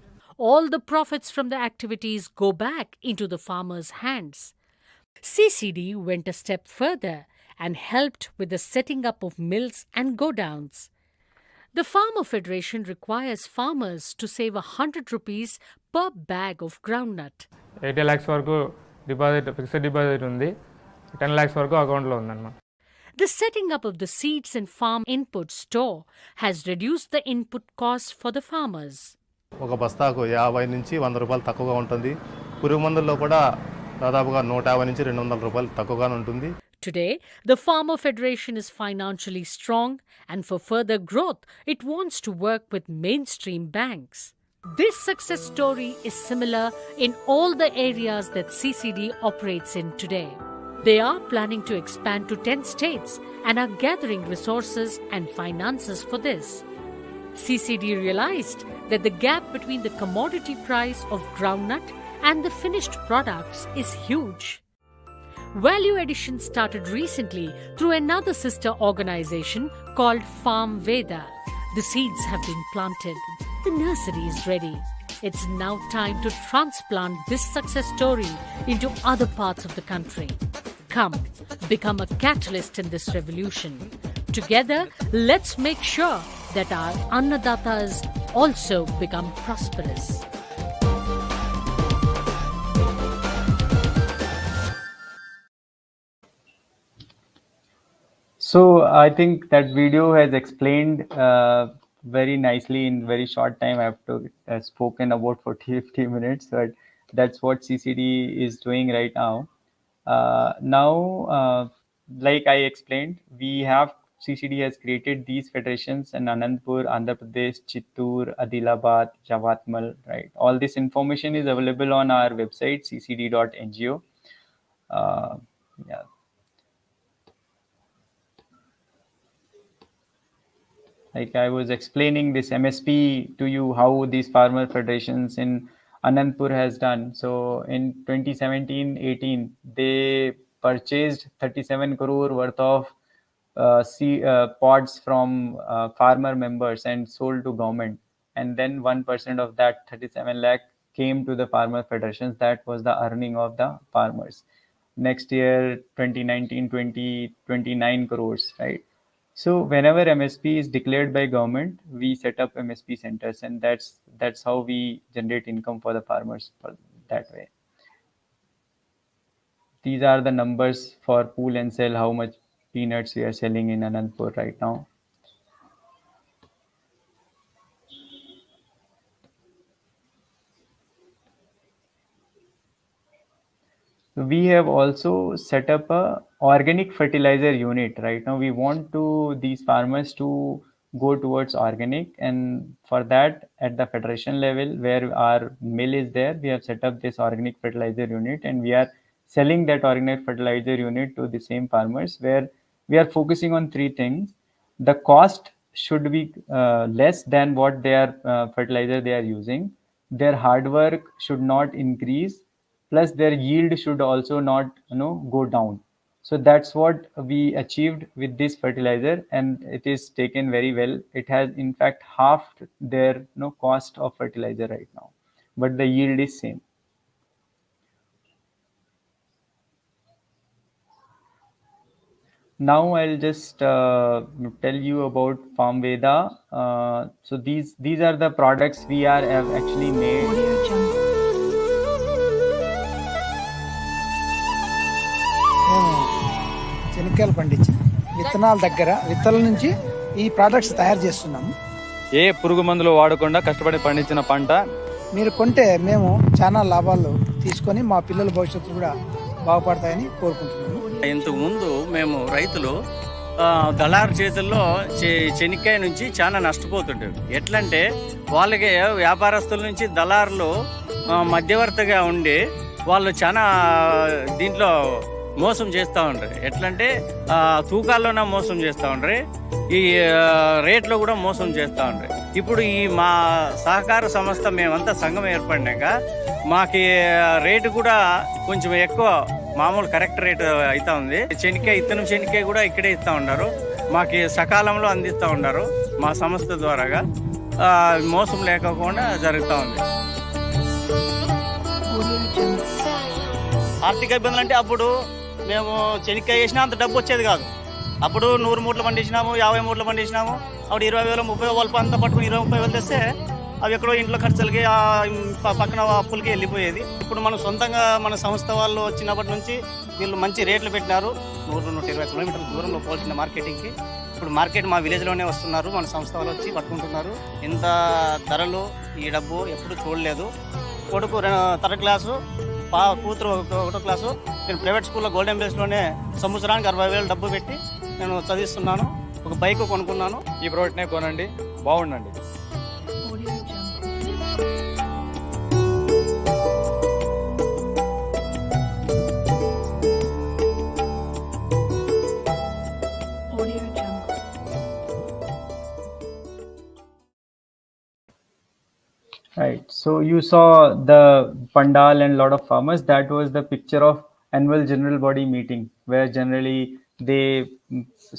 All the profits from the activities go back into the farmers' hands. CCD went a step further and helped with the setting up of mills and godowns. The Farmer Federation requires farmers to save 100 rupees per bag of groundnut. 80 lakhs వరకు deposit fixed deposit ఉంది, 10 lakhs వరకు అకౌంట్లో ఉందన్నమాట. The setting up of the seeds and farm input store has reduced the input cost for the farmers. ఒక బస్తాకు 50 నుంచి 100 రూపాయలు తక్కువగా ఉంటుంది. పురుగు మందుల్లో కూడా దాదాపుగా 150 నుంచి 200 రూపాయలు తక్కువగానే ఉంటుంది. Today, the Farmer Federation is financially strong, and for further growth, it wants to work with mainstream banks. This success story is similar in all the areas that CCD operates in today. They are planning to expand to 10 states and are gathering resources and finances for this. CCD realized that the gap between the commodity price of groundnut and the finished products is huge. Value addition started recently through another sister organization called Farmveda. The seeds have been planted. The nursery is ready. It's now time to transplant this success story into other parts of the country. Come, become a catalyst in this revolution. Together, let's make sure that our Annadatas also become prosperous. So I think that video has explained very nicely in very short time. I have to spoken about for 50 minutes, but that's what CCD is doing right now. Now, like I explained, we have CCD has created these federations in Anandpur, Andhra Pradesh, Chittoor, Adilabad, Yavatmal, right? All this information is available on our website, ccd.ngo. Yeah. Like I was explaining this MSP to you, how these farmer federations in Anandpur has done. So in 2017-18, they purchased 37 crore worth of pods from farmer members and sold to government. And then 1% of that 37 lakh came to the farmer federations. That was the earning of the farmers. Next year, 2019-20, 29 crores, right? So whenever MSP is declared by government, we set up MSP centers, and that's how we generate income for the farmers for that way. These are the numbers for pool and sell, how much peanuts we are selling in Anandpur right now. We have also set up a organic fertilizer unit. Right now we want these farmers to go towards organic, and for that at the federation level where our mill is there, we have set up this organic fertilizer unit, and we are selling that organic fertilizer unit to the same farmers, where we are focusing on 3 things. The cost should be less than what their fertilizer they are using. Their hard work should not increase, plus their yield should also not go down. So that's what we achieved with this fertilizer, and it is taken very well. It has in fact halved their cost of fertilizer right now, but the yield is same. Now I'll just tell you about Farmveda. So these are the products we have actually made. చెనిక్కాయలు పండించి విత్తనాల దగ్గర విత్తనాల నుంచి ఈ products తయారు చేస్తున్నాము. ఏ పురుగు మందులు వాడకుండా కష్టపడి పండించిన పంట మీరు కొంటే మేము చాలా లాభాలు తీసుకొని మా పిల్లల భవిష్యత్తు కూడా బాగుపడతాయని కోరుకుంటున్నాము. ఇంతకు ముందు మేము రైతులు దళారు చేతుల్లో చెనిక్కాయ నుంచి చాలా నష్టపోతుంటారు. ఎట్లంటే వాళ్ళకి వ్యాపారస్తుల నుంచి దళారులు మధ్యవర్తిగా ఉండి వాళ్ళు చాలా దీంట్లో మోసం చేస్తూ ఉంటారు. ఎట్లంటే తూకాల్లోనే మోసం చేస్తూ ఉంటారు, ఈ రేట్లో కూడా మోసం చేస్తూ ఉంటారు. ఇప్పుడు ఈ మా సహకార సంస్థ మేమంతా సంఘం ఏర్పడినాక మాకు రేటు కూడా కొంచెం ఎక్కువ, మామూలు కరెక్ట్ రేటు అవుతా ఉంది. చెనిక్కాయ ఇత్తనం చెనిక్కాయ కూడా ఇక్కడే ఇస్తూ ఉన్నారు, మాకు సకాలంలో అందిస్తూ ఉన్నారు. మా సంస్థ ద్వారాగా మోసం లేకుండా జరుగుతూ ఉంది. ఆర్థిక ఇబ్బందులు అంటే అప్పుడు మేము చెనిక్కాయ వేసినా అంత డబ్బు వచ్చేది కాదు. అప్పుడు 100 మూటలు పండించినాము, 50 మూటలు పండించినాము. అప్పుడు 20,000 30,000 అంతా పట్టుకుని 20-30,000 తెస్తే అవి ఎక్కడో ఇంట్లో ఖర్చులకి పక్కన అప్పులకి వెళ్ళిపోయేది. ఇప్పుడు మనం సొంతంగా మన సంస్థ వాళ్ళు వచ్చినప్పటి నుంచి వీళ్ళు మంచి రేట్లు పెట్టినారు. 100-120 కిలోమీటర్ల దూరంలో పోల్చిన మార్కెటింగ్కి ఇప్పుడు మార్కెట్ మా విలేజ్లోనే వస్తున్నారు. మన సంస్థ వాళ్ళు వచ్చి పట్టుకుంటున్నారు. ఇంత ధరలు ఈ డబ్బు ఎప్పుడు చూడలేదు. కొడుకు 3rd క్లాసు, కూతురు 1వ క్లాసు. నేను ప్రైవేట్ స్కూల్లో గోల్డెన్ బేస్లోనే సంవత్సరానికి 60,000 డబ్బు పెట్టి నేను చదివిస్తున్నాను. ఒక బైక్ కొనుక్కున్నాను. ఈ ప్రోడక్ట్నే కొనండి, బాగుండండి. Right. So you saw the pandal and lot of farmers. That was the picture of annual general body meeting, where generally they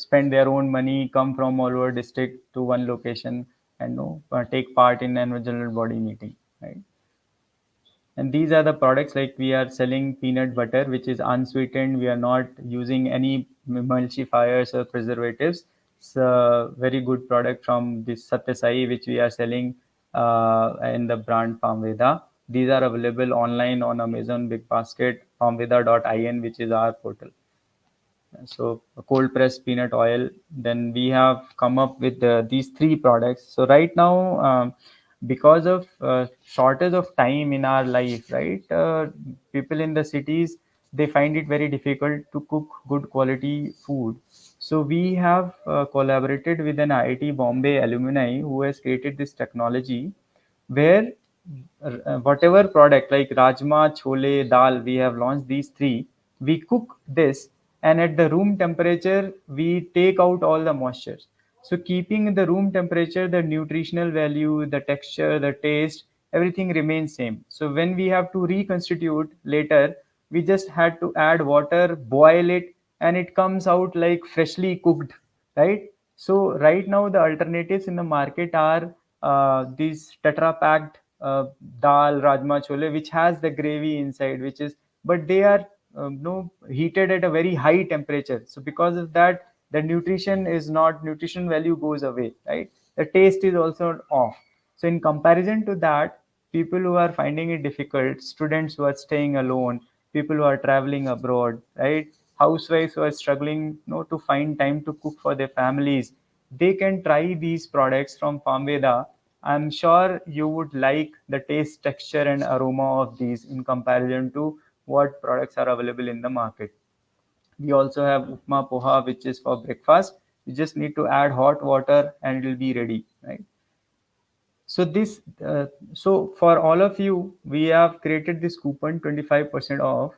spend their own money, come from all over district to one location and take part in annual general body meeting. Right. And these are the products, like we are selling peanut butter, which is unsweetened. We are not using any emulsifiers or preservatives. It's a very good product from this Satyasai, which we are selling in the brand Farmveda. These are available online on Amazon Big Basket, farmveda.in, which is our portal. So cold pressed peanut oil. Then we have come up with these 3 products. So right now, because of shortage of time in our life, right, people in the cities, they find it very difficult to cook good quality food. So we have collaborated with an IIT Bombay alumni who has created this technology where whatever product like rajma, chole, dal, we have launched these 3. We cook this, and at the room temperature, we take out all the moisture. So keeping the room temperature, the nutritional value, the texture, the taste, everything remains same. So when we have to reconstitute later, we just had to add water, boil it, and it comes out like freshly cooked, right? So right now the alternatives in the market are these tetra packed dal, rajma, chole, which has the gravy inside, which is, but they are heated at a very high temperature. So because of that, the nutrition value goes away, right? The taste is also off. So in comparison to that, people who are finding it difficult, students who are staying alone, people who are traveling abroad, right, housewives who are struggling to find time to cook for their families, they can try these products from Farmveda. I'm sure you would like the taste, texture, and aroma of these in comparison to what products are available in the market. We also have upma poha, which is for breakfast. You just need to add hot water and it will be ready, right? So this, so for all of you, we have created this coupon 25% off,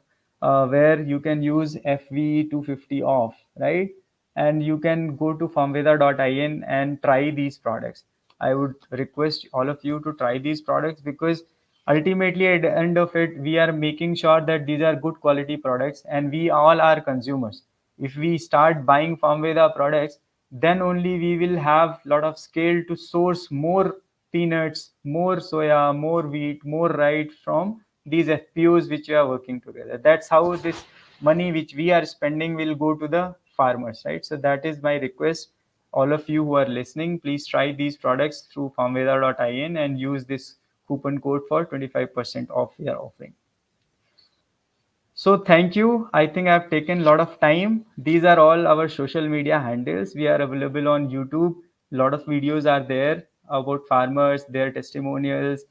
where you can use FV250 off, right? And you can go to farmveda.in and try these products. I would request all of you to try these products, because ultimately at the end of it, we are making sure that these are good quality products, and we all are consumers. If we start buying Farmveda products, then only we will have a lot of scale to source more peanuts, more soya, more wheat, more rye from these FPOs which we are working together. That's how this money which we are spending will go to the farmers, right? So that is my request. All of you who are listening, please try these products through farmveda.in and use this coupon code for 25% off we are offering. So thank you. I think I've taken a lot of time. These are all our social media handles. We are available on YouTube. A lot of videos are there about farmers, their testimonials.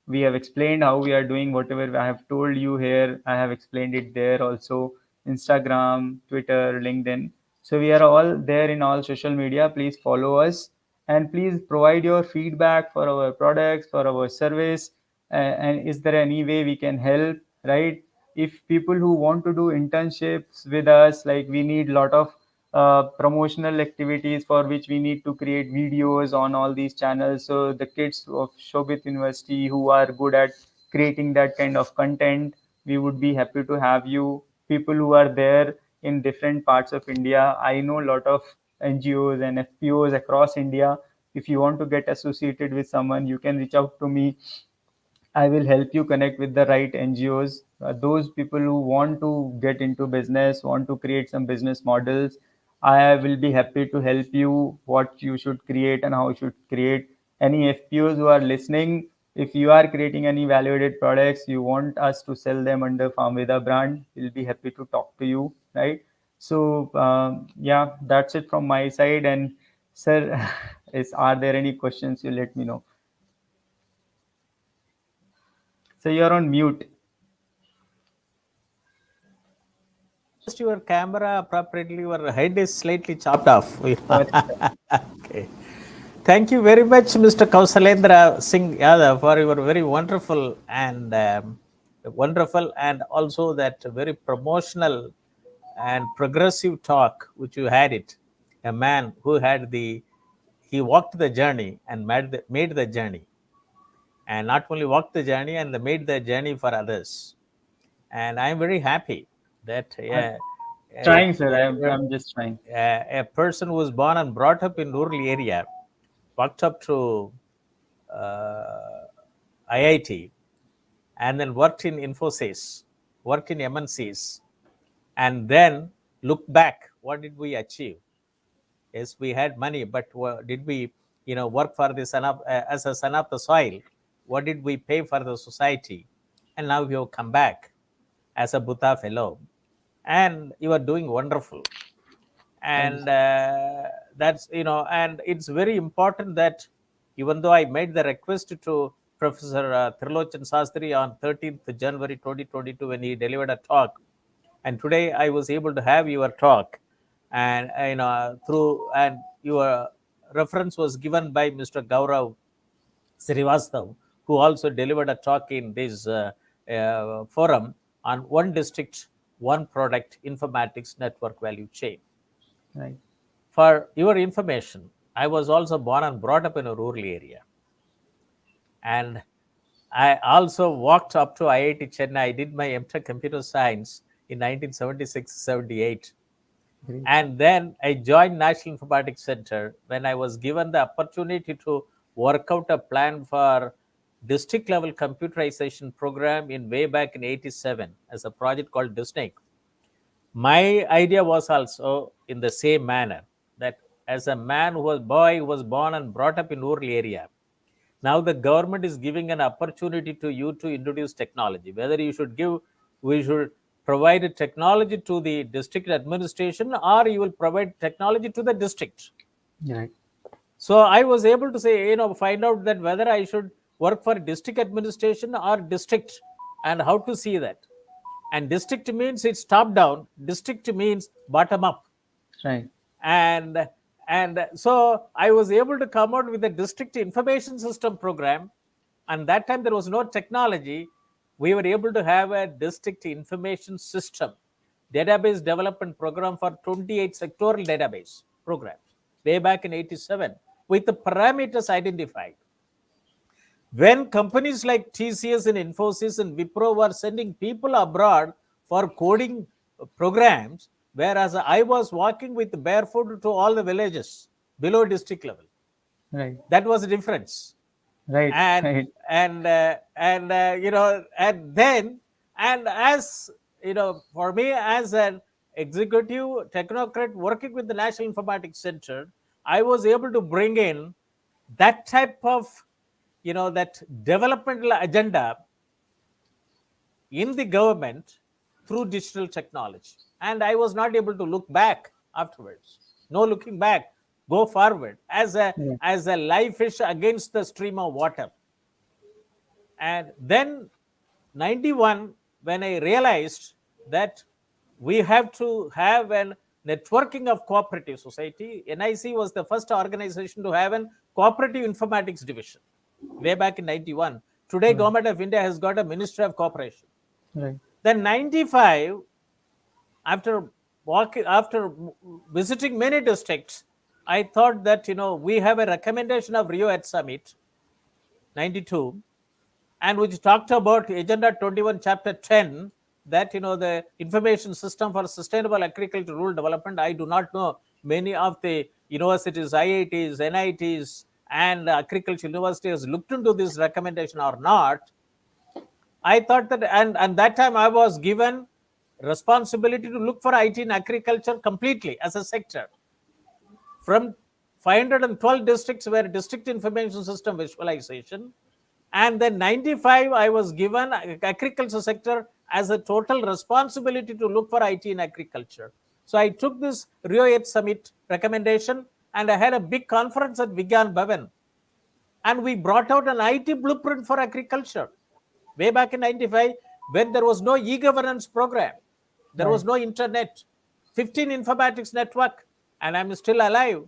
We have explained how we are doing whatever I have told you here. I have explained it there also. Instagram, Twitter, LinkedIn. So we are all there in all social media. Please follow us and please provide your feedback for our products, for our service. And is there any way we can help, right? If people who want to do internships with us, like we need a lot of promotional activities for which we need to create videos on all these channels. So the kids of Shobhit University who are good at creating that kind of content, we would be happy to have you. People who are there in different parts of India, I know a lot of NGOs and FPOs across India. If you want to get associated with someone, you can reach out to me. I will help you connect with the right NGOs. Those people who want to get into business, want to create some business models, I will be happy to help you what you should create and how you should create. Any FPOs who are listening, if you are creating any value-added products, you want us to sell them under Farmveda brand, we'll be happy to talk to you, right? So yeah, that's it from my side. And sir, are there any questions? You let me know. So you're on mute. Just your camera appropriately, your head is slightly chopped off. Okay. Thank you very much, Mr. Kaushalendra Singh Yadav, for your very wonderful and also that very promotional and progressive talk which you had it. A man who had he walked the journey and made the journey, and not only walked the journey and made the journey for others. And I'm very happy that Trying, sir. I'm just trying. A person who was born and brought up in rural area, walked up to IIT, and then worked in Infosys, worked in MNCs, and then look back. What did we achieve? Yes, we had money, but did we, work for the son of as a son of the soil? What did we pay for the society? And now you have come back as a Buddha fellow, and you are doing wonderful. And that's and it's very important that even though I made the request to Professor Trilochan Sastri on 13th January 2022 when he delivered a talk, and today I was able to have your talk, and your reference was given by Mr. Gaurav Srivastav, who also delivered a talk in this forum on one district, one product, informatics network value chain. Right. For your information, I was also born and brought up in a rural area. And I also walked up to IIT Chennai. I did my MTech Computer Science in 1976-78. And then I joined National Informatics Center when I was given the opportunity to work out a plan for district level computerization program in way back in 87 as a project called DISNIC. My idea was also in the same manner, that as a man who was born and brought up in rural area, now the government is giving an opportunity to you to introduce technology. Whether we should provide a technology to the district administration, or you will provide technology to the district. Right. So I was able to say, find out that whether I should work for district administration or district, and how to see that. And district means it's top down. District means bottom up. Right. And so I was able to come out with a district information system program. And that time there was no technology. We were able to have a district information system database development program for 28 sectoral database programs way back in 87 with the parameters identified. When companies like TCS and Infosys and Wipro were sending people abroad for coding programs, whereas I was walking with barefoot to all the villages below district level. Right. That was the difference. Right. And as for me as an executive technocrat working with the National Informatics Center, I was able to bring in that type of that developmental agenda in the government through digital technology. And I was not able to look back afterwards. No looking back, go forward as a live fish against the stream of water. And then 91, when I realized that we have to have a networking of cooperative society, NIC was the first organization to have a cooperative informatics division way back in 91. Today, Government of India has got a Ministry of Cooperation. Right. Then 95, after visiting many districts, I thought that, we have a recommendation of Rio at Summit, 92, and which talked about Agenda 21, Chapter 10, that, the information system for sustainable agricultural rural development. I do not know many of the universities, IITs, NITs, and agricultural universities looked into this recommendation or not. I thought that, and that time I was given responsibility to look for IT in agriculture completely as a sector. From 512 districts were district information system visualization, and then 95 I was given agriculture sector as a total responsibility to look for IT in agriculture. So I took this Rio 8 Summit recommendation, and I had a big conference at Vigyan Bhavan, and we brought out an IT blueprint for agriculture way back in 95, when there was no e-governance program, there was no internet, 15 informatics network, and I'm still alive.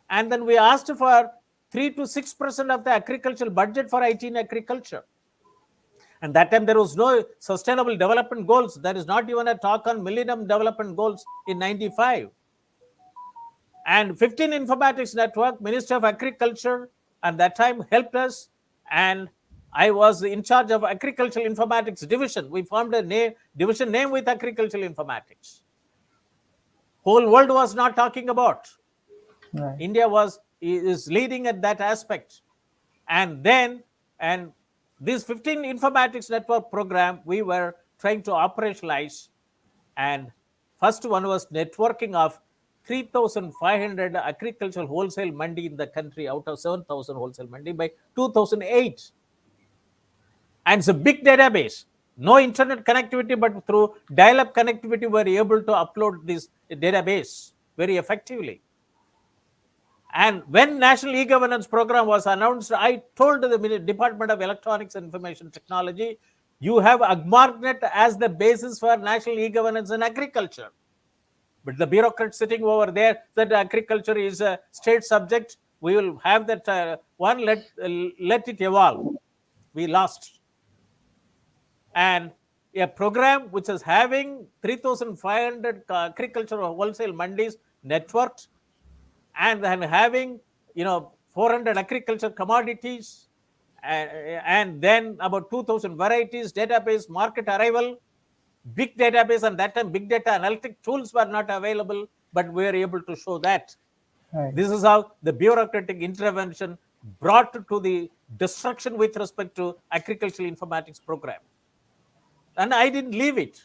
And then we asked for 3 to 6% of the agricultural budget for IT in agriculture. And that time there was no sustainable development goals. There is not even a talk on Millennium Development Goals in 95. And 15 informatics network, Ministry of Agriculture, and that time helped us. And I was in charge of Agricultural Informatics Division. We formed a division name with Agricultural Informatics. Whole world was not talking about. Right. India is leading at that aspect. And then, and this 15 informatics network program, we were trying to operationalize. And first one was networking of 3,500 agricultural wholesale mandi in the country out of 7,000 wholesale mandi by 2008. And it's a big database. No internet connectivity, but through dial-up connectivity, we were able to upload this database very effectively. And when National E-Governance Program was announced, I told the Department of Electronics and Information Technology, you have AgMarkNet as the basis for National E-Governance in agriculture. But the bureaucrats sitting over there said agriculture is a state subject. We will have that one, let it evolve. We lost. And a program which is having 3,500 agricultural wholesale mandis networked, and then having 400 agriculture commodities, and then about 2,000 varieties, database, market arrival, big database, and that time big data analytic tools were not available, but we were able to show that. Right. This is how the bureaucratic intervention brought to the destruction with respect to agricultural informatics program. And I didn't leave it.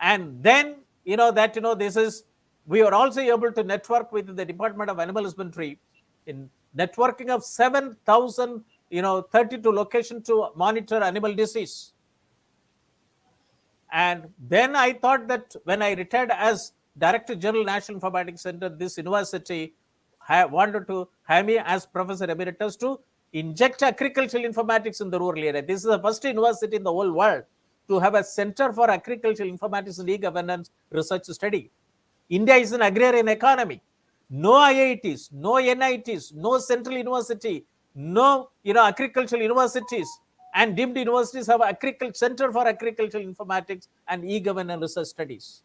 And then, this is, we were also able to network with the Department of Animal Husbandry in networking of 7,000, 32 locations to monitor animal disease. And then I thought that when I retired as Director General National Informatics Center, this university wanted to have me as Professor Emeritus to inject agricultural informatics in the rural area. This is the first university in the whole world to have a Center for Agricultural Informatics and E-Governance Research Study. India is an agrarian economy. No IITs, no NITs, no central university, no agricultural universities and deemed universities have Center for Agricultural Informatics and E-Governance Research Studies.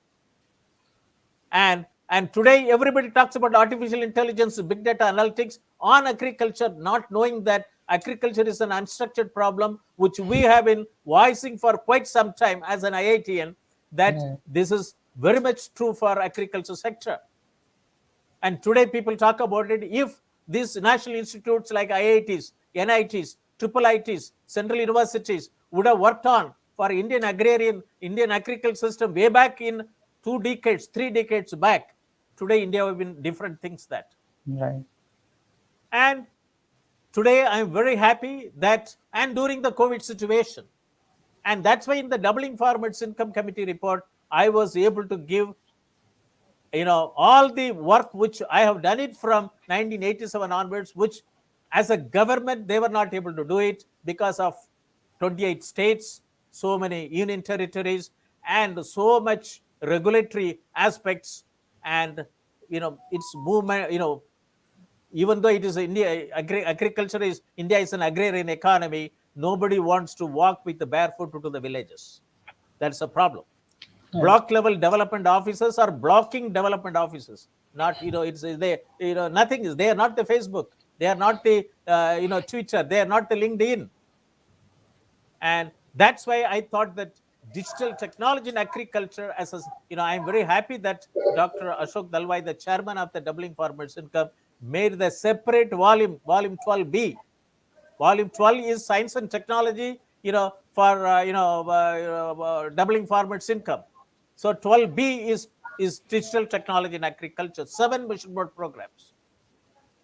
And today everybody talks about artificial intelligence, big data analytics on agriculture, not knowing that agriculture is an unstructured problem, which we have been voicing for quite some time as an IITian, that this is very much true for agriculture sector. And today people talk about it. If these national institutes like IITs, NITs, IIITs, central universities would have worked on for Indian agriculture system way back in 2 decades, 3 decades back, today India would have been different things that. Right. And today I am very happy that, and during the COVID situation, And that's why in the Doubling Farmers Income Committee report, I was able to give, all the work which I have done it from 1987 onwards, which as a government, they were not able to do it because of 28 states, so many union territories, and so much regulatory aspects. And, its movement, even though it is India, agriculture is, India is an agrarian economy, nobody wants to walk with the barefoot to the villages. That's a problem. Block level development officers are blocking development officers. Not, it's they, nothing is, they are not the Facebook. They are not the, Twitter. They are not the LinkedIn. And that's why I thought that digital technology in agriculture, I'm very happy that Dr. Ashok Dalwai, the chairman of the Doubling Farmers Income, made the separate volume 12B. Volume 12 is science and technology, for, doubling farmers' income. So 12B is digital technology in agriculture, 7 mission board programs.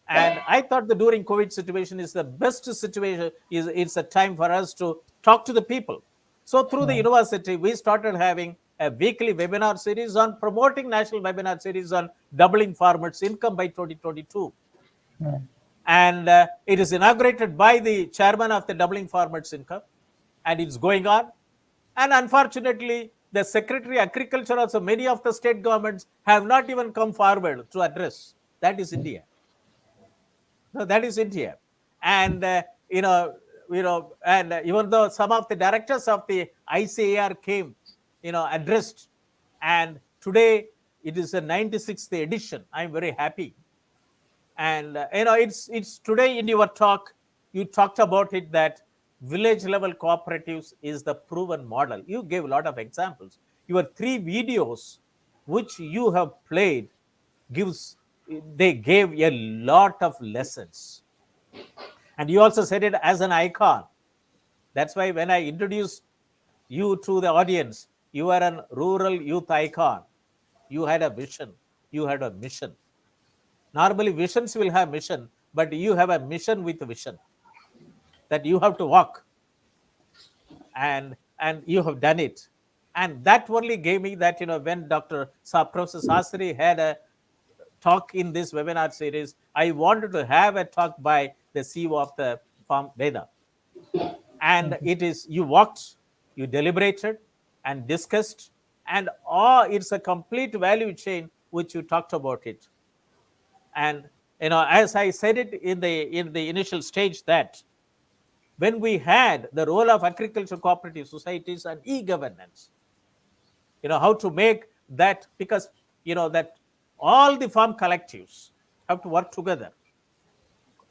And I thought that during COVID situation is the best situation, it's a time for us to talk to the people. So through the university, we started having a weekly webinar series on promoting national webinar series on doubling farmers' income by 2022. And it is inaugurated by the chairman of the Doubling Farmers Income, and it's going on. And unfortunately, the Secretary Agriculture, also many of the state governments have not even come forward to address. That is India. No, that is India. And, and even though some of the directors of the ICAR came, addressed, and today it is a 96th edition. I'm very happy. And, it's today in your talk, you talked about it that village level cooperatives is the proven model. You gave a lot of examples. Your 3 videos, which you have played, they gave a lot of lessons. And you also said it as an icon. That's why when I introduced you to the audience, you are a rural youth icon. You had a vision. You had a mission. Normally, visions will have mission, but you have a mission with vision that you have to walk. And you have done it. And that only gave me that, when Professor Sastry had a talk in this webinar series, I wanted to have a talk by the CEO of the Farmveda. And it is, you walked, you deliberated and discussed, and it's a complete value chain which you talked about it. And, as I said it in the initial stage, that when we had the role of agricultural cooperative societies and e-governance, how to make that, because, that all the farm collectives have to work together.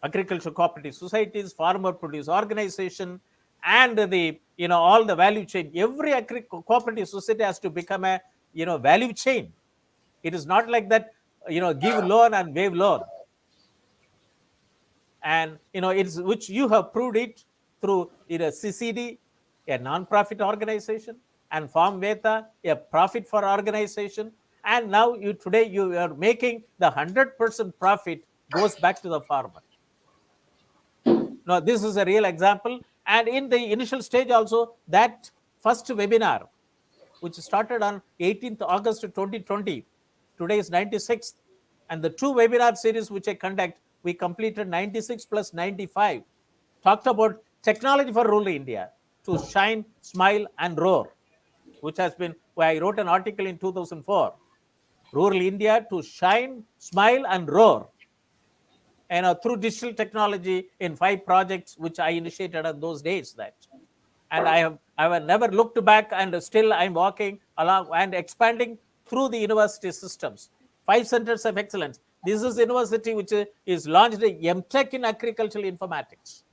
Agricultural cooperative societies, farmer produce organization, and the, all the value chain. Every cooperative society has to become a, value chain. It is not like that, give loan and waive loan. And, it's which you have proved it through CCD, a non-profit organization, and Farmveda, a profit for organization. And now today you are making the 100% profit goes back to the farmer. Now, this is a real example. And in the initial stage also, that first webinar, which started on 18th August 2020, today is 96th. And the 2 webinar series which I conduct, we completed 96 plus 95, talked about technology for rural India to shine, smile, and roar, which has been, where I wrote an article in 2004, rural India to shine, smile, and roar. And through digital technology in 5 projects, which I initiated on those days. And I have never looked back, and still I'm walking along and expanding through the university systems. 5 centers of excellence. This is university which is launched a MTech in agricultural informatics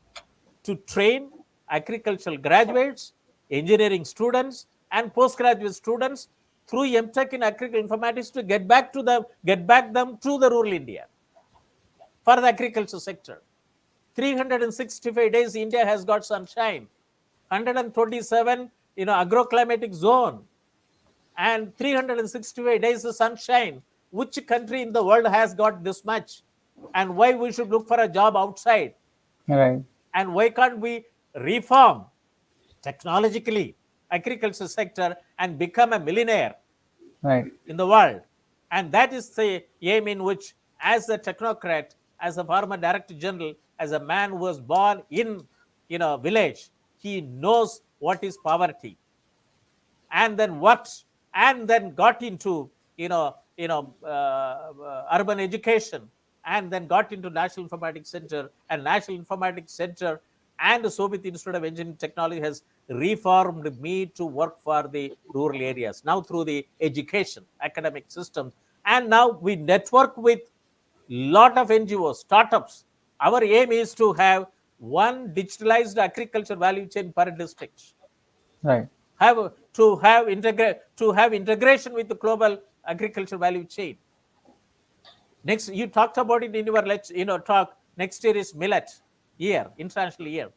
to train agricultural graduates, engineering students, and postgraduate students through MTech in agricultural informatics to get back them to the rural India for the agriculture sector. 365 days India has got sunshine, 127 agroclimatic zone, and 365 days of sunshine. Which country in the world has got this much? And why we should look for a job outside? Right. And why can't we reform technologically agriculture sector and become a millionaire Right. in the world. And that is the aim in which, as a technocrat, as a former director general, as a man who was born in village, he knows what is poverty, and then got into urban education, and then got into National Informatics Center, and National Informatics Center and the Shobhit Institute of Engineering Technology has reformed me to work for the rural areas now through the education academic system. And now we network with lot of NGOs, startups. Our aim is to have one digitalized agriculture value chain per district. Right. To have integration with the global agriculture value chain. Next, you talked about it in your talk. Next year is millet year, international year.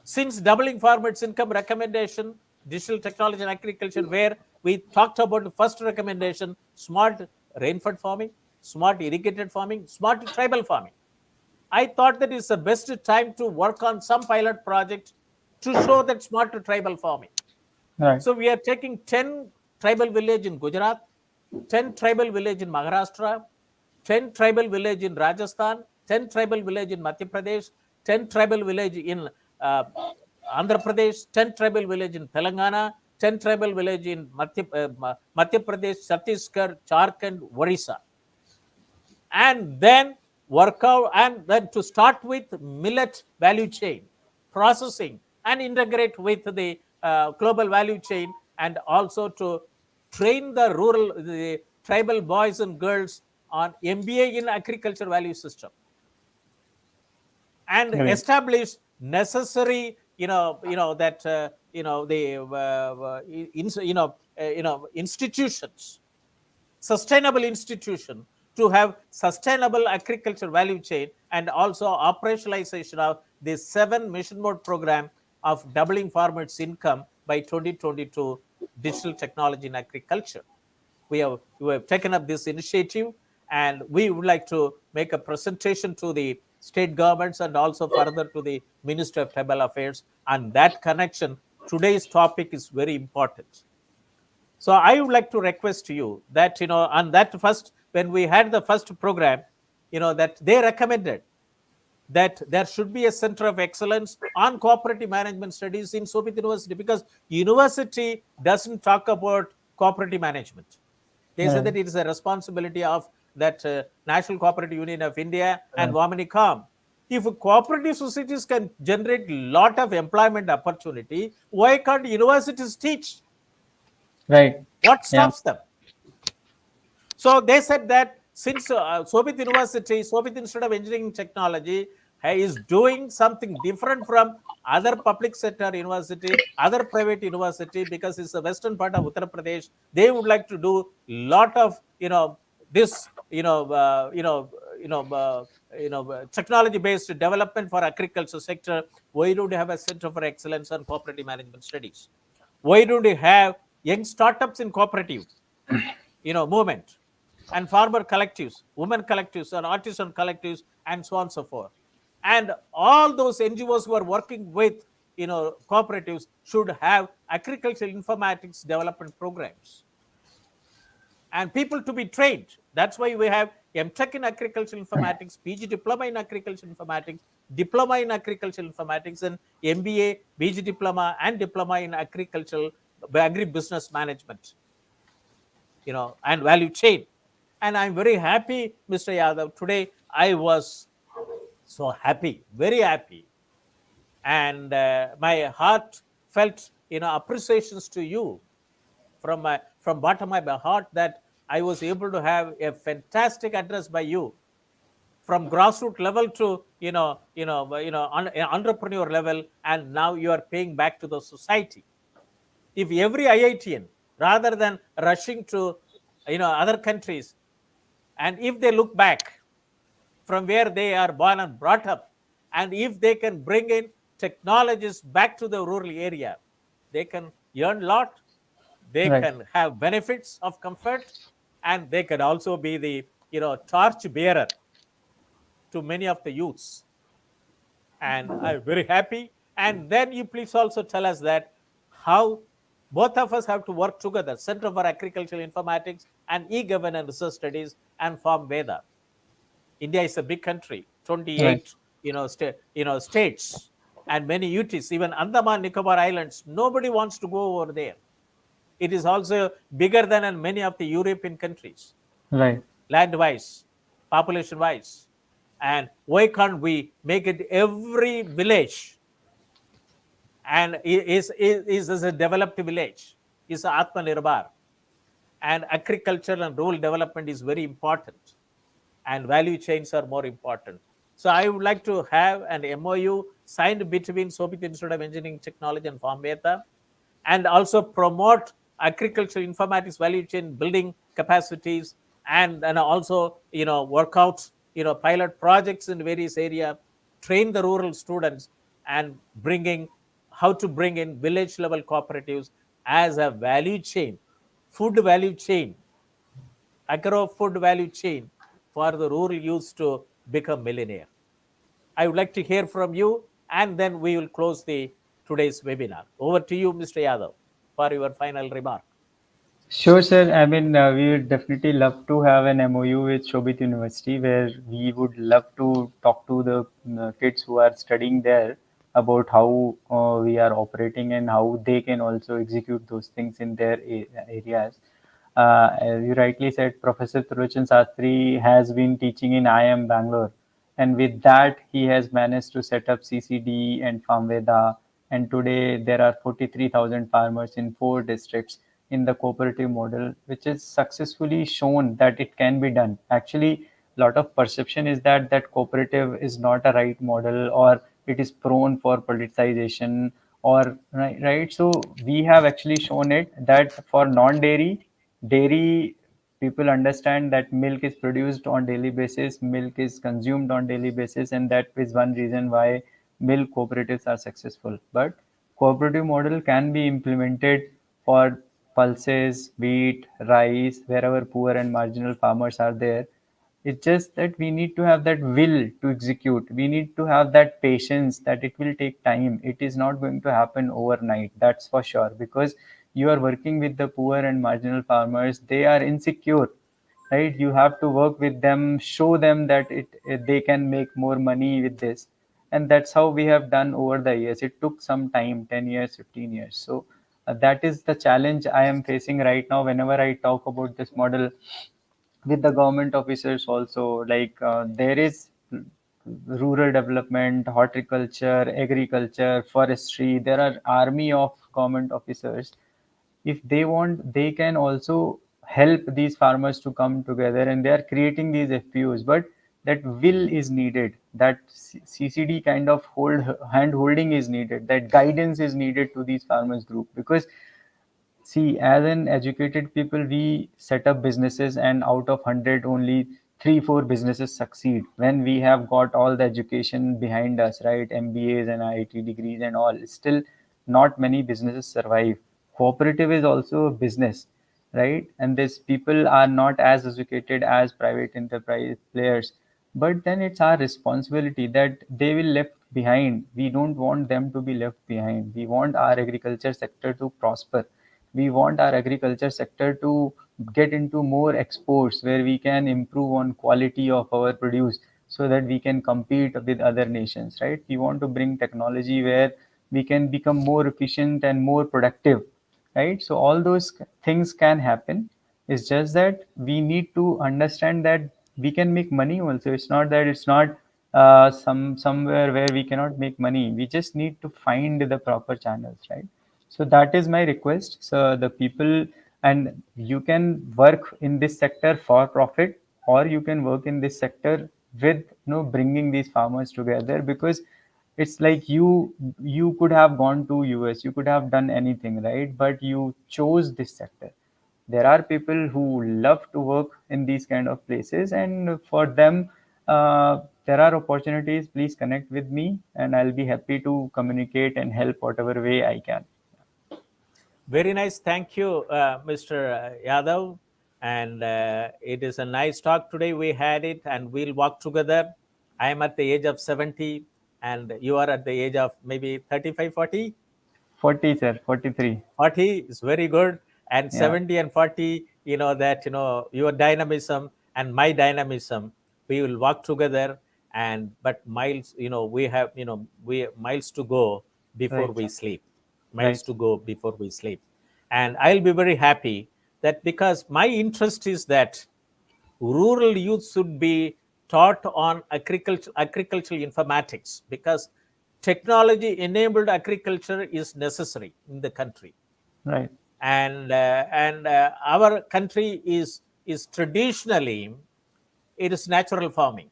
Since doubling farmers' income recommendation, digital technology and agriculture, where we talked about the first recommendation, smart rainfed farming, smart irrigated farming, smart tribal farming. I thought that it's the best time to work on some pilot project to show that smart tribal farming. Right. So we are taking 10 tribal village in Gujarat, 10 tribal village in Maharashtra, 10 tribal village in Rajasthan, 10 tribal village in Madhya Pradesh, 10 tribal village in Andhra Pradesh, 10 tribal village in Telangana, 10 tribal village in Madhya Pradesh, Chhattisgarh, Jharkhand, Odisha. And then work out, and then to start with millet value chain, processing, and integrate with the global value chain, and also to train the tribal boys and girls on MBA in agriculture value system, and establish necessary institutions, sustainable institution to have sustainable agriculture value chain, and also operationalization of the 7 mission mode program of doubling farmers' income by 2022 digital technology in agriculture. We have taken up this initiative, and we would like to make a presentation to the state governments and also further to the Minister of Tribal Affairs. And that connection, today's topic is very important. So I would like to request to you that, on that first, when we had the first program, that they recommended that there should be a center of excellence on cooperative management studies in Shobhit University, because university doesn't talk about cooperative management. They said that it is a responsibility of that National Cooperative Union of India and Womanicom. If cooperative societies can generate a lot of employment opportunity, why can't universities teach? Right. What stops them? So they said that since Shobhit University, Shobhit Institute of Engineering Technology is doing something different from other public sector university, other private university, because it's the western part of Uttar Pradesh, they would like to do lot of this technology based development for agriculture sector. Why don't you have a center for excellence on cooperative management studies? Why don't you have young startups in cooperative movement, and farmer collectives, women collectives, and artisan collectives, and so on and so forth? And all those NGOs who are working with cooperatives should have agricultural informatics development programs, and people to be trained. That's why we have MTech in agricultural informatics, PG diploma in agricultural informatics, diploma in agricultural informatics, and MBA, PG diploma, and diploma in agribusiness management, and value chain. And I'm very happy, Mr. Yadav. Today I was so happy, very happy, and my heart felt appreciations to you from bottom of my heart, that I was able to have a fantastic address by you, from grassroots level to entrepreneur level, and now you are paying back to the society. If every IITian, rather than rushing to other countries, and if they look back from where they are born and brought up, and if they can bring in technologies back to the rural area, they can earn a lot, they can have benefits of comfort, and they can also be the torch bearer to many of the youths. And I'm very happy. And then you please also tell us that how Both of us have to work together. Center for Agricultural Informatics and E-Governance Research Studies and Farmveda. India is a big country, 28 Right. states and many UTs, even Andaman Nicobar Islands. Nobody wants to go over there. It is also bigger than many of the European countries, Right. land-wise, population-wise. And why can't we make it every village and is a developed village, is Atmanirbhar, and agriculture and rural development is very important, and value chains are more important. So I would like to have an MOU signed between Shobhit Institute of Engineering Technology and Farmveda, and also promote agricultural informatics value chain building capacities, and also work out pilot projects in various areas, train the rural students, and how to bring in village level cooperatives as a value chain, food value chain, agro food value chain for the rural youth to become millionaire. I would like to hear from you, and then we will close today's webinar. Over to you, Mr. Yadav, for your final remark. Sure, sir. I mean, we would definitely love to have an MOU with Shobhit University, where we would love to talk to the kids who are studying there about how we are operating and how they can also execute those things in their areas. As you rightly said, Professor Turlochan Sastry has been teaching in IIM Bangalore, and with that, he has managed to set up CCD and Farmveda. And today, there are 43,000 farmers in 4 districts in the cooperative model, which is successfully shown that it can be done. Actually, a lot of perception is that cooperative is not a right model, or it is prone for politicization, or right. So we have actually shown it that for dairy people understand that milk is produced on daily basis, milk is consumed on daily basis, and that is one reason why milk cooperatives are successful. But cooperative model can be implemented for pulses, wheat, rice, wherever poor and marginal farmers are there. It's just that we need to have that will to execute. We need to have that patience, that it will take time. It is not going to happen overnight, that's for sure, because you are working with the poor and marginal farmers. They are insecure, right? You have to work with them, show them that they can make more money with this. And that's how we have done over the years. It took some time, 10 years, 15 years. So that is the challenge I am facing right now whenever I talk about this model with the government officers also. Like there is rural development, horticulture, agriculture, forestry. There are army of government officers. If they want, they can also help these farmers to come together, and they are creating these FPOs. But that will is needed. That CCD kind of hand holding is needed. That guidance is needed to these farmers group, because see, as an educated people, we set up businesses, and out of 100, only 3-4 businesses succeed. When we have got all the education behind us, right? MBAs and IIT degrees and all, still not many businesses survive. Cooperative is also a business, right? And these people are not as educated as private enterprise players. But then it's our responsibility that they will left behind. We don't want them to be left behind. We want our agriculture sector to prosper. We want our agriculture sector to get into more exports, where we can improve on quality of our produce so that we can compete with other nations, right? We want to bring technology where we can become more efficient and more productive, right? So all those things can happen. It's just that we need to understand that we can make money also. It's not that it's not somewhere where we cannot make money. We just need to find the proper channels, right? So that is my request. So the people, and you can work in this sector for profit, or you can work in this sector with bringing these farmers together, because it's like you could have gone to US, you could have done anything, right? But you chose this sector. There are people who love to work in these kind of places, and for them there are opportunities. Please connect with me, and I'll be happy to communicate and help whatever way I can. Very nice. Thank you, Mr. Yadav. And it is a nice talk today. We had it, and we'll walk together. I am at the age of 70, and you are at the age of maybe 35, 40. 40, sir. 43. 40 is very good. And Yeah. 70 and 40, that, your dynamism and my dynamism, we will work together. But miles, we have, we miles to go before Right, we sir. sleep. Miles Right. to go before we sleep. And I'll be very happy that, because my interest is that rural youth should be taught on agricultural informatics, because technology enabled agriculture is necessary in the country. Right. And our country is traditionally, it is natural farming,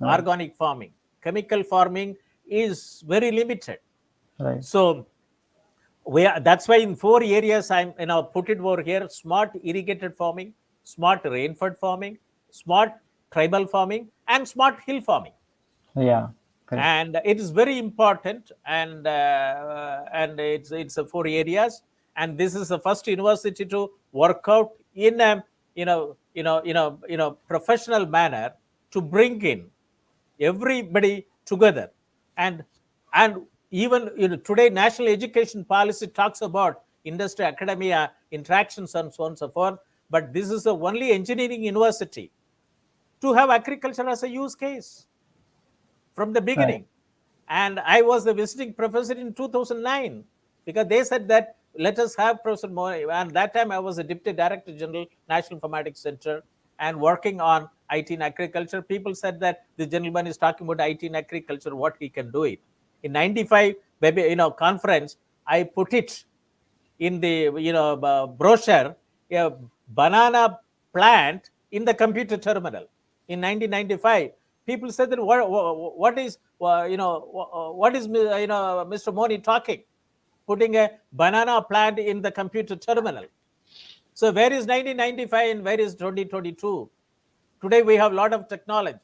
Right. organic farming. Chemical farming is very limited. Right. So that's why in 4 areas I'm put it over here: smart irrigated farming, smart rainfed farming, smart tribal farming, and smart hill farming. Yeah. Correct. And it is very important. And it's 4 areas. And this is the first university to work out in a professional manner, to bring in everybody together. And even today, national education policy talks about industry academia interactions and so on and so forth. But this is the only engineering university to have agriculture as a use case from the beginning. Right. And I was the visiting professor in 2009, because they said that let us have Professor Moni. And that time I was the Deputy Director General, National Informatics Center, and working on IT in agriculture. People said that the gentleman is talking about IT in agriculture, what he can do it. In 95, maybe, conference, I put it in the, brochure, a banana plant in the computer terminal. In 1995, people said that what is Mr. Moni talking, putting a banana plant in the computer terminal. So where is 1995 and where is 2022? Today we have a lot of technology,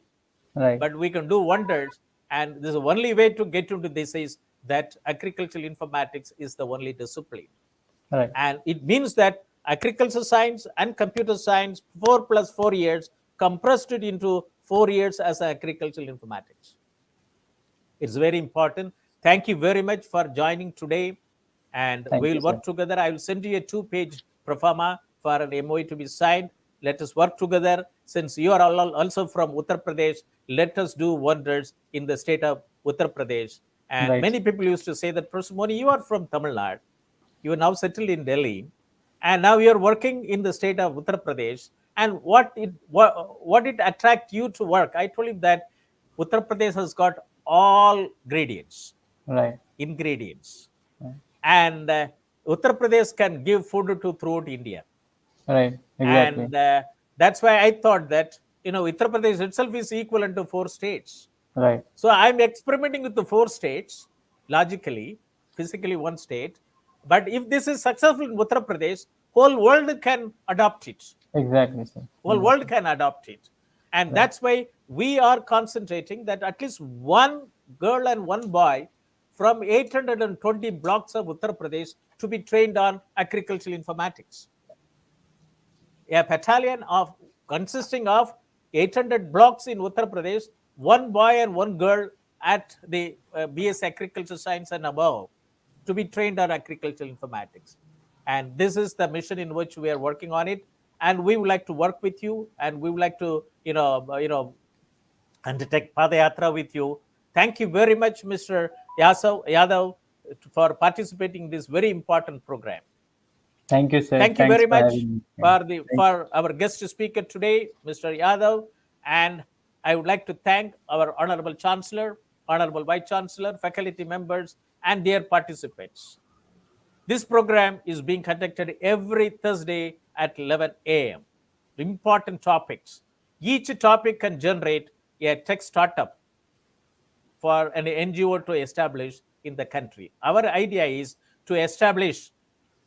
Right. but we can do wonders. And this is the only way to get into this, is that agricultural informatics is the only discipline. Right. And it means that agriculture science and computer science, 4 plus 4 years, compressed it into 4 years as agricultural informatics. It's very important. Thank you very much for joining today. And Thank we'll you, work sir. together. I will send you a 2-page pro forma for an MOU to be signed. Let us work together. Since you are all also from Uttar Pradesh, let us do wonders in the state of Uttar Pradesh. And Right. many people used to say that, Professor Moni, you are from Tamil Nadu. You are now settled in Delhi. And now you are working in the state of Uttar Pradesh. And what it attract you to work? I told him that Uttar Pradesh has got all ingredients. Right. Right. And Uttar Pradesh can give food to throughout India. Right. Exactly. And that's why I thought that, Uttar Pradesh itself is equivalent to 4 states. Right. So I'm experimenting with the 4 states, logically, physically 1 state. But if this is successful in Uttar Pradesh, whole world can adopt it. Exactly, sir. Whole world can adopt it. And that's why we are concentrating that at least 1 girl and 1 boy from 820 blocks of Uttar Pradesh to be trained on agricultural informatics. A battalion consisting of 800 blocks in Uttar Pradesh, 1 boy and 1 girl at the BS Agriculture Science and above, to be trained on agricultural informatics. And this is the mission in which we are working on it. And we would like to work with you, and we would like to, undertake Padayatra with you. Thank you very much, Mr. Yadav, for participating in this very important program. Thank you, sir. Thank you Thanks very for much having me. for our guest speaker today, Mr. Yadav. And I would like to thank our Honorable Chancellor, Honorable Vice Chancellor, faculty members, and their participants. This program is being conducted every Thursday at 11 a.m. Important topics. Each topic can generate a tech startup for an NGO to establish in the country. Our idea is to establish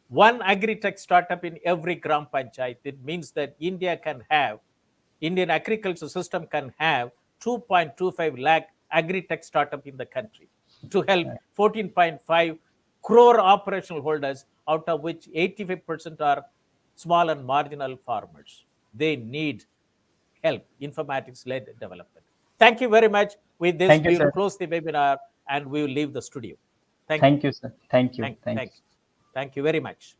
1 agri-tech startup in every Gram Panchayat. It means that Indian agriculture system can have 2.25 lakh agri-tech startup in the country to help 14.5 crore operational holders, out of which 85% are small and marginal farmers. They need help, informatics-led development. Thank you very much. With this, we will close the webinar and we will leave the studio. Thank you, sir. Thank you. Thank you very much.